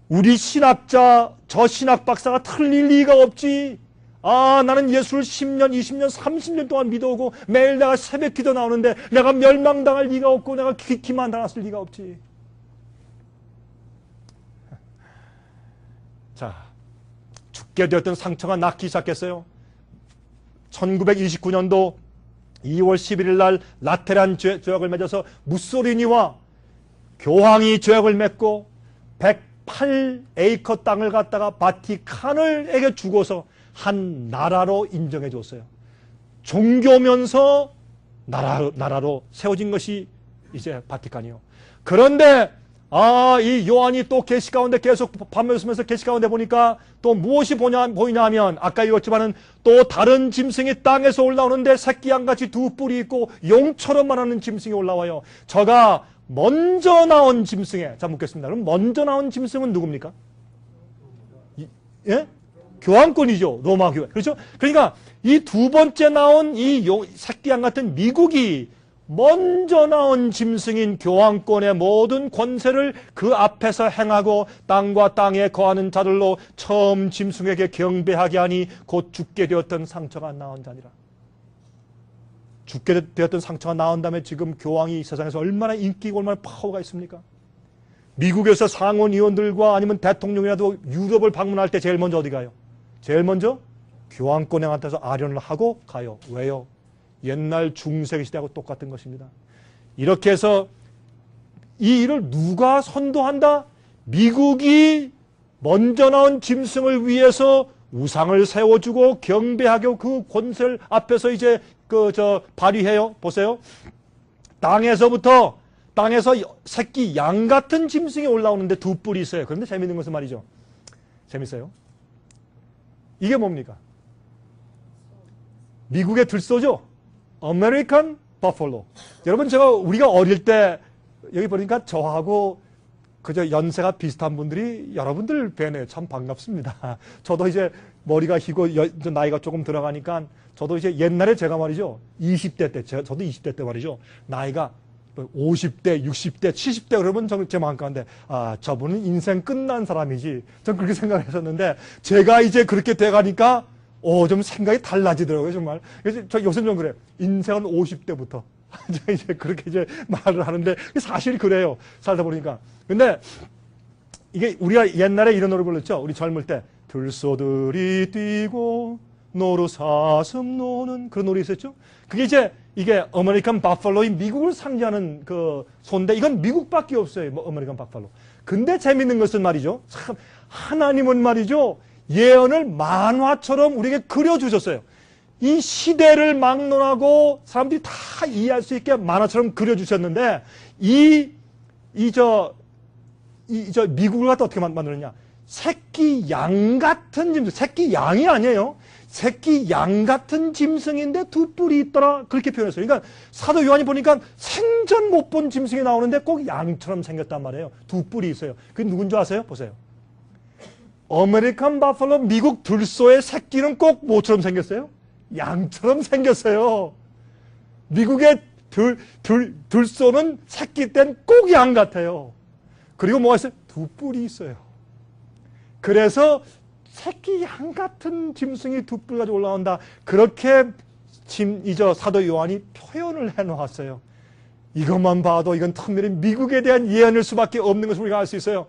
우리 신학자 저 신학 박사가 틀릴 리가 없지. 나는 예수를 10년 20년 30년 동안 믿어오고 매일 내가 새벽 기도 나오는데 내가 멸망당할 리가 없고 내가 기만당했을 리가 없지. 자, 죽게 되었던 상처가 낫기 시작했어요. 1929년도 2월 11일 날 라테란 조약을 맺어서 무소리니와 교황이 조약을 맺고 108에이커 땅을 갖다가 바티칸을에게 주고서 한 나라로 인정해 줬어요. 종교면서 나라로 세워진 것이 이제 바티칸이요. 그런데 이 요한이 또 계시 가운데 계속 밤에 쓰면서 계시 가운데 보니까 또 무엇이 보이냐 하면 아까 읽었지만은 또 다른 짐승이 땅에서 올라오는데 새끼 양같이 두 뿔이 있고 용처럼만 하는 짐승이 올라와요. 저가 먼저 나온 짐승에 자 묻겠습니다. 그럼 먼저 나온 짐승은 누굽니까? 예? 교황권이죠. 로마 교회. 그렇죠? 그러니까 이 두 번째 나온 이 새끼 양 같은 미국이 먼저 나온 짐승인 교황권의 모든 권세를 그 앞에서 행하고 땅과 땅에 거하는 자들로 처음 짐승에게 경배하게 하니 곧 죽게 되었던 상처가 나온 자니라. 죽게 되었던 상처가 나온 다음에 지금 교황이 이 세상에서 얼마나 인기고 얼마나 파워가 있습니까? 미국에서 상원의원들과 아니면 대통령이라도 유럽을 방문할 때 제일 먼저 어디 가요? 제일 먼저 교황권행한테서 아련을 하고 가요. 왜요? 옛날 중세기 시대하고 똑같은 것입니다. 이렇게 해서 이 일을 누가 선도한다? 미국이 먼저 나온 짐승을 위해서 우상을 세워주고 경배하고 그 권세를 앞에서 이제 발휘해요. 보세요. 땅에서 새끼 양 같은 짐승이 올라오는데 두 뿔이 있어요. 그런데 재밌는 것은 말이죠. 재밌어요. 이게 뭡니까? 미국의 들소죠. 아메리칸 버펄로. 여러분 우리가 어릴 때 여기 보니까 저하고 그저 연세가 비슷한 분들이 여러분들 뵈네요. 참 반갑습니다. 저도 이제 머리가 희고 나이가 조금 들어가니까 저도 이제 옛날에 제가 말이죠. 20대 때 저도 20대 때 말이죠. 나이가 50대, 60대, 70대 그러면 제 마음 가운데 저분은 인생 끝난 사람이지. 전 그렇게 생각했었는데 제가 이제 그렇게 돼가니까 좀 생각이 달라지더라고요, 정말. 그래서 저 요새 좀 그래요. 인생은 50대부터. 이제 그렇게 이제 말을 하는데 사실 그래요. 살다 보니까. 근데 이게 우리가 옛날에 이런 노래 불렀죠. 우리 젊을 때 들소들이 뛰고 노루사슴 노는 그런 노래 있었죠. 그게 이제 이게 아메리칸 버팔로인 미국을 상징하는 그 소인데 이건 미국밖에 없어요. 아메리칸 버팔로. 근데 재밌는 것은 말이죠. 참 하나님은 말이죠. 예언을 만화처럼 우리에게 그려주셨어요. 이 시대를 막론하고 사람들이 다 이해할 수 있게 만화처럼 그려주셨는데 미국을 갖다 어떻게 만들었냐? 새끼 양 같은 짐승, 새끼 양이 아니에요. 새끼 양 같은 짐승인데 두 뿔이 있더라. 그렇게 표현했어요. 그러니까 사도 요한이 보니까 생전 못 본 짐승이 나오는데 꼭 양처럼 생겼단 말이에요. 두 뿔이 있어요. 그게 누군지 아세요? 보세요. 아메리칸 버팔로 미국 들소의 새끼는 꼭 뭐처럼 생겼어요? 양처럼 생겼어요. 미국의 들소는 새끼 땐 꼭 양 같아요. 그리고 뭐가 있어요? 두 뿔이 있어요. 그래서 새끼 양 같은 짐승이 두 뿔 가지고 올라온다. 그렇게 사도 요한이 표현을 해놓았어요. 이것만 봐도 이건 특별히 미국에 대한 예언일 수밖에 없는 것을 우리가 알 수 있어요.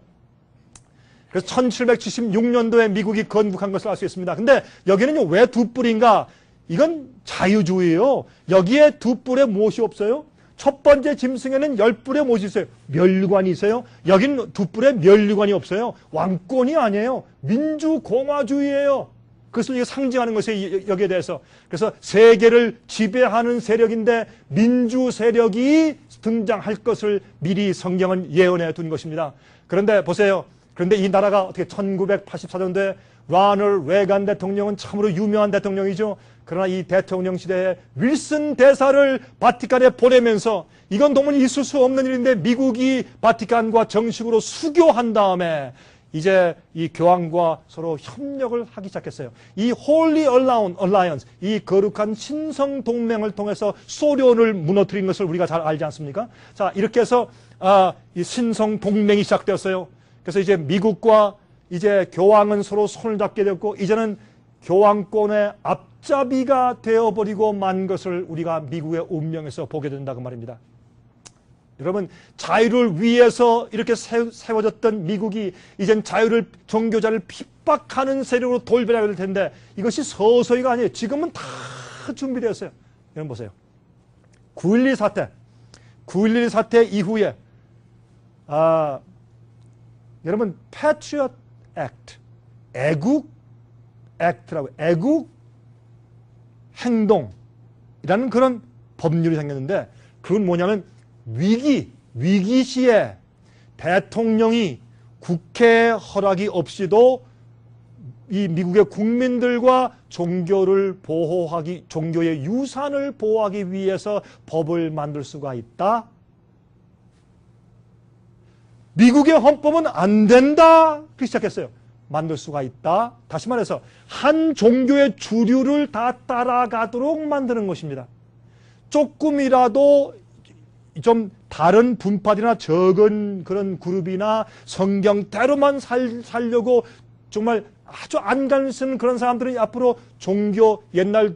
그래서 1776년도에 미국이 건국한 것을 알 수 있습니다. 근데 여기는 왜 두 뿔인가? 이건 자유주의예요. 여기에 두 뿔에 무엇이 없어요? 첫 번째 짐승에는 10뿔에 무엇이 있어요? 멸관이 있어요. 여기는 두 뿔에 멸관이 없어요. 왕권이 아니에요. 민주공화주의예요. 그래서 이게 상징하는 것이 여기에 대해서. 그래서 세계를 지배하는 세력인데 민주 세력이 등장할 것을 미리 성경은 예언해 둔 것입니다. 그런데 보세요. 그런데 이 나라가 어떻게 1984년도에 라널드 레간 대통령은 참으로 유명한 대통령이죠. 그러나 이 대통령 시대에 윌슨 대사를 바티칸에 보내면서 이건 도무지 있을 수 없는 일인데 미국이 바티칸과 정식으로 수교한 다음에 이제 이 교황과 서로 협력을 하기 시작했어요. 이 Holy Alliance, 이 거룩한 신성 동맹을 통해서 소련을 무너뜨린 것을 우리가 잘 알지 않습니까? 자, 이렇게 해서 이 신성 동맹이 시작되었어요. 그래서 이제 미국과 이제 교황은 서로 손을 잡게 되었고 이제는 교황권의 앞잡이가 되어버리고 만 것을 우리가 미국의 운명에서 보게 된다고 말입니다. 여러분, 자유를 위해서 이렇게 세워졌던 미국이 이젠 종교자를 핍박하는 세력으로 돌변하게 될 텐데 이것이 서서히가 아니에요. 지금은 다 준비되었어요. 여러분 보세요. 9.12 사태 이후에 여러분 Patriot Act, 애국 액트라고 애국 행동이라는 그런 법률이 생겼는데 그건 뭐냐면 위기 시에 대통령이 국회 허락이 없이도 이 미국의 국민들과 종교의 유산을 보호하기 위해서 법을 만들 수가 있다. 미국의 헌법은 안 된다. 그렇게 시작했어요. 만들 수가 있다. 다시 말해서 한 종교의 주류를 다 따라가도록 만드는 것입니다. 조금이라도 좀 다른 분파들이나 적은 그런 그룹이나 성경대로만 살려고 정말 아주 안간 쓰는 그런 사람들은 앞으로 종교 옛날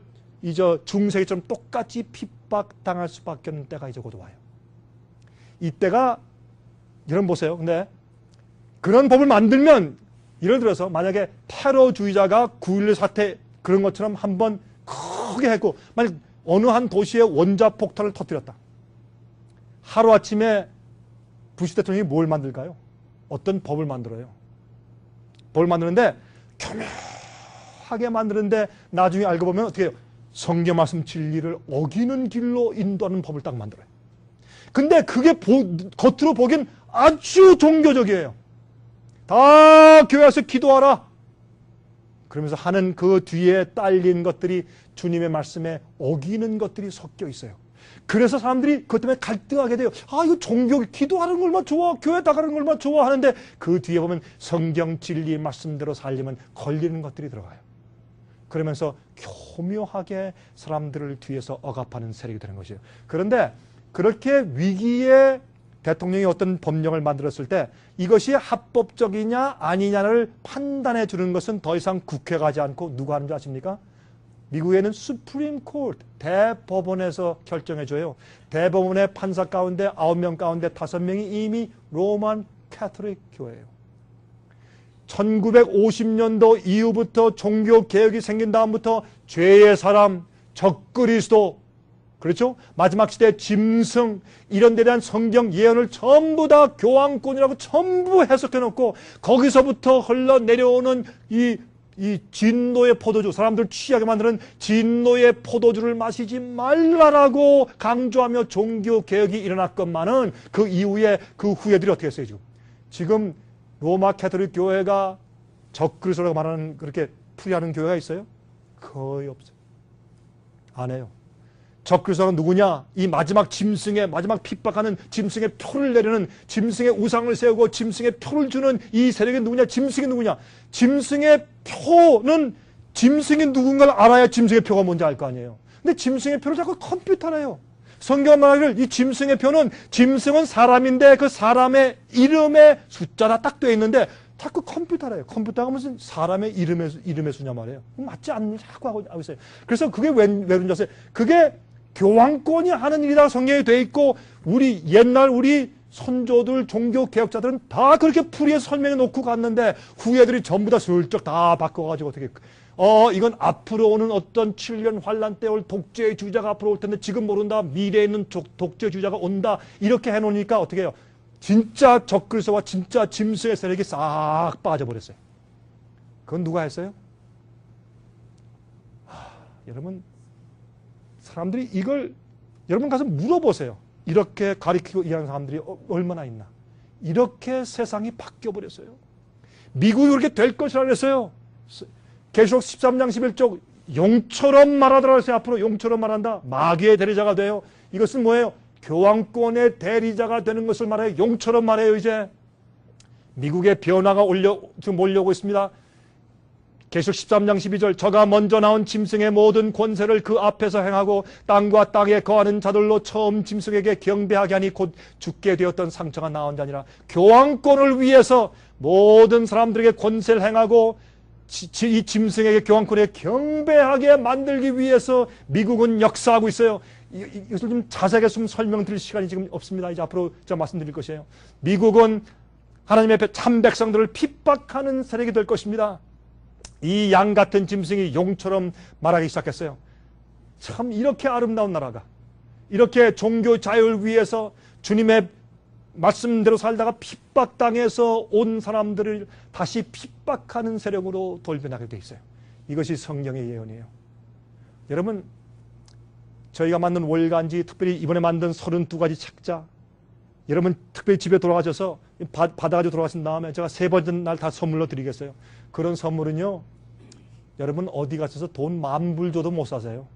중세기처럼 똑같이 핍박당할 수밖에 없는 때가 이제 곧 와요. 이때가 여러분 보세요. 근데 그런 법을 만들면 예를 들어서 만약에 테러주의자가 9.11 사태 그런 것처럼 한번 크게 했고 만약 어느 한 도시에 원자폭탄을 터뜨렸다. 하루아침에 부시 대통령이 뭘 만들까요? 어떤 법을 만들어요. 법을 만드는데 교묘하게 만드는데 나중에 알고 보면 어떻게 해요? 성경 말씀 진리를 어기는 길로 인도하는 법을 딱 만들어요. 근데 그게 겉으로 보기엔 아주 종교적이에요. 다 교회 와서 기도하라. 그러면서 하는 그 뒤에 딸린 것들이 주님의 말씀에 어기는 것들이 섞여 있어요. 그래서 사람들이 그것 때문에 갈등하게 돼요. 아, 이거 종교, 기도하는 거 얼마나 좋아. 교회 나가는 거 얼마나 좋아. 하는데 그 뒤에 보면 성경 진리 말씀대로 살려면 걸리는 것들이 들어가요. 그러면서 교묘하게 사람들을 뒤에서 억압하는 세력이 되는 것이에요. 그런데 그렇게 위기에 대통령이 어떤 법령을 만들었을 때 이것이 합법적이냐 아니냐를 판단해 주는 것은 더 이상 국회가 하지 않고 누가 하는 줄 아십니까? 미국에는 수프림 코트, 대법원에서 결정해 줘요. 대법원의 판사 가운데 9명 가운데 5명이 이미 로만 캐톨릭 교회예요. 1950년도 이후부터 종교 개혁이 생긴 다음부터 죄의 사람, 적그리스도, 그렇죠? 마지막 시대 짐승 이런 데 대한 성경 예언을 전부 다 교황권이라고 전부 해석해 놓고 거기서부터 흘러내려오는 이 진노의 포도주, 사람들 취하게 만드는 진노의 포도주를 마시지 말라라고 강조하며 종교 개혁이 일어났건만은 그 이후에 그 후예들이 어떻게 했어요? 지금 로마 캐톨릭 교회가 적그리스도라고 말하는 그렇게 풀이하는 교회가 있어요? 거의 없어요. 안 해요. 적그리스도가 누구냐? 이 마지막 짐승의 마지막 핍박하는 짐승의 표를 내리는 짐승의 우상을 세우고 짐승의 표를 주는 이 세력이 누구냐? 짐승이 누구냐? 짐승의 표는 짐승이 누군가를 알아야 짐승의 표가 뭔지 알 거 아니에요. 근데 짐승의 표를 자꾸 컴퓨터래요. 성경 말하기를 이 짐승의 표는 짐승은 사람인데 그 사람의 이름의 숫자가 딱 되어 있는데 자꾸 컴퓨터래요. 컴퓨터가 무슨 사람의 이름의 수냐 말이에요. 맞지 않는 자꾸 하고 있어요. 그래서 그게 왜 그런지 아세요? 그게 교황권이 하는 일이라 성경에 돼 있고 옛날 우리 선조들 종교 개혁자들은 다 그렇게 풀이해서 설명해 놓고 갔는데 후예들이 전부 다 슬쩍 다 바꿔가지고 어떻게 이건 앞으로 오는 어떤 7년 환란 때 올 독재의 주자가 앞으로 올 텐데 지금 모른다. 미래에 있는 독재 주자가 온다. 이렇게 해놓으니까 어떻게 해요? 진짜 적그리스도와 진짜 짐승의 세력이 싹 빠져버렸어요. 그건 누가 했어요? 여러분 사람들이 이걸 여러분 가서 물어보세요. 이렇게 가리키고 이해하는 사람들이 얼마나 있나. 이렇게 세상이 바뀌어버렸어요. 미국이 그렇게 될 것이라 그랬어요. 계시록 13장 11쪽 용처럼 말하더라 그랬어요. 앞으로 용처럼 말한다. 마귀의 대리자가 돼요. 이것은 뭐예요? 교황권의 대리자가 되는 것을 말해요. 용처럼 말해요. 이제 미국의 변화가 지금 몰려오고 있습니다. 계시록 13장 12절 저가 먼저 나온 짐승의 모든 권세를 그 앞에서 행하고 땅과 땅에 거하는 자들로 처음 짐승에게 경배하게 하니 곧 죽게 되었던 상처가 나온 자니라. 교황권을 위해서 모든 사람들에게 권세를 행하고 이 짐승에게 교황권에 경배하게 만들기 위해서 미국은 역사하고 있어요. 이것을 좀 자세하게 좀 설명드릴 시간이 지금 없습니다. 이제 앞으로 제가 말씀드릴 것이에요. 미국은 하나님의 참 백성들을 핍박하는 세력이 될 것입니다. 이 양 같은 짐승이 용처럼 말하기 시작했어요. 참 이렇게 아름다운 나라가 이렇게 종교 자유를 위해서 주님의 말씀대로 살다가 핍박당해서 온 사람들을 다시 핍박하는 세력으로 돌변하게 돼 있어요. 이것이 성경의 예언이에요. 여러분 저희가 만든 월간지 특별히 이번에 만든 32가지 책자 여러분 특별히 집에 돌아가셔서 받아가지고 돌아가신 다음에 제가 3번째 날 다 선물로 드리겠어요. 그런 선물은요 여러분 어디 가셔서 돈 10,000불 줘도 못 사세요.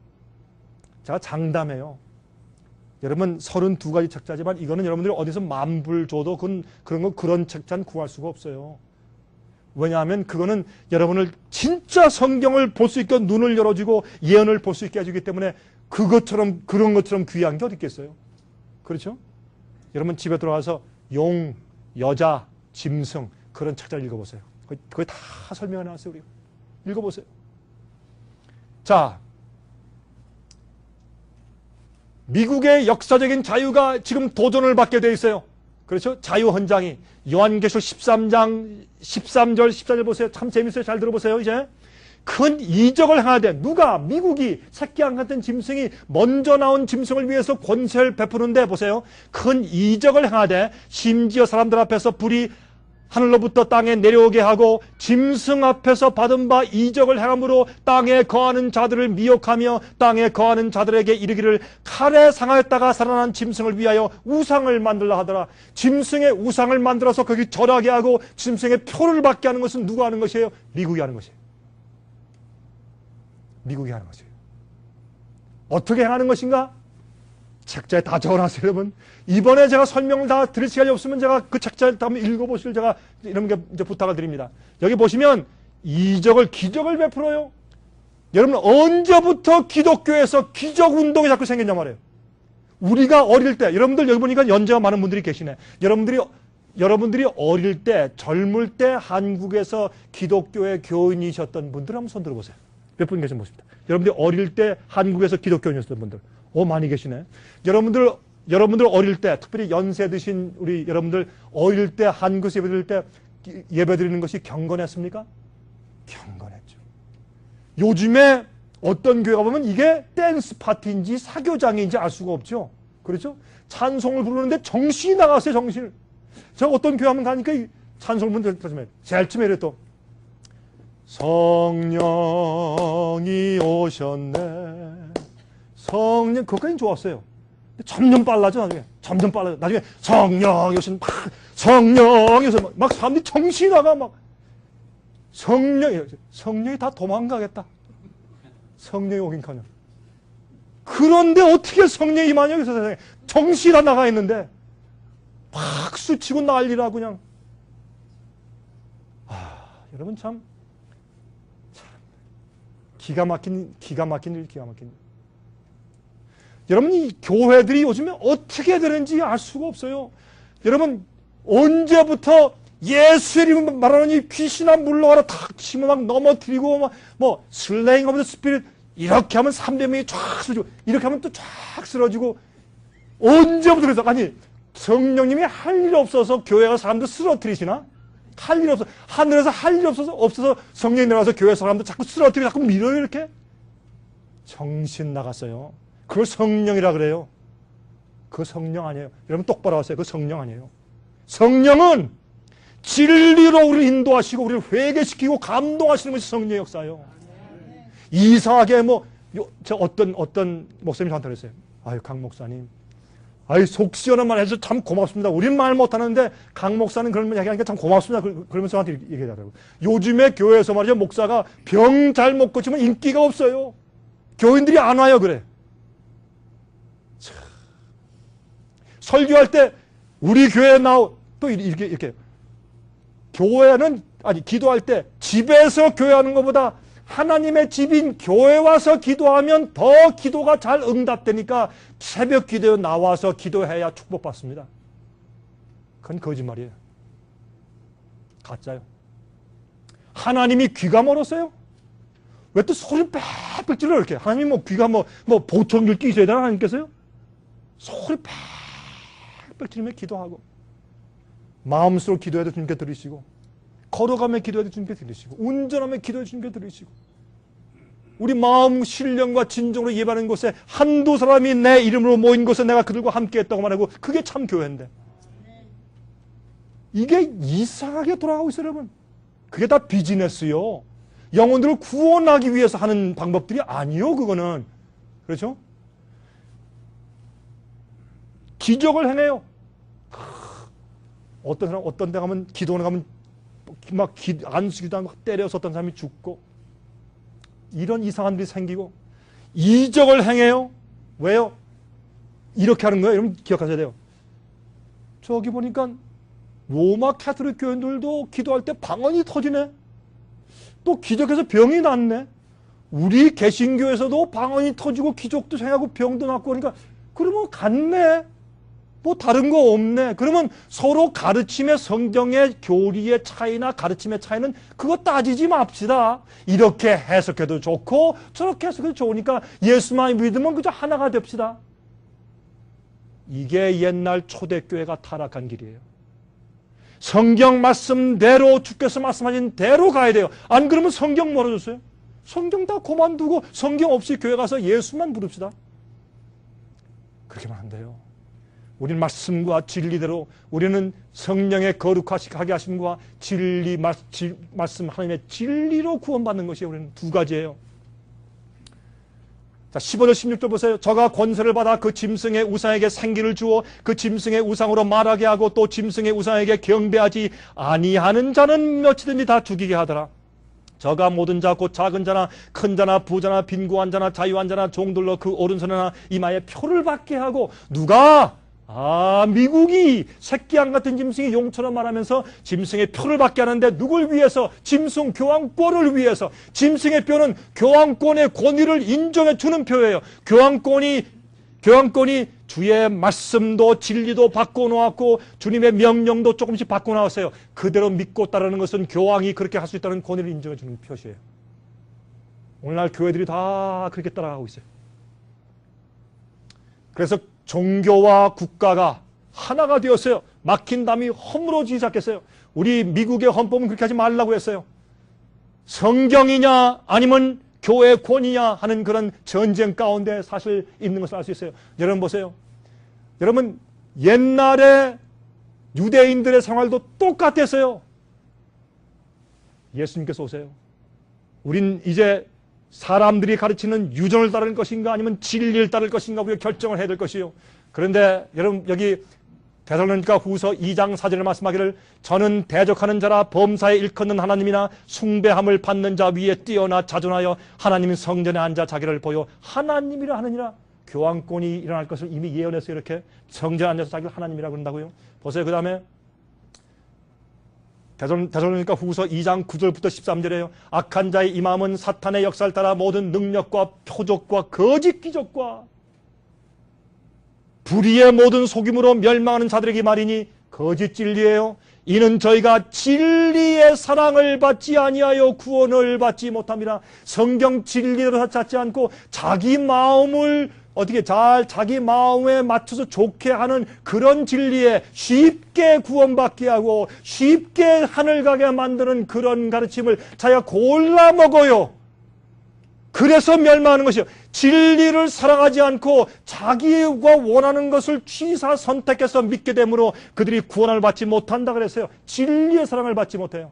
제가 장담해요. 여러분 32가지 책자지만 이거는 여러분들이 어디서 10,000불 줘도 그런 책자는 구할 수가 없어요. 왜냐하면 그거는 여러분을 진짜 성경을 볼 수 있게 눈을 열어주고 예언을 볼 수 있게 해주기 때문에 그런 것처럼 귀한 게 어디 있겠어요. 그렇죠? 여러분 집에 들어가서 용, 여자, 짐승 그런 책자를 읽어보세요. 거기 다 설명해 놨어요. 우리가. 읽어보세요. 자, 미국의 역사적인 자유가 지금 도전을 받게 돼 있어요. 그렇죠? 자유 헌장이 요한계시록 13장 13절 14절 보세요. 참 재밌어요. 잘 들어보세요. 이제 큰 이적을 행하되 누가 미국이 새끼 양 같은 짐승이 먼저 나온 짐승을 위해서 권세를 베푸는데 보세요. 큰 이적을 행하되 심지어 사람들 앞에서 불이 하늘로부터 땅에 내려오게 하고 짐승 앞에서 받은 바 이적을 행함으로 땅에 거하는 자들을 미혹하며 땅에 거하는 자들에게 이르기를 칼에 상하였다가 살아난 짐승을 위하여 우상을 만들라 하더라. 짐승의 우상을 만들어서 거기 절하게 하고 짐승의 표를 받게 하는 것은 누가 하는 것이에요? 미국이 하는 것이에요. 미국이 하는 것이에요. 어떻게 하는 것인가? 책자에 다 적어놨어요, 여러분. 이번에 제가 설명을 다 드릴 시간이 없으면 제가 그 책자를 한번 읽어보시길 제가 이런 게 이제 부탁을 드립니다. 여기 보시면 기적을 베풀어요. 여러분, 언제부터 기독교에서 기적 운동이 자꾸 생겼냐 말이에요. 우리가 어릴 때, 여러분들 여기 보니까 연세가 많은 분들이 계시네. 여러분들이 어릴 때, 젊을 때 한국에서 기독교의 교인이셨던 분들 한번 손 들어보세요. 몇 분 계신 모습입니다. 여러분들이 어릴 때 한국에서 기독교인이셨던 분들. 많이 계시네. 여러분들 어릴 때, 특별히 연세 드신 우리 여러분들 어릴 때 한국에서 예배드릴 때 예배드리는 것이 경건했습니까? 경건했죠. 요즘에 어떤 교회가 보면 이게 댄스 파티인지 사교장인지 알 수가 없죠. 그렇죠? 찬송을 부르는데 정신이 나갔어요, 정신. 제가 어떤 교회 한번 가니까 찬송을 부르는데 제일 처음에 또 성령이 오셨네. 성령, 그것까지는 좋았어요. 점점 빨라져, 나중에. 점점 빨라져. 나중에 성령이 오신, 성령이 오신, 막 사람들이 정신이 나가, 막. 성령이 다 도망가겠다. 성령이 오긴 커녕. 그런데 어떻게 성령이 임하냐고 해서 세상에. 정신이 다 나가 있는데, 박수 치고 난리라, 그냥. 여러분 참, 기가 막힌 일. 여러분, 이 교회들이 요즘에 어떻게 되는지 알 수가 없어요. 여러분, 언제부터 예수의 이름을 말하느니 귀신아 물러가라 탁 치면 막 넘어뜨리고 슬레잉 오브 더 스피릿 이렇게 하면 300명이 쫙 쓰러지고 이렇게 하면 또 쫙 쓰러지고 언제부터 그래서 아니 성령님이 할 일 없어서 교회가 사람들 쓰러뜨리시나? 할 일 없어. 하늘에서 할 일 없어서 성령이 내려와서 교회 사람들 자꾸 쓰러뜨리고 자꾸 밀어요, 이렇게? 정신 나갔어요. 그걸 성령이라 그래요. 그 성령 아니에요. 여러분 똑바로 하세요. 그 성령 아니에요. 성령은 진리로 우리를 인도하시고 우리를 회개시키고 감동하시는 것이 성령의 역사예요. 이상하게 어떤 목사님이 저한테 그랬어요. 아유, 강 목사님. 아유, 속 시원한 말 해서 참 고맙습니다. 우린 말 못하는데 강 목사는 그런 말 얘기하니까 참 고맙습니다. 그러면서 저한테 얘기하더라고요. 요즘에 교회에서 말이죠. 목사가 병 잘 못 고치면 인기가 없어요. 교인들이 안 와요, 그래. 설교할 때 우리 교회에 또 이렇게 교회는 기도할 때 집에서 교회하는 것보다 하나님의 집인 교회 와서 기도하면 더 기도가 잘 응답되니까 새벽 기도에 나와서 기도해야 축복받습니다. 그건 거짓말이에요. 가짜요. 하나님이 귀가 멀었어요? 왜 또 소리 빽빽 질러 이렇게? 하나님이 귀가 보통 길 끼셔야 되나 하나님께서요? 소리 빽빽 지르며 기도하고 마음속으로 기도해도 주님께 들으시고 걸어가며 기도해도 주님께 들으시고 운전하며 기도해도 주님께 들으시고 우리 마음 신령과 진정으로 예배하는 곳에 한두 사람이 내 이름으로 모인 곳에 내가 그들과 함께 했다고 말하고 그게 참 교회인데 이게 이상하게 돌아가고 있어요, 여러분. 그게 다 비즈니스요. 영혼들을 구원하기 위해서 하는 방법들이 아니요, 그거는. 그렇죠? 기적을 행해요. 어떤 사람, 어떤 데 가면, 기도원에 가면, 안수기도 하고 때려서 어떤 사람이 죽고, 이런 이상한 일이 생기고, 이적을 행해요. 왜요? 이렇게 하는 거예요. 여러분 기억하셔야 돼요. 저기 보니까, 로마 카톨릭 교인들도 기도할 때 방언이 터지네. 또 기적해서 병이 낫네. 우리 개신교에서도 방언이 터지고, 기적도 생하고, 병도 낫고, 그러니까, 그러면 같네. 뭐 다른 거 없네. 그러면 서로 가르침의 성경의 교리의 차이나 가르침의 차이는 그거 따지지 맙시다. 이렇게 해석해도 좋고 저렇게 해석해도 좋으니까 예수만 믿으면 그저 하나가 됩시다. 이게 옛날 초대교회가 타락한 길이에요. 성경 말씀대로 주께서 말씀하신 대로 가야 돼요. 안 그러면 성경 멀어졌어요. 성경 다 그만두고 성경 없이 교회 가서 예수만 부릅시다. 그렇게만 안 돼요. 우리는 말씀과 진리대로 우리는 성령의 거룩하게 하심과 진리 말씀 하나님의 진리로 구원받는 것이 우리는 두 가지예요. 자, 15절 16절 보세요. 저가 권세를 받아 그 짐승의 우상에게 생기를 주어 그 짐승의 우상으로 말하게 하고 또 짐승의 우상에게 경배하지 아니하는 자는 몇이든지 다 죽이게 하더라. 저가 모든 자 곧 작은 자나 큰 자나 부자나 빈곤한 자나 자유한 자나 종들로 그 오른손이나 이마에 표를 받게 하고 누가 미국이 새끼양 같은 짐승이 용처럼 말하면서 짐승의 표를 받게 하는데 누굴 위해서? 짐승 교황권을 위해서. 짐승의 표는 교황권의 권위를 인정해 주는 표예요. 교황권이 주의 말씀도 진리도 바꿔놓았고 주님의 명령도 조금씩 바꿔놓았어요. 그대로 믿고 따르는 것은 교황이 그렇게 할 수 있다는 권위를 인정해 주는 표시예요. 오늘날 교회들이 다 그렇게 따라가고 있어요. 그래서 종교와 국가가 하나가 되었어요. 막힌 담이 허물어지기 시작했어요. 우리 미국의 헌법은 그렇게 하지 말라고 했어요. 성경이냐 아니면 교회 권위냐 하는 그런 전쟁 가운데 사실 있는 것을 알 수 있어요. 여러분 보세요. 여러분 옛날에 유대인들의 생활도 똑같았어요. 예수님께서 오세요. 우린 이제 사람들이 가르치는 유전을 따를 것인가 아니면 진리를 따를 것인가 우리가 결정을 해야 될 것이요. 그런데 여러분 여기 데살로니가 후서 2장 4절에 말씀하기를 저는 대적하는 자라 범사에 일컫는 하나님이나 숭배함을 받는 자 위에 뛰어나 자존하여 하나님의 성전에 앉아 자기를 보여 하나님이라 하느니라. 교황권이 일어날 것을 이미 예언했어요. 이렇게 성전에 앉아서 자기를 하나님이라고 그런다고요. 보세요. 그 다음에 데살로니가 후서 2장 9절부터 13절에요. 악한 자의 이 마음은 사탄의 역사를 따라 모든 능력과 표적과 거짓 기적과 불의의 모든 속임으로 멸망하는 자들에게 말이니 거짓 진리예요. 이는 저희가 진리의 사랑을 받지 아니하여 구원을 받지 못합니다. 성경 진리로 찾지 않고 자기 마음을 어떻게 자기 마음에 맞춰서 좋게 하는 그런 진리에 쉽게 구원받게 하고 쉽게 하늘 가게 만드는 그런 가르침을 자기가 골라 먹어요. 그래서 멸망하는 것이요. 진리를 사랑하지 않고 자기가 원하는 것을 취사 선택해서 믿게 되므로 그들이 구원을 받지 못한다 그랬어요. 진리의 사랑을 받지 못해요.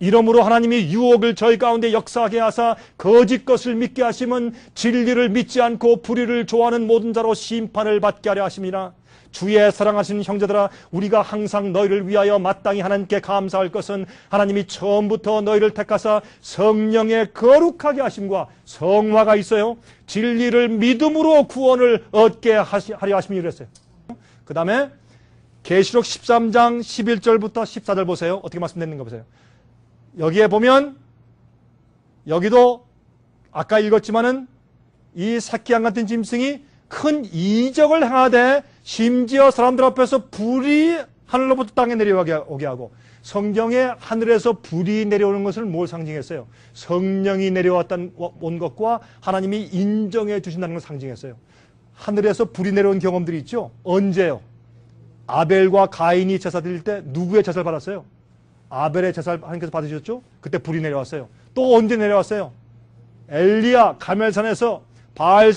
이러므로 하나님이 유혹을 저희 가운데 역사하게 하사 거짓 것을 믿게 하심은 진리를 믿지 않고 불의를 좋아하는 모든 자로 심판을 받게 하려 하심이라. 주의 사랑하시는 형제들아, 우리가 항상 너희를 위하여 마땅히 하나님께 감사할 것은 하나님이 처음부터 너희를 택하사 성령의 거룩하게 하심과 성화가 있어요. 진리를 믿음으로 구원을 얻게 하려 하심이 그랬어요. 그 다음에 계시록 13장 11절부터 14절 보세요. 어떻게 말씀됐는가 보세요. 여기에 보면 여기도 아까 읽었지만은 이 새끼양 같은 짐승이 큰 이적을 행하되 심지어 사람들 앞에서 불이 하늘로부터 땅에 내려오게 하고, 성경에 하늘에서 불이 내려오는 것을 뭘 상징했어요? 성령이 내려왔다는 온 것과 하나님이 인정해 주신다는 걸 상징했어요. 하늘에서 불이 내려온 경험들이 있죠. 언제요? 아벨과 가인이 제사 드릴 때 누구의 제사를 받았어요? 아벨의 제사를 하나님께서 받으셨죠? 그때 불이 내려왔어요. 또 언제 내려왔어요? 엘리야 가멜산에서 바알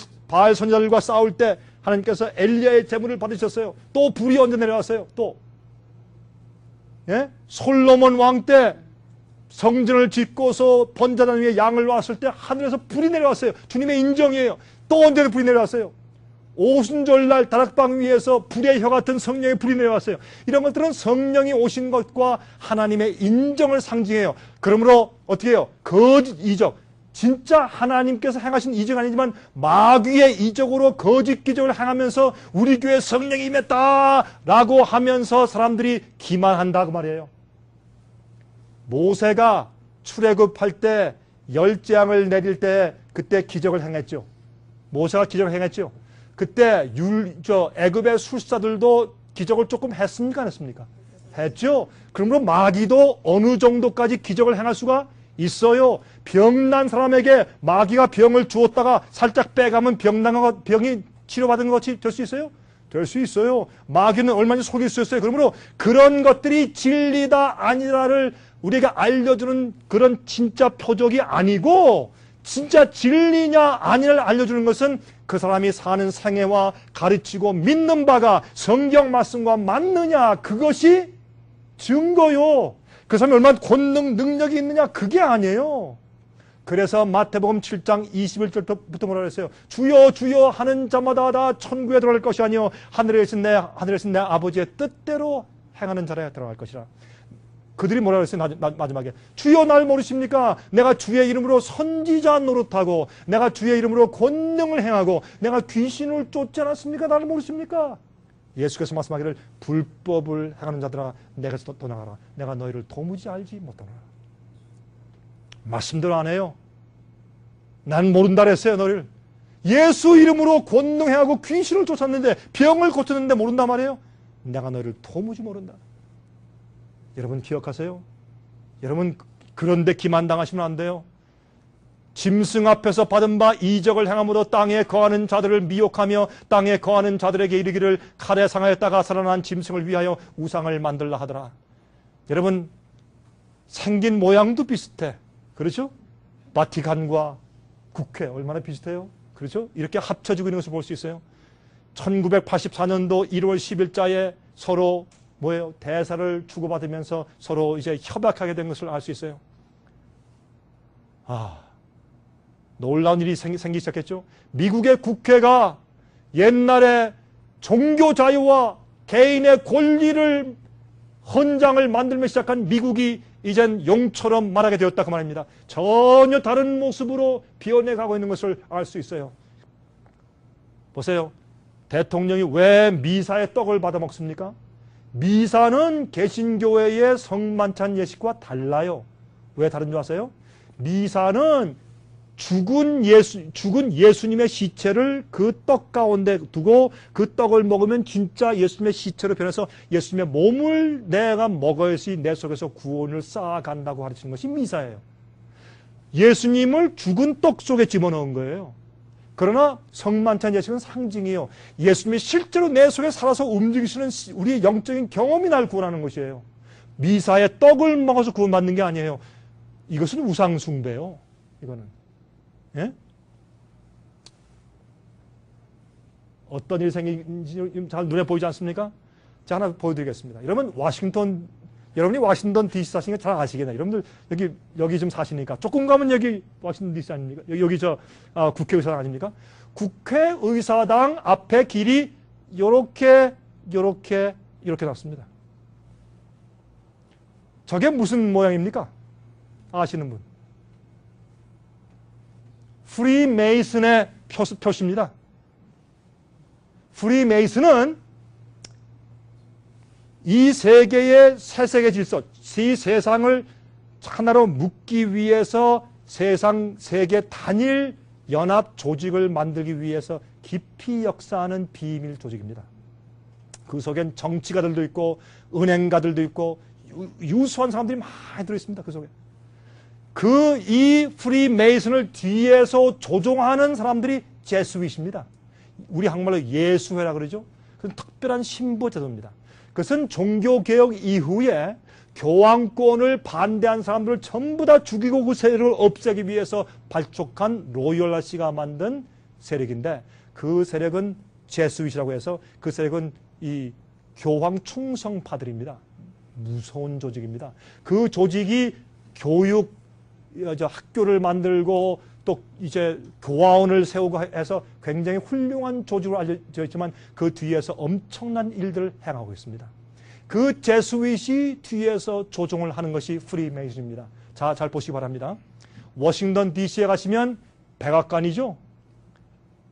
선지자들과 싸울 때 하나님께서 엘리야의 제물을 받으셨어요. 또 불이 언제 내려왔어요? 또 솔로몬 왕 때 성전을 짓고서 번제단 위에 양을 놨을 때 하늘에서 불이 내려왔어요. 주님의 인정이에요. 또 언제 불이 내려왔어요? 오순절날 다락방 위에서 불의 혀 같은 성령의 불이 내려왔어요. 이런 것들은 성령이 오신 것과 하나님의 인정을 상징해요. 그러므로 어떻게 해요? 거짓 이적, 진짜 하나님께서 행하신 이적 아니지만 마귀의 이적으로 거짓 기적을 행하면서 우리 교회에 성령이 임했다라고 하면서 사람들이 기만한다고 말이에요. 모세가 출애굽할 때 열재앙을 내릴 때 그때 기적을 행했죠. 모세가 기적을 행했죠. 그때 애굽의 술사들도 기적을 조금 했습니까? 안 했습니까? 했죠. 그러므로 마귀도 어느 정도까지 기적을 행할 수가 있어요. 병난 사람에게 마귀가 병을 주었다가 살짝 빼가면 병이 치료받은 것이 될 수 있어요? 될 수 있어요. 마귀는 얼마나 속일 수 있어요. 그러므로 그런 것들이 진리다 아니다를 우리가 알려주는 그런 진짜 표적이 아니고, 진짜 진리냐 아니냐를 알려주는 것은 그 사람이 사는 생애와 가르치고 믿는 바가 성경 말씀과 맞느냐, 그것이 증거요. 그 사람이 얼마나 권능 능력이 있느냐, 그게 아니에요. 그래서 마태복음 7장 21절부터 뭐라 그랬어요? 주여 주여 하는 자마다 다 천국에 들어갈 것이 아니요 하늘에 계신 내 아버지의 뜻대로 행하는 자라 들어갈 것이라. 그들이 뭐라 그랬어요? 마지막에 주여 날 모르십니까? 내가 주의 이름으로 선지자 노릇하고 내가 주의 이름으로 권능을 행하고 내가 귀신을 쫓지 않았습니까? 나를 모르십니까? 예수께서 말씀하기를 불법을 행하는 자들아 내게서 떠나가라. 내가 너희를 도무지 알지 못하노라. 말씀대로 안 해요. 난 모른다 그랬어요. 너를 예수 이름으로 권능행하고 귀신을 쫓았는데 병을 고쳤는데 모른단 말이에요. 내가 너를 도무지 모른다. 여러분 기억하세요. 여러분 그런데 기만당하시면 안 돼요. 짐승 앞에서 받은 바 이적을 행함으로 땅에 거하는 자들을 미혹하며 땅에 거하는 자들에게 이르기를 칼에 상하였다가 살아난 짐승을 위하여 우상을 만들라 하더라. 여러분 생긴 모양도 비슷해. 그렇죠? 바티칸과 국회 얼마나 비슷해요? 그렇죠? 이렇게 합쳐지고 있는 것을 볼 수 있어요. 1984년도 1월 10일자에 서로 뭐예요? 대사를 주고받으면서 서로 이제 협약하게 된 것을 알 수 있어요. 놀라운 일이 생기기 시작했죠. 미국의 국회가 옛날에 종교 자유와 개인의 권리를 헌장을 만들며 시작한 미국이 이젠 용처럼 말하게 되었다 그 말입니다. 전혀 다른 모습으로 변해가고 있는 것을 알 수 있어요. 보세요. 대통령이 왜 미사의 떡을 받아 먹습니까? 미사는 개신교회의 성만찬 예식과 달라요. 왜 다른 줄 아세요? 미사는 죽은 예수님의 시체를 그 떡 가운데 두고 그 떡을 먹으면 진짜 예수님의 시체로 변해서 예수님의 몸을 내가 먹어야지 내 속에서 구원을 쌓아간다고 가르치는 것이 미사예요. 예수님을 죽은 떡 속에 집어넣은 거예요. 그러나 성만찬 예식은 상징이에요. 예수님이 실제로 내 속에 살아서 움직이시는 우리의 영적인 경험이 날 구원하는 것이에요. 미사의 떡을 먹어서 구원받는 게 아니에요. 이것은 우상숭배요. 이거는. 예? 어떤 일이 생긴지 잘 눈에 보이지 않습니까? 제가 하나 보여드리겠습니다. 여러분이 워싱턴 DC 사시는 거 잘 아시겠네요. 여러분들 여기 좀 사시니까 조금 가면 여기 워싱턴 DC 아닙니까? 여기 국회의사당 아닙니까? 국회의사당 앞에 길이 요렇게 났습니다. 저게 무슨 모양입니까? 아시는 분? 프리메이슨의 표시입니다. 프리메이슨은 이 세계의 새 세계 질서, 이 세상을 하나로 묶기 위해서 세계 단일 연합 조직을 만들기 위해서 깊이 역사하는 비밀 조직입니다. 그 속엔 정치가들도 있고 은행가들도 있고 유수한 사람들이 많이 들어있습니다. 그 속에. 이 프리메이슨을 뒤에서 조종하는 사람들이 제스윗입니다. 우리 한국말로 예수회라 그러죠. 그건 특별한 신부 제도입니다. 그것은 종교개혁 이후에 교황권을 반대한 사람들을 전부 다 죽이고 그 세력을 없애기 위해서 발족한 로열라시가 만든 세력인데, 그 세력은 제스윗이라고 해서 그 세력은 이 교황 충성파들입니다. 무서운 조직입니다. 그 조직이 학교를 만들고 또 이제 교화원을 세우고 해서 굉장히 훌륭한 조직으로 알려져 있지만 그 뒤에서 엄청난 일들을 행하고 있습니다. 그 제스윗이 뒤에서 조종을 하는 것이 프리메이슨입니다. 자, 잘 보시기 바랍니다. 워싱턴 DC에 가시면 백악관이죠.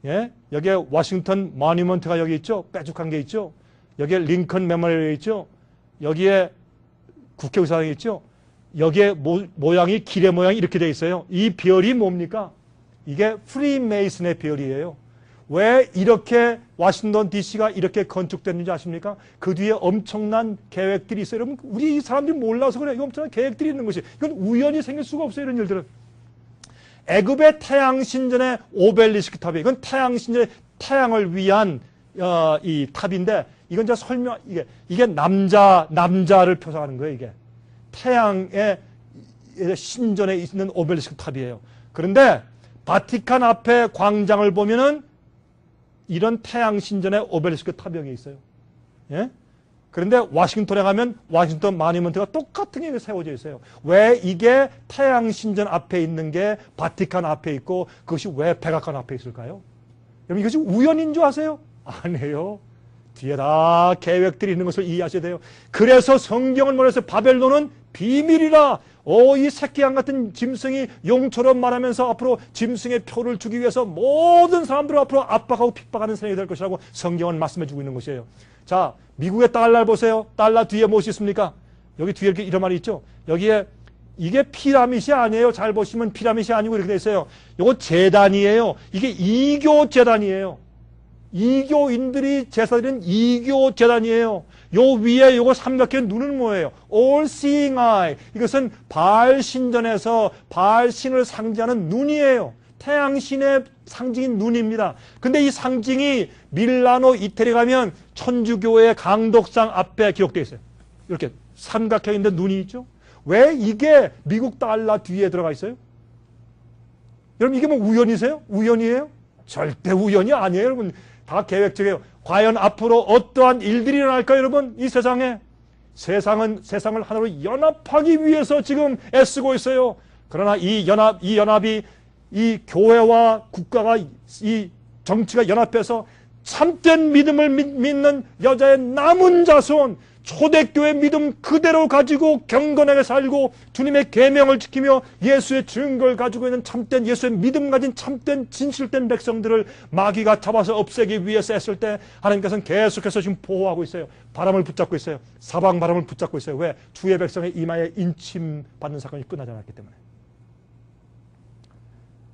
예, 여기에 워싱턴 모니먼트가 여기 있죠. 빼죽한 게 있죠. 여기에 링컨 메모리얼이 있죠. 여기에 국회의사당이 있죠. 여기에 모양이 길의 모양이 이렇게 되어 있어요. 이 별이 뭡니까? 이게 프리메이슨의 별이에요. 왜 이렇게 워싱턴 DC가 이렇게 건축됐는지 아십니까? 그 뒤에 엄청난 계획들이 있어요. 여러분, 우리 사람들이 몰라서 그래요. 엄청난 계획들이 있는 것이. 이건 우연히 생길 수가 없어요. 이런 일들은. 애굽의 태양신전의 오벨리스크 탑이, 이건 태양신전의 태양을 위한 이 탑인데, 이건 제가 이게 남자를 표상하는 거예요. 이게 태양의 신전에 있는 오벨리스크 탑이에요. 그런데 바티칸 앞에 광장을 보면은 이런 태양 신전의 오벨리스크 탑이 있어요. 예? 그런데 워싱턴에 가면 워싱턴 마니먼트가 똑같은 게 세워져 있어요. 왜 이게 태양 신전 앞에 있는 게 바티칸 앞에 있고 그것이 왜 백악관 앞에 있을까요? 여러분 이것이 우연인 줄 아세요? 아니에요. 뒤에 다 계획들이 있는 것을 이해하셔야 돼요. 그래서 성경을 말해서 바벨론은 비밀이라. 이 새끼양 같은 짐승이 용처럼 말하면서 앞으로 짐승의 표를 주기 위해서 모든 사람들을 앞으로 압박하고 핍박하는 세상이 될 것이라고 성경은 말씀해주고 있는 것이에요. 자, 미국의 달러를 보세요. 달러 뒤에 무엇이 있습니까? 여기 뒤에 이런 말이 있죠. 여기에 이게 피라밋이 아니에요. 잘 보시면 피라밋이 아니고 이렇게 돼 있어요. 이거 재단이에요. 이게 이교 재단이에요. 이교인들이 제사드리는 이교 재단이에요. 요 위에 요거 삼각형 눈은 뭐예요? All Seeing Eye. 이것은 바알 신전에서 바알 신을 상징하는 눈이에요. 태양신의 상징인 눈입니다. 근데 이 상징이 밀라노 이태리 가면 천주교의 강덕상 앞에 기록되어 있어요. 이렇게 삼각형인데 눈이 있죠. 왜 이게 미국 달러 뒤에 들어가 있어요? 여러분 이게 뭐 우연이세요? 우연이에요? 절대 우연이 아니에요. 여러분 다 계획적이에요. 과연 앞으로 어떠한 일들이 일어날까요, 여러분? 이 세상에. 세상을 하나로 연합하기 위해서 지금 애쓰고 있어요. 그러나 이 연합이 이 교회와 국가가 이 정치가 연합해서 참된 믿음을 믿는 여자의 남은 자손, 초대교회 믿음 그대로 가지고 경건하게 살고 주님의 계명을 지키며 예수의 증거를 가지고 있는 참된 예수의 믿음 가진 참된 진실된 백성들을 마귀가 잡아서 없애기 위해서 했을 때 하나님께서는 계속해서 지금 보호하고 있어요. 바람을 붙잡고 있어요. 사방 바람을 붙잡고 있어요. 왜? 주의 백성의 이마에 인침받는 사건이 끝나지 않았기 때문에.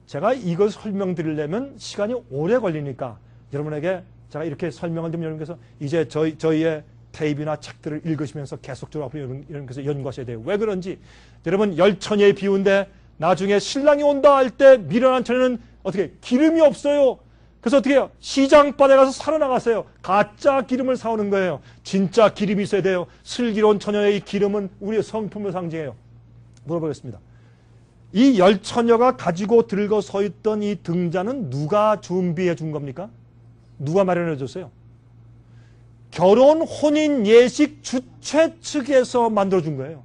제가 이걸 설명드리려면 시간이 오래 걸리니까 여러분에게 제가 이렇게 설명을 드리면 여러분께서 이제 저희의 테이프나 책들을 읽으시면서 계속적으로 앞으로 여러분께서 연구하셔야 돼요. 왜 그런지. 여러분 열처녀의 비유인데 나중에 신랑이 온다 할 때 미련한 처녀는 어떻게 기름이 없어요. 그래서 어떻게 해요? 시장바닥에 가서 사러 나갔어요. 가짜 기름을 사오는 거예요. 진짜 기름이 있어야 돼요. 슬기로운 처녀의 이 기름은 우리의 성품을 상징해요. 물어보겠습니다. 이 열처녀가 가지고 들고 서 있던 이 등잔은 누가 준비해 준 겁니까? 누가 마련해 줬어요? 결혼 혼인 예식 주최 측에서 만들어준 거예요.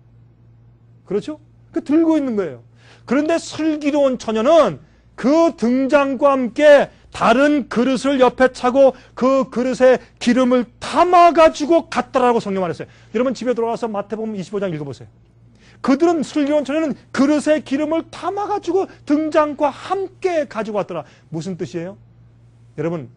그렇죠? 그 들고 있는 거예요. 그런데 슬기로운 처녀는 그 등잔과 함께 다른 그릇을 옆에 차고 그 그릇에 기름을 담아가지고 갔다라고 성경 말했어요. 여러분 집에 돌아가서 마태복음 25장 읽어보세요. 그들은 슬기로운 처녀는 그릇에 기름을 담아가지고 등잔과 함께 가지고 왔더라. 무슨 뜻이에요? 여러분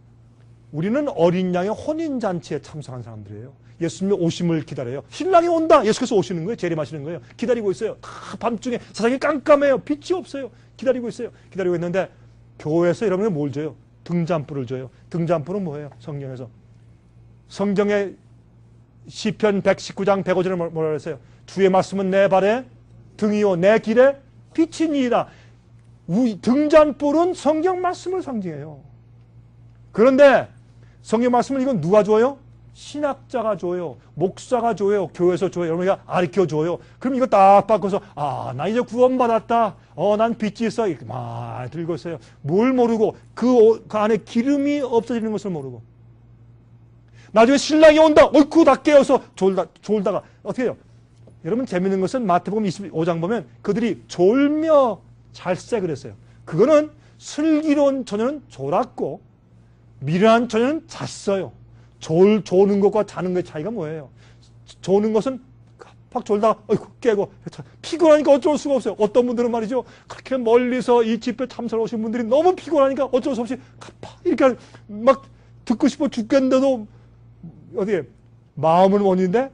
우리는 어린 양의 혼인잔치에 참석한 사람들이에요. 예수님의 오심을 기다려요. 신랑이 온다. 예수께서 오시는 거예요. 재림하시는 거예요. 기다리고 있어요. 다 밤중에 세상이 깜깜해요. 빛이 없어요. 기다리고 있어요. 기다리고 있는데 교회에서 여러분이 뭘 줘요? 등잔불을 줘요. 등잔불은 뭐예요? 성경에서. 성경의 시편 119장 105절에 뭐라 그랬어요? 주의 말씀은 내 발에 등이요 내 길에 빛이니이다. 등잔불은 성경 말씀을 상징해요. 그런데 성경 말씀을 이건 누가 줘요? 신학자가 줘요. 목사가 줘요. 교회에서 줘요. 여러분이 가르쳐 줘요. 그럼 이거 딱 바꿔서 나 이제 구원받았다. 난 빛이 있어. 이렇게 막 들고 있어요. 뭘 모르고 그 안에 기름이 없어지는 것을 모르고 나중에 신랑이 온다. 어이쿠 다 깨어서 졸다가 어떻게 해요? 여러분 재밌는 것은 마태복음 25장 보면 그들이 졸며 잘세 그랬어요. 그거는 슬기로운 처녀는 졸았고 미련한 처녀는 잤어요. 조는 것과 자는 것의 차이가 뭐예요? 조는 것은 팍 졸다가 깨고 피곤하니까 어쩔 수가 없어요. 어떤 분들은 말이죠. 그렇게 멀리서 이 집회 참석을 오신 분들이 너무 피곤하니까 어쩔 수 없이 이렇게 막 듣고 싶어 죽겠는데도 어디에 마음은 원인데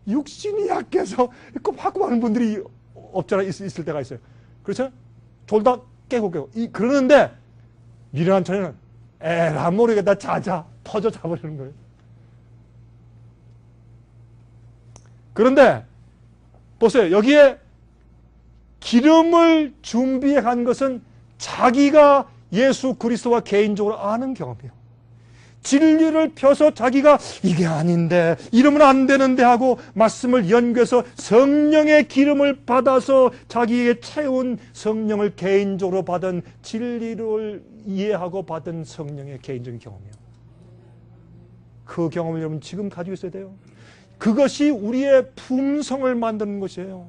육신이 약해서 하고 하는 분들이 없잖아. 있을 때가 있어요. 그렇죠? 졸다 깨고 그러는데 미련한 처녀는 에라 모르겠다 자자 퍼져 자버리는 거예요. 그런데 보세요. 여기에 기름을 준비해 간 것은 자기가 예수 그리스도와 개인적으로 아는 경험이에요. 진리를 펴서 자기가 이게 아닌데 이러면 안 되는데 하고 말씀을 연구해서 성령의 기름을 받아서 자기에게 채운 성령을 개인적으로 받은 진리를 이해하고 받은 성령의 개인적인 경험이에요. 그 경험을 여러분 지금 가지고 있어야 돼요. 그것이 우리의 품성을 만드는 것이에요.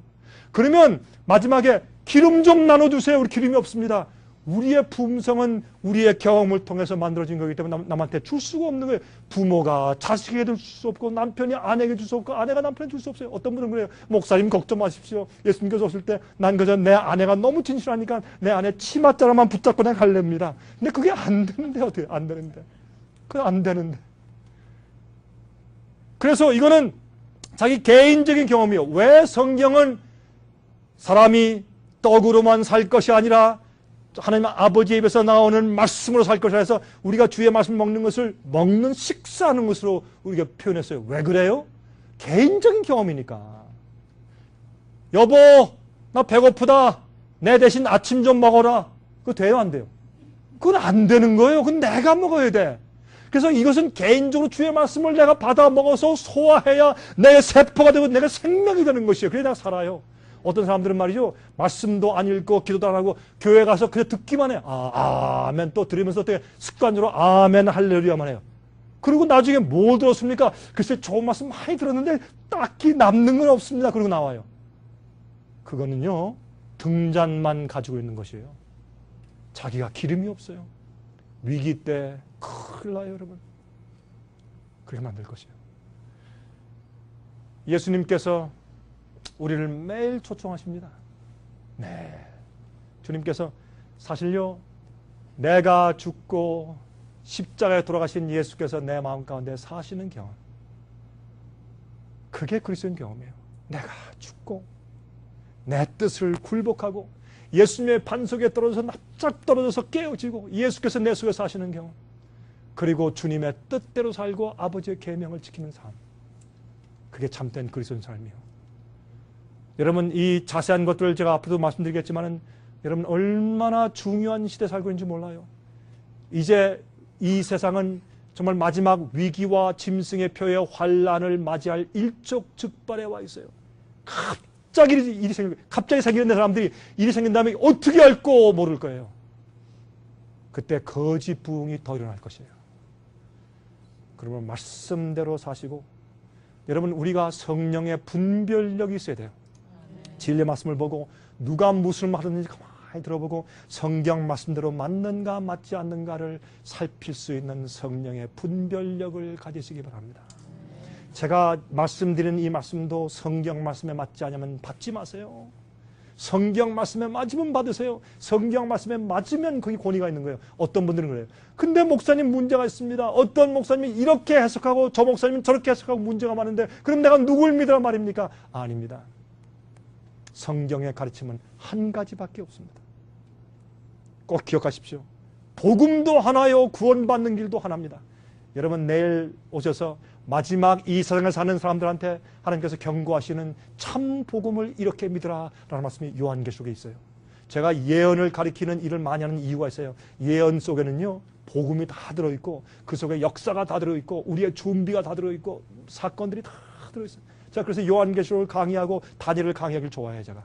그러면 마지막에 기름 좀 나눠주세요. 우리 기름이 없습니다. 우리의 품성은 우리의 경험을 통해서 만들어진 거기 때문에 남한테 줄 수가 없는 거예요. 부모가 자식에게 줄 수 없고 남편이 아내에게 줄 수 없고 아내가 남편에게 줄 수 없어요. 어떤 분은 그래요. 목사님 걱정 마십시오. 예수님께서 오실 때 난 그저 내 아내가 너무 진실하니까 내 아내 치맛자락만 붙잡고 내가 갈랍니다. 근데 그게 안 되는데 어떻게 안 되는데. 그게 안 되는데. 그래서 이거는 자기 개인적인 경험이에요. 왜 성경은 사람이 떡으로만 살 것이 아니라 하나님 아버지의 입에서 나오는 말씀으로 살 것이라 해서 우리가 주의 말씀 먹는 것을 먹는 식사하는 것으로 우리가 표현했어요. 왜 그래요? 개인적인 경험이니까. 여보 나 배고프다. 내 대신 아침 좀 먹어라. 그거 돼요 안 돼요? 그건 안 되는 거예요. 그건 내가 먹어야 돼. 그래서 이것은 개인적으로 주의 말씀을 내가 받아 먹어서 소화해야 내 세포가 되고 내가 생명이 되는 것이에요. 그래야 내가 살아요. 어떤 사람들은 말이죠. 말씀도 안 읽고 기도도 안 하고 교회 가서 그냥 듣기만 해요. 아멘 또 들으면서 어떻게 습관적으로 아멘 할렐루야만 해요. 그리고 나중에 뭐 들었습니까? 글쎄 좋은 말씀 많이 들었는데 딱히 남는 건 없습니다. 그리고 나와요. 그거는요. 등잔만 가지고 있는 것이에요. 자기가 기름이 없어요. 위기 때 큰일 나요 여러분. 그렇게 만들 것이에요. 예수님께서 우리를 매일 초청하십니다. 네. 주님께서 사실요, 내가 죽고 십자가에 돌아가신 예수께서 내 마음 가운데 사시는 경험. 그게 그리스도인 경험이에요. 내가 죽고 내 뜻을 굴복하고 예수님의 반석에 떨어져서 납작 떨어져서 깨어지고 예수께서 내 속에 사시는 경험. 그리고 주님의 뜻대로 살고 아버지의 계명을 지키는 삶. 그게 참된 그리스도인 삶이에요. 여러분 이 자세한 것들을 제가 앞으로도 말씀드리겠지만 여러분 얼마나 중요한 시대에 살고 있는지 몰라요. 이제 이 세상은 정말 마지막 위기와 짐승의 표의 환란을 맞이할 일촉즉발에 와 있어요. 갑자기 생기는 사람들이 일이 생긴 다음에 어떻게 할고 모를 거예요. 그때 거짓 부흥이 더 일어날 것이에요. 그러면 말씀대로 사시고 여러분 우리가 성령의 분별력이 있어야 돼요. 진리의 말씀을 보고 누가 무슨 말을 하는지 가만히 들어보고 성경 말씀대로 맞는가 맞지 않는가를 살필 수 있는 성령의 분별력을 가지시기 바랍니다. 제가 말씀드리는 이 말씀도 성경 말씀에 맞지 않으면 받지 마세요. 성경 말씀에 맞으면 받으세요. 성경 말씀에 맞으면 거기 권위가 있는 거예요. 어떤 분들은 그래요. 근데 목사님 문제가 있습니다. 어떤 목사님이 이렇게 해석하고 저 목사님은 저렇게 해석하고 문제가 많은데 그럼 내가 누굴 믿으라 말입니까? 아닙니다. 성경의 가르침은 한 가지밖에 없습니다. 꼭 기억하십시오. 복음도 하나요. 구원받는 길도 하나입니다. 여러분 내일 오셔서 마지막 이 세상을 사는 사람들한테 하나님께서 경고하시는 참 복음을 이렇게 믿으라 라는 말씀이 요한계시록에 있어요. 제가 예언을 가리키는 일을 많이 하는 이유가 있어요. 예언 속에는요 복음이 다 들어있고 그 속에 역사가 다 들어있고 우리의 준비가 다 들어있고 사건들이 다 들어있어요. 자, 그래서 요한계시록을 강의하고 다니엘을 강의하기를 좋아해요, 제가.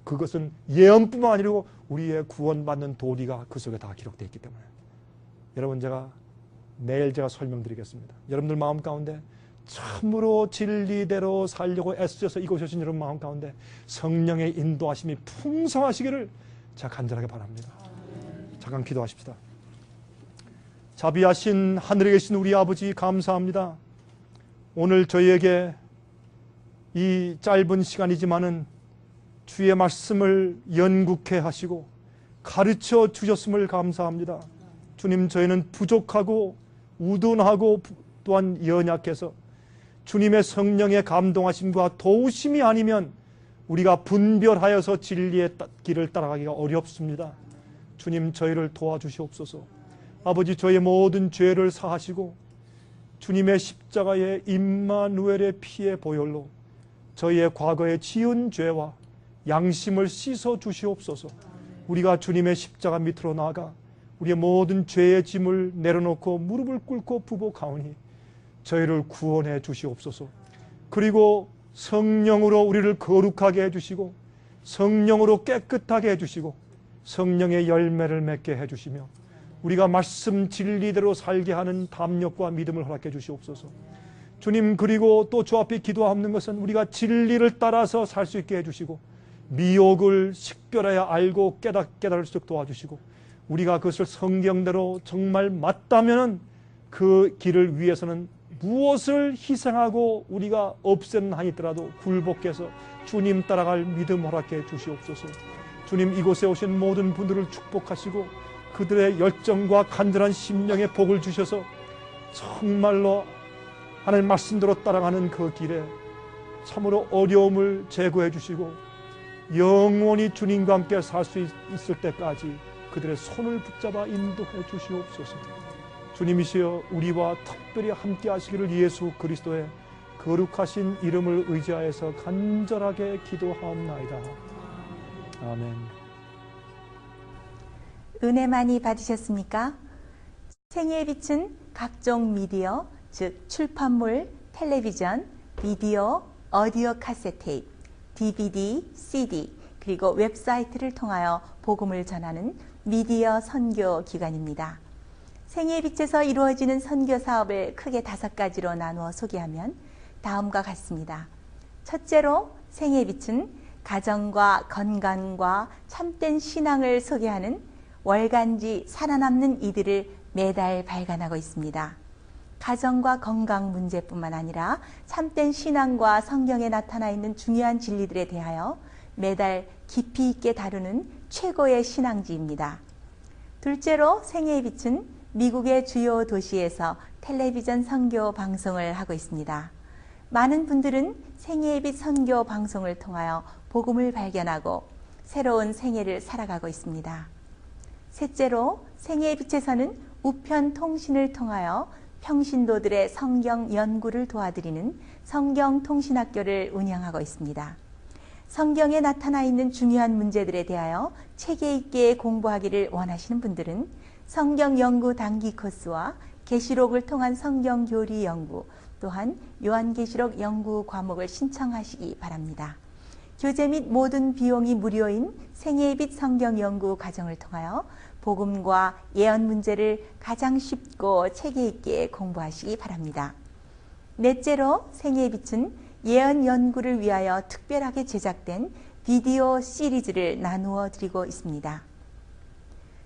그것은 예언뿐만 아니고 우리의 구원받는 도리가 그 속에 다 기록되어 있기 때문에. 여러분, 내일 제가 설명드리겠습니다. 여러분들 마음 가운데 참으로 진리대로 살려고 애쓰셔서 이곳에 오신 여러분 마음 가운데 성령의 인도하심이 풍성하시기를 제가 간절하게 바랍니다. 잠깐 기도하십시다. 자비하신 하늘에 계신 우리 아버지 감사합니다. 오늘 저희에게 이 짧은 시간이지만은 주의 말씀을 연구케 하시고 가르쳐 주셨음을 감사합니다. 주님, 저희는 부족하고 우둔하고 또한 연약해서 주님의 성령의 감동하심과 도우심이 아니면 우리가 분별하여서 진리의 길을 따라가기가 어렵습니다. 주님, 저희를 도와주시옵소서. 아버지 저의 모든 죄를 사하시고 주님의 십자가의 임마누엘의 피의 보혈로 저희의 과거에 지은 죄와 양심을 씻어 주시옵소서. 우리가 주님의 십자가 밑으로 나아가 우리의 모든 죄의 짐을 내려놓고 무릎을 꿇고 부복하오니 저희를 구원해 주시옵소서. 그리고 성령으로 우리를 거룩하게 해주시고 성령으로 깨끗하게 해주시고 성령의 열매를 맺게 해주시며 우리가 말씀 진리대로 살게 하는 담력과 믿음을 허락해 주시옵소서. 주님, 그리고 또 주 앞에 기도하는 것은 우리가 진리를 따라서 살 수 있게 해주시고 미혹을 식별하여 알고 깨달을 수 있도록 도와주시고 우리가 그것을 성경대로 정말 맞다면 그 길을 위해서는 무엇을 희생하고 우리가 없애는 한이 있더라도 굴복해서 주님 따라갈 믿음 허락해 주시옵소서. 주님, 이곳에 오신 모든 분들을 축복하시고 그들의 열정과 간절한 심령에 복을 주셔서 정말로 하나님 말씀대로 따라가는 그 길에 참으로 어려움을 제거해 주시고 영원히 주님과 함께 살 수 있을 때까지 그들의 손을 붙잡아 인도해 주시옵소서. 주님이시여 우리와 특별히 함께 하시기를 예수 그리스도의 거룩하신 이름을 의지하여서 간절하게 기도하옵나이다. 아멘. 은혜 많이 받으셨습니까? 생애의 빛은 각종 미디어, 즉 출판물, 텔레비전, 비디오, 오디오 카세트 테이프, DVD, CD, 그리고 웹사이트를 통하여 복음을 전하는 미디어 선교 기관입니다. 생애의 빛에서 이루어지는 선교 사업을 크게 5가지로 나누어 소개하면 다음과 같습니다. 첫째로 생애의 빛은 가정과 건강과 참된 신앙을 소개하는 월간지 살아남는 이들을 매달 발간하고 있습니다. 가정과 건강 문제뿐만 아니라 참된 신앙과 성경에 나타나 있는 중요한 진리들에 대하여 매달 깊이 있게 다루는 최고의 신앙지입니다. 둘째로 생애의 빛은 미국의 주요 도시에서 텔레비전 선교 방송을 하고 있습니다. 많은 분들은 생애의 빛 선교 방송을 통하여 복음을 발견하고 새로운 생애를 살아가고 있습니다. 셋째로 생애의 빛에서는 우편 통신을 통하여 평신도들의 성경 연구를 도와드리는 성경통신학교를 운영하고 있습니다. 성경에 나타나 있는 중요한 문제들에 대하여 체계 있게 공부하기를 원하시는 분들은 성경 연구 단기 코스와 계시록을 통한 성경 교리 연구, 또한 요한계시록 연구 과목을 신청하시기 바랍니다. 교재 및 모든 비용이 무료인 생애의 빛 성경 연구 과정을 통하여 복음과 예언 문제를 가장 쉽고 체계 있게 공부하시기 바랍니다. 넷째로 생애의 빛은 예언 연구를 위하여 특별하게 제작된 비디오 시리즈를 나누어 드리고 있습니다.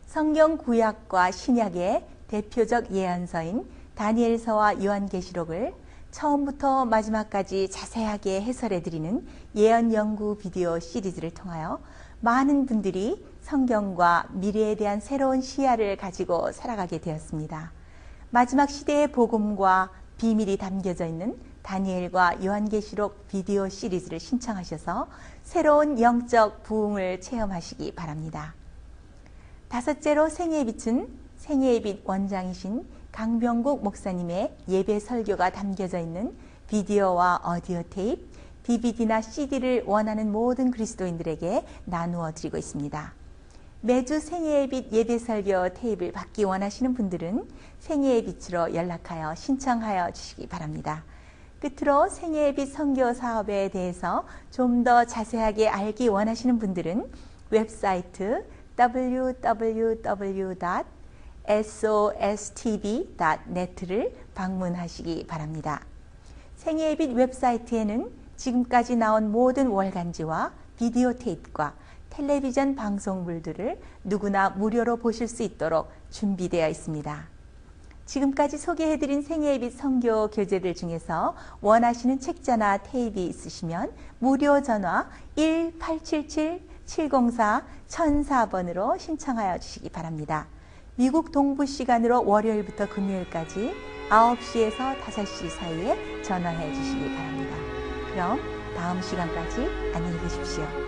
성경 구약과 신약의 대표적 예언서인 다니엘서와 요한계시록을 처음부터 마지막까지 자세하게 해설해 드리는 예언 연구 비디오 시리즈를 통하여 많은 분들이 성경과 미래에 대한 새로운 시야를 가지고 살아가게 되었습니다. 마지막 시대의 복음과 비밀이 담겨져 있는 다니엘과 요한계시록 비디오 시리즈를 신청하셔서 새로운 영적 부흥을 체험하시기 바랍니다. 다섯째로 생애의 빛은 생애의 빛 원장이신 강병국 목사님의 예배 설교가 담겨져 있는 비디오와 오디오 테이프, DVD나 CD를 원하는 모든 그리스도인들에게 나누어 드리고 있습니다. 매주 생애의 빛 예배 설교 테이프를 받기 원하시는 분들은 생애의 빛으로 연락하여 신청하여 주시기 바랍니다. 끝으로 생애의 빛 선교 사업에 대해서 좀 더 자세하게 알기 원하시는 분들은 웹사이트 www.sostv.net를 방문하시기 바랍니다. 생애의 빛 웹사이트에는 지금까지 나온 모든 월간지와 비디오 테이프과 텔레비전 방송물들을 누구나 무료로 보실 수 있도록 준비되어 있습니다. 지금까지 소개해드린 생애의 빛 선교 교재들 중에서 원하시는 책자나 테이프 있으시면 무료 전화 1877-704-1004번으로 신청하여 주시기 바랍니다. 미국 동부 시간으로 월요일부터 금요일까지 9시에서 5시 사이에 전화해 주시기 바랍니다. 그럼 다음 시간까지 안녕히 계십시오.